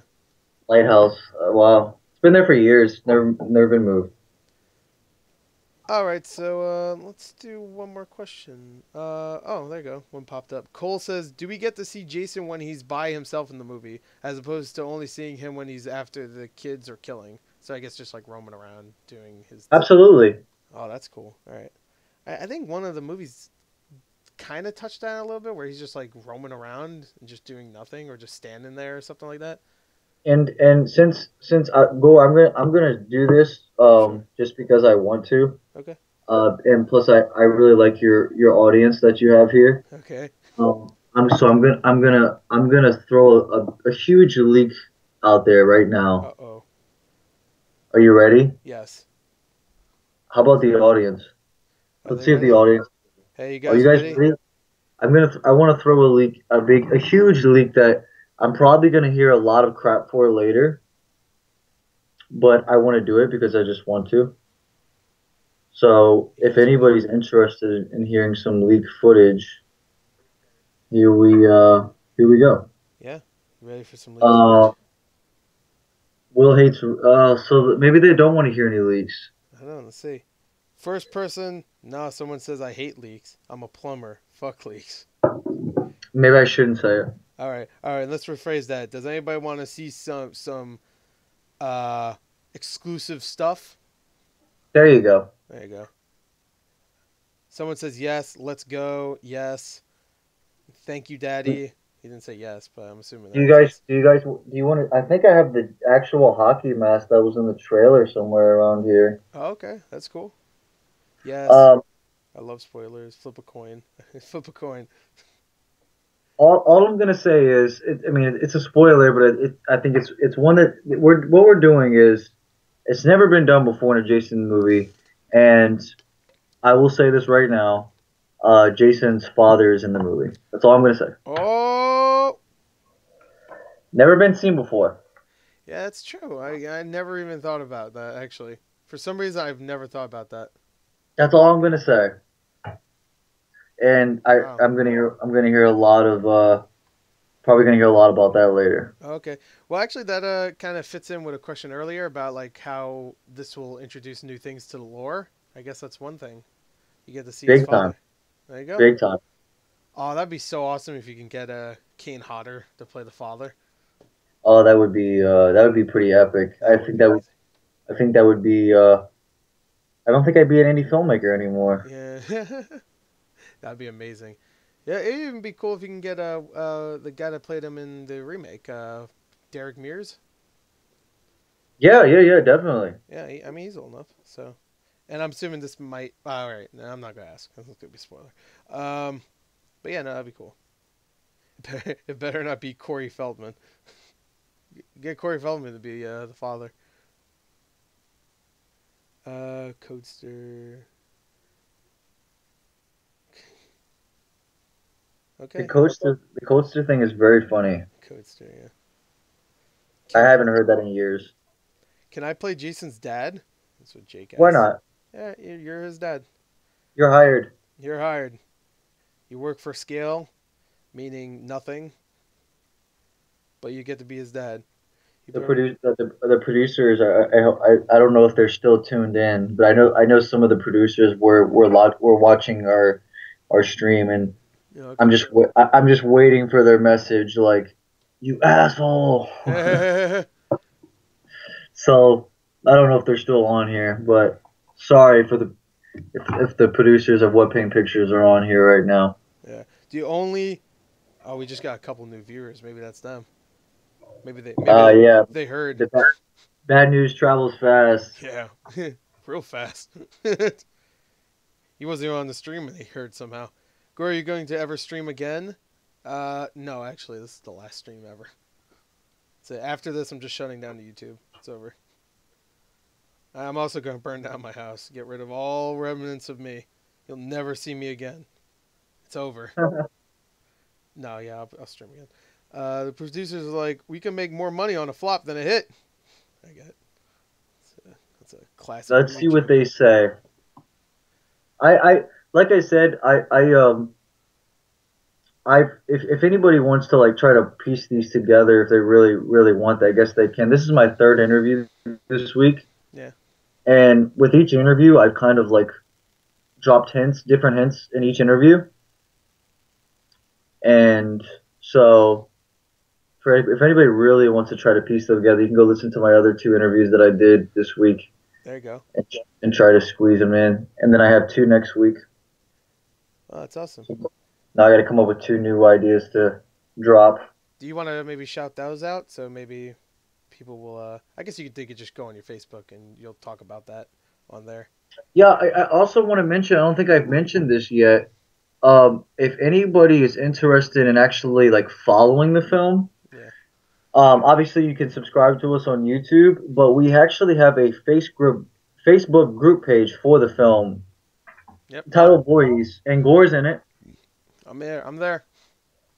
lighthouse. Wow. It's been there for years. Never been moved. All right, so let's do one more question. Oh, there you go. One popped up. Cole says, "Do we get to see Jason when he's by himself in the movie, as opposed to only seeing him when he's after the kids are killing?" So I guess just like roaming around doing his. Absolutely. Oh, that's cool. All right. I think one of the movies kind of touched on it a little bit, where he's just like roaming around and just doing nothing, or just standing there or something like that. And since I'm gonna do this Sure. just because I want to. Okay. And plus I really like your audience that you have here. Okay. I'm gonna throw a huge leak out there right now. Uh-oh. Are you ready? Yes. How about the audience? Are Let's they see if the ready? audience. Hey, you Are you guys guys ready? ready? I want to throw a leak, a huge leak that I'm probably gonna hear a lot of crap for later, but I want to do it because I just want to. So You if guys ready? anybody's interested in hearing some leak footage, here we go. Yeah. You ready for some leaks Uh, footage? Will hates. So maybe they don't want to hear any leaks. I don't know. Let's see. First person. No, someone says I hate leaks. I'm a plumber. Fuck leaks. Maybe I shouldn't say it. All right. All right. Let's rephrase that. Does anybody want to see some exclusive stuff? There you go. There you go. Someone says yes. Let's go. Yes. Thank you, Daddy. He didn't say yes, but I'm assuming that was yes. Do you want to? I think I have the actual hockey mask that was in the trailer somewhere around here. Oh, okay. That's cool. Yes. Um, I love spoilers. Flip a coin. Flip a coin. all I'm gonna say is, I mean, it's a spoiler, but I think it's one that what we're doing is, it's never been done before in a Jason movie, and I will say this right now, Jason's father is in the movie. That's all I'm gonna say. Oh. Never been seen before. Yeah, that's true. I never even thought about that, actually. For some reason, I've never thought about that. That's all I'm gonna say. And Wow. I'm gonna hear a lot of probably gonna hear a lot about that later. Okay. Well, actually, that kind of fits in with a question earlier about like how this will introduce new things to the lore. I guess that's one thing. You get to see his Big time. father. There you go. Big time. Oh, that'd be so awesome if you can get Kane Hodder to play the father. Oh, that would be pretty epic. That would be amazing. I think that would be I don't think I'd be an indie filmmaker anymore. Yeah. That'd be amazing. Yeah, it'd even be cool if you can get the guy that played him in the remake, Derek Mears. Yeah, definitely. Yeah, I mean he's old enough. So, and I'm assuming this might. All right, no, I'm not gonna ask. That's gonna be a spoiler. But yeah, no, that'd be cool. It better not be Corey Feldman. Get Corey Feldman to be the father. Codester. Okay. The coaster thing is very funny. Codester, yeah. I haven't heard that in years. Can I play Jason's dad? That's what Jake asked. Why not? Yeah, you're his dad. You're hired. You're hired. You work for scale, meaning nothing, but you get to be his dad. The producers I don't know if they're still tuned in, but I know some of the producers were watching our stream, and Yeah, okay. I'm just waiting for their message like, you asshole. So I don't know if they're still on here, but sorry for the if the producers of What Paint Pictures are on here right now. Yeah. Do you only? Oh, we just got a couple new viewers. Maybe that's them. Maybe Yeah, they heard. the bad news travels fast. Yeah, real fast. He wasn't even on the stream and he heard somehow. Gore, are you going to ever stream again? No, actually, this is the last stream ever. So after this, I'm just shutting down the YouTube. It's over. I'm also going to burn down my house, get rid of all remnants of me. You'll never see me again. It's over. No, yeah, I'll stream again. The producers are like, we can make more money on a flop than a hit. I get it. That's a classic. Let's see reach. what they say. I like I said, if anybody wants to like try to piece these together, if they really want that, I guess they can. This is my third interview this week. Yeah. And with each interview, I've kind of like dropped different hints in each interview. And so, if anybody really wants to try to piece them together, you can go listen to my other 2 interviews that I did this week. There you go. And try to squeeze them in. And then I have 2 next week. Oh, that's awesome. Now I got to come up with 2 new ideas to drop. Do you want to maybe shout those out so maybe people will? I guess they could just go on your Facebook and you'll talk about that on there. Yeah, I also want to mention. I don't think I've mentioned this yet. If anybody is interested in actually like following the film, yeah. Obviously you can subscribe to us on YouTube, but we actually have a Facebook group page for the film. Yep. Titled Voorhees, and Gore's in it. I'm there.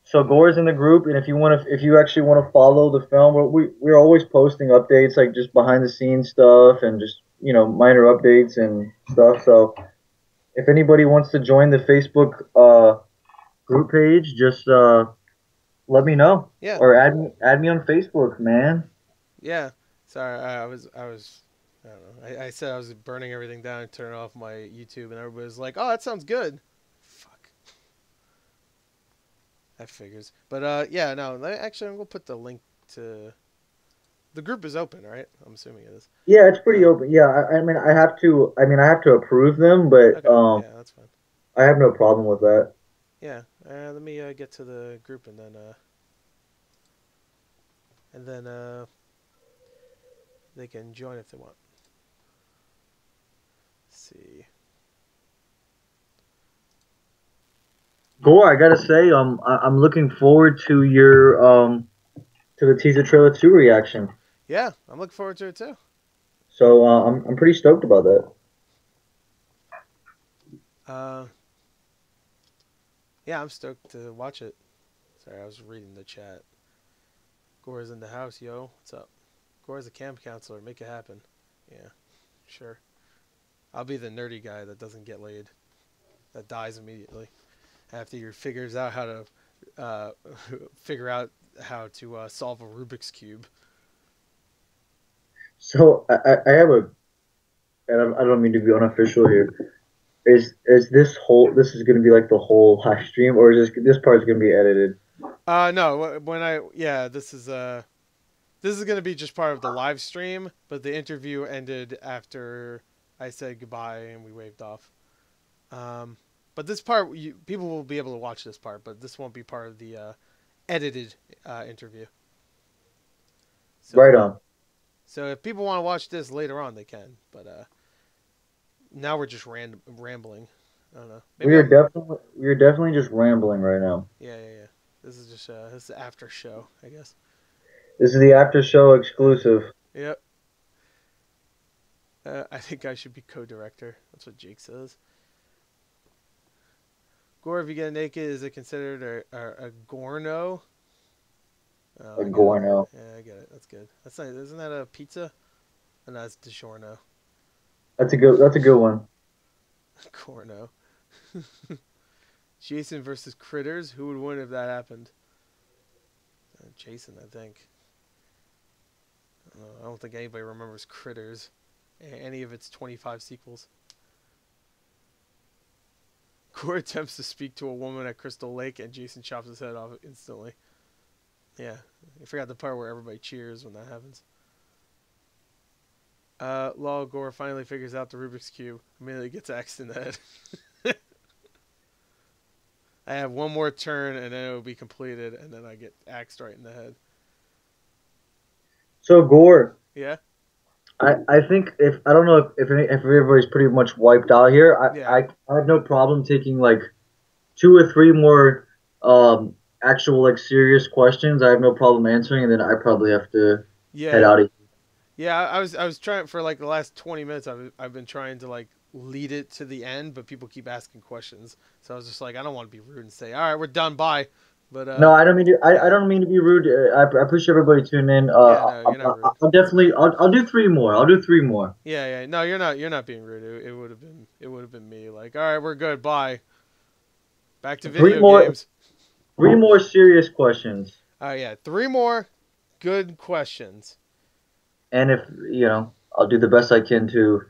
So Gore's in the group, and if you actually want to follow the film, we're always posting updates, like just behind the scenes stuff and just minor updates and stuff. So if anybody wants to join the Facebook group page, just let me know. Yeah. Or add me on Facebook, man. Yeah. Sorry, I was. I don't know. I said I was burning everything down and turning off my YouTube, and everybody was like, "Oh, that sounds good." Fuck. That figures. But yeah, no. Actually, I'm gonna put the link to. The group is open, right? I'm assuming it is. Yeah, it's pretty open. Yeah, I mean, I have to approve them, but okay. Yeah, that's fine. I have no problem with that. Yeah. Let me get to the group and then they can join if they want. Let's see. Gore, I gotta say, I'm looking forward to your to the teaser trailer 2 reaction. Yeah, I'm looking forward to it too. So I'm pretty stoked about that. Yeah, I'm stoked to watch it. Sorry, I was reading the chat. Gore's in the house, yo. What's up? Gore's a camp counselor. Make it happen. Yeah, sure. I'll be the nerdy guy that doesn't get laid. That dies immediately. After he figures out how to solve a Rubik's Cube. So I have and I don't mean to be unofficial here. Is this is going to be like the whole live stream, or is this part's going to be edited? No. This is going to be just part of the live stream, but the interview ended after I said goodbye and we waved off. But this part, people will be able to watch this part, but this won't be part of the edited interview. So, right on. So if people want to watch this later on, they can. But now we're just rambling. I don't know. We are definitely just rambling right now. Yeah. This is just this is the after show, I guess. This is the after show exclusive. Yep. I think I should be co-director. That's what Jake says. Gore, if you get naked, is it considered a gorno? A gorno. Yeah, I get it. That's good. That's nice. Isn't that a pizza? Oh, no, it's DiGiorno. That's a good one. Gorno. Jason versus Critters. Who would win if that happened? Jason, I think. I don't think anybody remembers Critters. Any of its 25 sequels. Gore attempts to speak to a woman at Crystal Lake, and Jason chops his head off instantly. Yeah, I forgot the part where everybody cheers when that happens. Lol Gore finally figures out the Rubik's Cube. Immediately gets axed in the head. I have one more turn and then it will be completed, and then I get axed right in the head. So Gore, Yeah? I think if I don't know if everybody's pretty much wiped out here, Yeah. I have no problem taking like two or three more actual like serious questions. I have no problem answering, and then I probably have to head Yeah. out of here. Yeah, I was trying for like the last 20 minutes. I've been trying to like lead it to the end, but people keep asking questions. So I was just like, I don't want to be rude and say, "All right, we're done, bye." But No, I don't mean to. I yeah. don't mean to be rude. I appreciate everybody tuning in. Yeah, no, you're not rude. I'll definitely. I'll do three more. I'll do three more. Yeah, yeah. No, you're not being rude. It would have been me like, "All right, we're good, bye." Back to Three video more. games. Three more serious questions. All right, yeah. 3 more good questions. And if I'll do the best I can to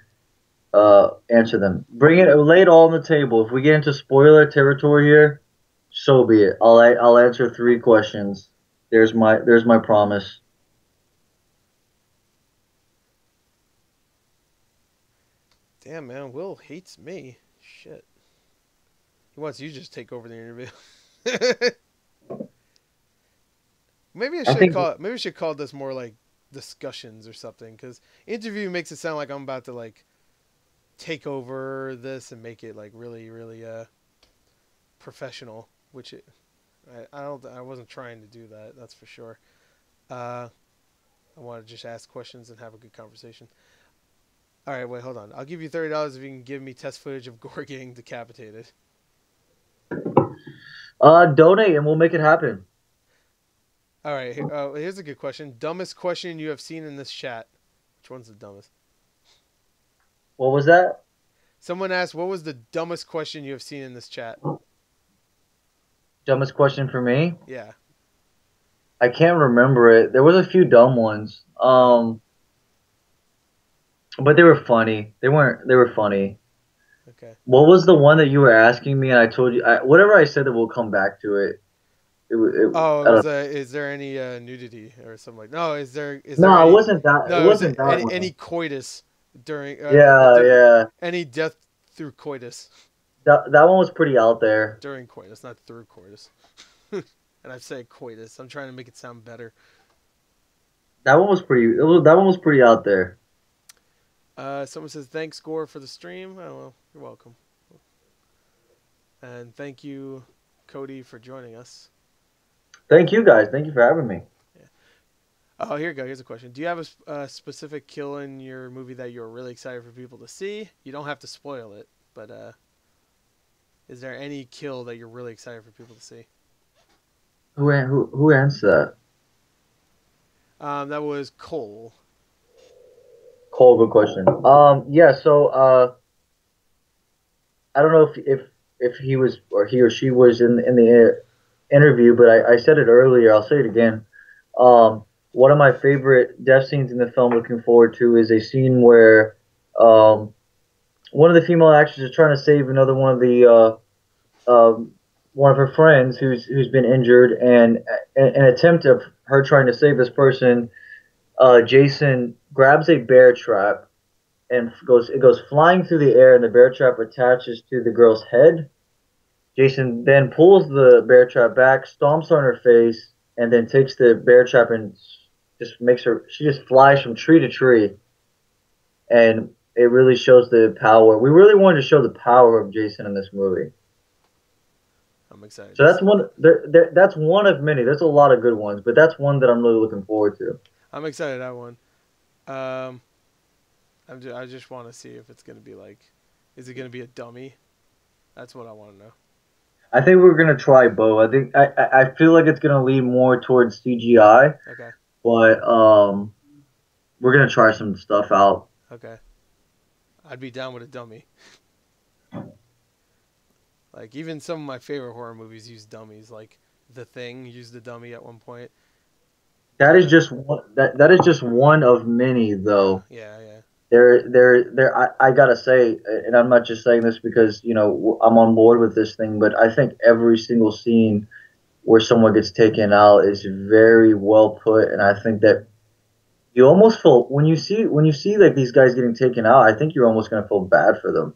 answer them. Bring it, lay it all on the table. If we get into spoiler territory here, so be it. I'll answer three questions. There's my promise. Damn, man, Will hates me. Shit. He wants you to just take over the interview. Maybe I I should think call it. Maybe we should call this more like discussions or something, because interview makes it sound like I'm about to like take over this and make it like really, really professional. Which I wasn't trying to do that. That's for sure. I want to just ask questions and have a good conversation. All right, wait, hold on. I'll give you $30 if you can give me test footage of Gore getting decapitated. donate and we'll make it happen. All right, here's a good question. Dumbest question you have seen in this chat. Which one's the dumbest? What was that? Someone asked, what was the dumbest question you have seen in this chat? Dumbest question for me? Yeah. I can't remember it. There was a few dumb ones. But they were funny. They weren't. They were funny. Okay. What was the one that you were asking me, and I told you whatever I said that we'll come back to it. Oh, I it was don't. is there any nudity or something like? No, is there No, it any? wasn't that. It No, is wasn't it that any one. coitus during? Yeah, yeah. Any death through coitus That one was pretty out there. during coitus, not through coitus. And I say coitus. I'm trying to make it sound better. That one was pretty. That one was pretty out there. Someone says thanks, Gore, for the stream. Oh well, you're welcome. And thank you, Cody, for joining us. Thank you guys. Thank you for having me. Yeah. Oh, here you go. Here's a question. Do you have a specific kill in your movie that you're really excited for people to see? You don't have to spoil it, but is there any kill that you're really excited for people to see? Who answered that? That was Cole. Cole, good question. Yeah. So, I don't know if he was or he or she was in the interview, but I said it earlier. I'll say it again. One of my favorite death scenes in the film, looking forward to, is a scene where one of the female actors is trying to save another one of the one of her friends who's been injured, and an attempt of her trying to save this person, Jason grabs a bear trap and goes flying through the air, and the bear trap attaches to the girl's head. Jason then pulls the bear trap back, stomps on her face, and then takes the bear trap and just makes her. She just flies from tree to tree, and it really shows the power. We really wanted to show the power of Jason in this movie. I'm excited. So that's one. That's one of many. There's a lot of good ones, but that's one that I'm really looking forward to. I'm excited that one. I just want to see if it's gonna be like, is it gonna be a dummy? That's what I want to know. I think we're gonna try both. I feel like it's gonna lean more towards CGI, Okay. but we're gonna try some stuff out. Okay. I'd be down with a dummy. Like even some of my favorite horror movies use dummies. Like The Thing used a dummy at one point. That is just one. That is just one of many, though. Yeah, yeah. I gotta say, and I'm not just saying this because I'm on board with this thing, but I think every single scene where someone gets taken out is very well put, and I think that You almost feel when you see like these guys getting taken out. I think you're almost gonna feel bad for them.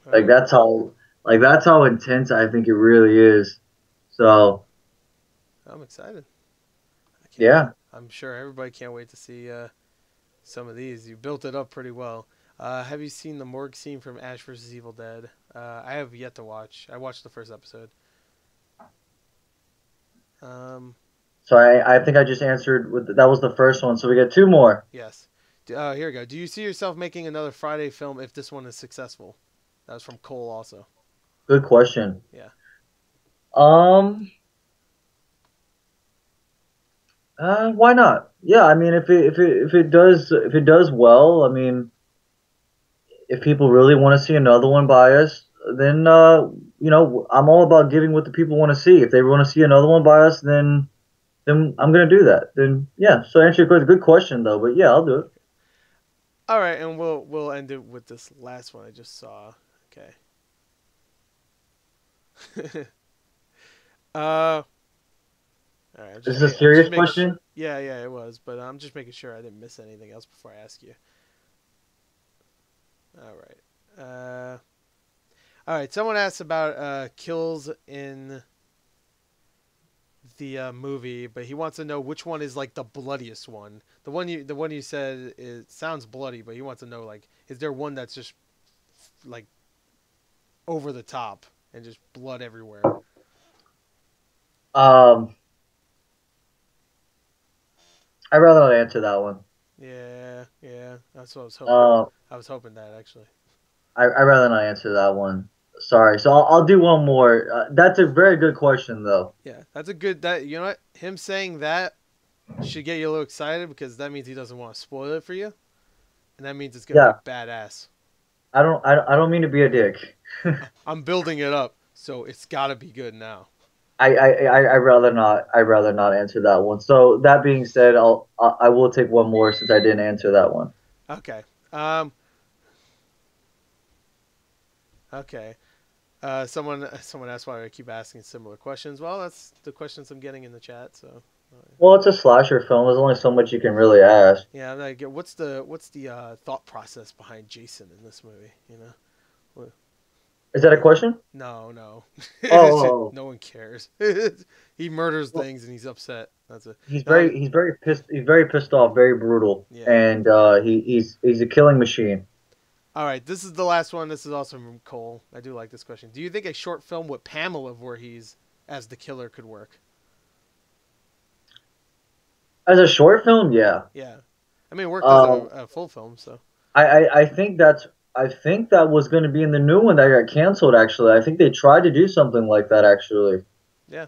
All Like right. that's how intense I think it really is. So I'm excited. I can't wait. yeah. I'm sure everybody can't wait to see some of these. You built it up pretty well. Have you seen the morgue scene from Ash vs. Evil Dead? I have yet to watch. I watched the first episode. Um, So I think I just answered with that was the first one. So we got two more. yes. Here we go. Do you see yourself making another Friday film if this one is successful? That was from Cole also. Good question. Yeah. Um, why not? Yeah, I mean, if it does well, I mean, if people really want to see another one by us, then you know, I'm all about giving what the people want to see. If they want to see another one by us, then I'm gonna do that. Then yeah. So answer your question. Good question though, but yeah, I'll do it. All right, and we'll end it with this last one I just saw. Okay. All right. Is this a I'm just serious making. question? Yeah, yeah, it was, but I'm just making sure I didn't miss anything else before I ask you. All right. All right. Someone asked about kills in the movie, but he wants to know which one is like the bloodiest one. The one you said it sounds bloody, but he wants to know like is there one that's just like over the top and just blood everywhere? Um, I'd rather not answer that one. Yeah, yeah. That's what I was hoping. Uh, I was hoping that actually. I'd rather not answer that one. Sorry. So I'll do one more. That's a very good question though. Yeah, that's a good that you know what him saying that should get you a little excited because that means he doesn't want to spoil it for you, and that means it's gonna be Yeah. badass. I don't mean to be a dick. I'm building it up, so it's got to be good now. I'd rather not answer that one. So that being said, I will take one more since I didn't answer that one. Okay. Okay. Someone asked why I keep asking similar questions. Well, that's the questions I'm getting in the chat. So Well, it's a slasher film. There's only so much you can really ask. yeah, I'm like, what's the thought process behind Jason in this movie? You know. Is that a question? No, no. Oh, No one cares. He murders well, things and he's upset. That's it. he's very pissed. He's very pissed off. Very brutal, Yeah. and he's a killing machine. All right, this is the last one. This is also from Cole. I do like this question. Do you think a short film with Pamela Voorhees as the killer could work? As a short film, yeah. Yeah. I mean, it worked as Um, a full film, so. I think I think that was going to be in the new one that got canceled. Actually, I think they tried to do something like that actually, Yeah.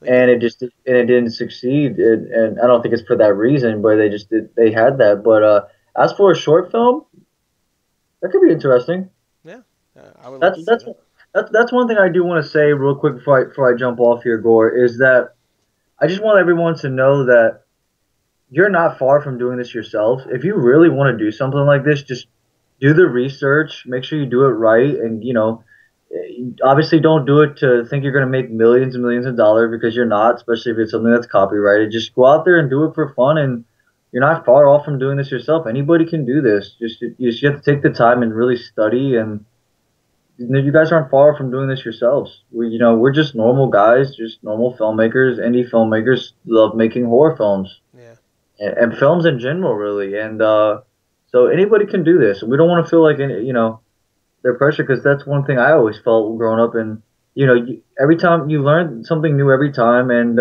They and did. it didn't succeed. And I don't think it's for that reason, but they had that. But as for a short film, that could be interesting. Yeah. I would like That's to see that's that. that's one thing I do want to say real quick before I jump off here, Gore, is that I just want everyone to know that you're not far from doing this yourself. If you really want to do something like this, just do the research, make sure you do it right, and obviously don't do it to think you're going to make millions and millions of dollars because you're not, especially if it's something that's copyrighted. Just go out there and do it for fun, and you're not far off from doing this yourself. Anybody can do this. You just have to take the time and really study, and you guys aren't far from doing this yourselves. We're just normal guys, just normal filmmakers, indie filmmakers, love making horror films Yeah. and films in general, really. And so anybody can do this. We don't want to feel like they're pressure because that's one thing I always felt growing up. And every time you learn something new every time, and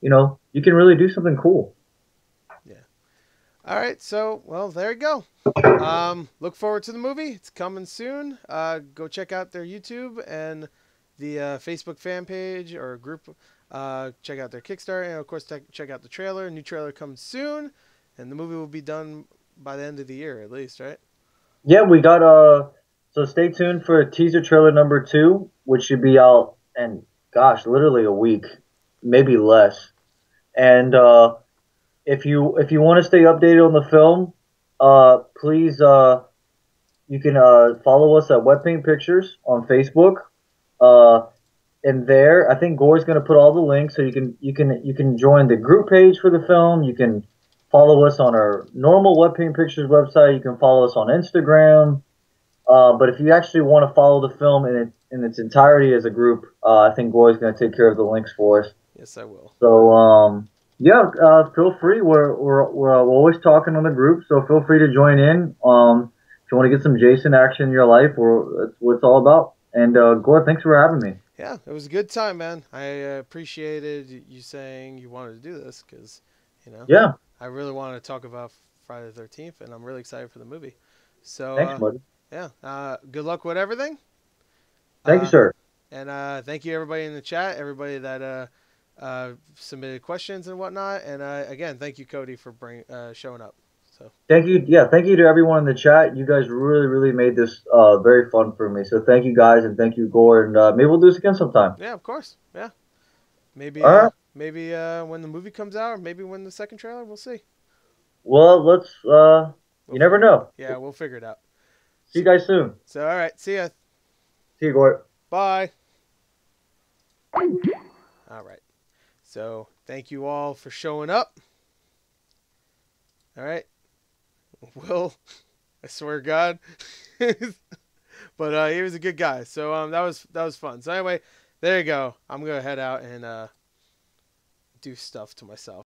you can really do something cool. Yeah. All right. So, well, there you go. Look forward to the movie. It's coming soon. Go check out their YouTube and the Facebook fan page or group. Check out their Kickstarter and of course check out the trailer. New trailer comes soon, and the movie will be done by the end of the year at least, right? Yeah, we got so stay tuned for teaser trailer number 2, which should be out in gosh, literally a week, maybe less. And if you want to stay updated on the film, please you can follow us at Wet Paint Pictures on Facebook. Uh, and there, I think Gore's going to put all the links so you can join the group page for the film. You can follow us on our normal Web Paint Pictures website. You can follow us on Instagram. But if you actually want to follow the film in its entirety as a group, I think Goy's going to take care of the links for us. Yes, I will. So yeah, feel free. We're always talking on the group, so feel free to join in. If you want to get some Jason action in your life, that's what it's all about. And Goy, thanks for having me. Yeah, it was a good time, man. I appreciated you saying you wanted to do this because, Yeah, I really wanted to talk about Friday the 13th, and I'm really excited for the movie. So, thanks, buddy. yeah, good luck with everything. Thank you, sir. And thank you, everybody in the chat, everybody that submitted questions and whatnot. And again, thank you, Cody, for showing up. So Thank you. Yeah, thank you to everyone in the chat. You guys really, really made this very fun for me. So thank you guys, and thank you, Gore. And maybe we'll do this again sometime. yeah, of course. Yeah, maybe. All right. Maybe when the movie comes out, or maybe when the second trailer. We'll see. Well, let's. You never know. Yeah, we'll figure it out. See you guys soon. So, all right. See ya. See you, Gore. Bye. All right. So, thank you all for showing up. All right. Will, I swear to God. But he was a good guy. So, that was fun. So, anyway, there you go. I'm going to head out and do stuff to myself.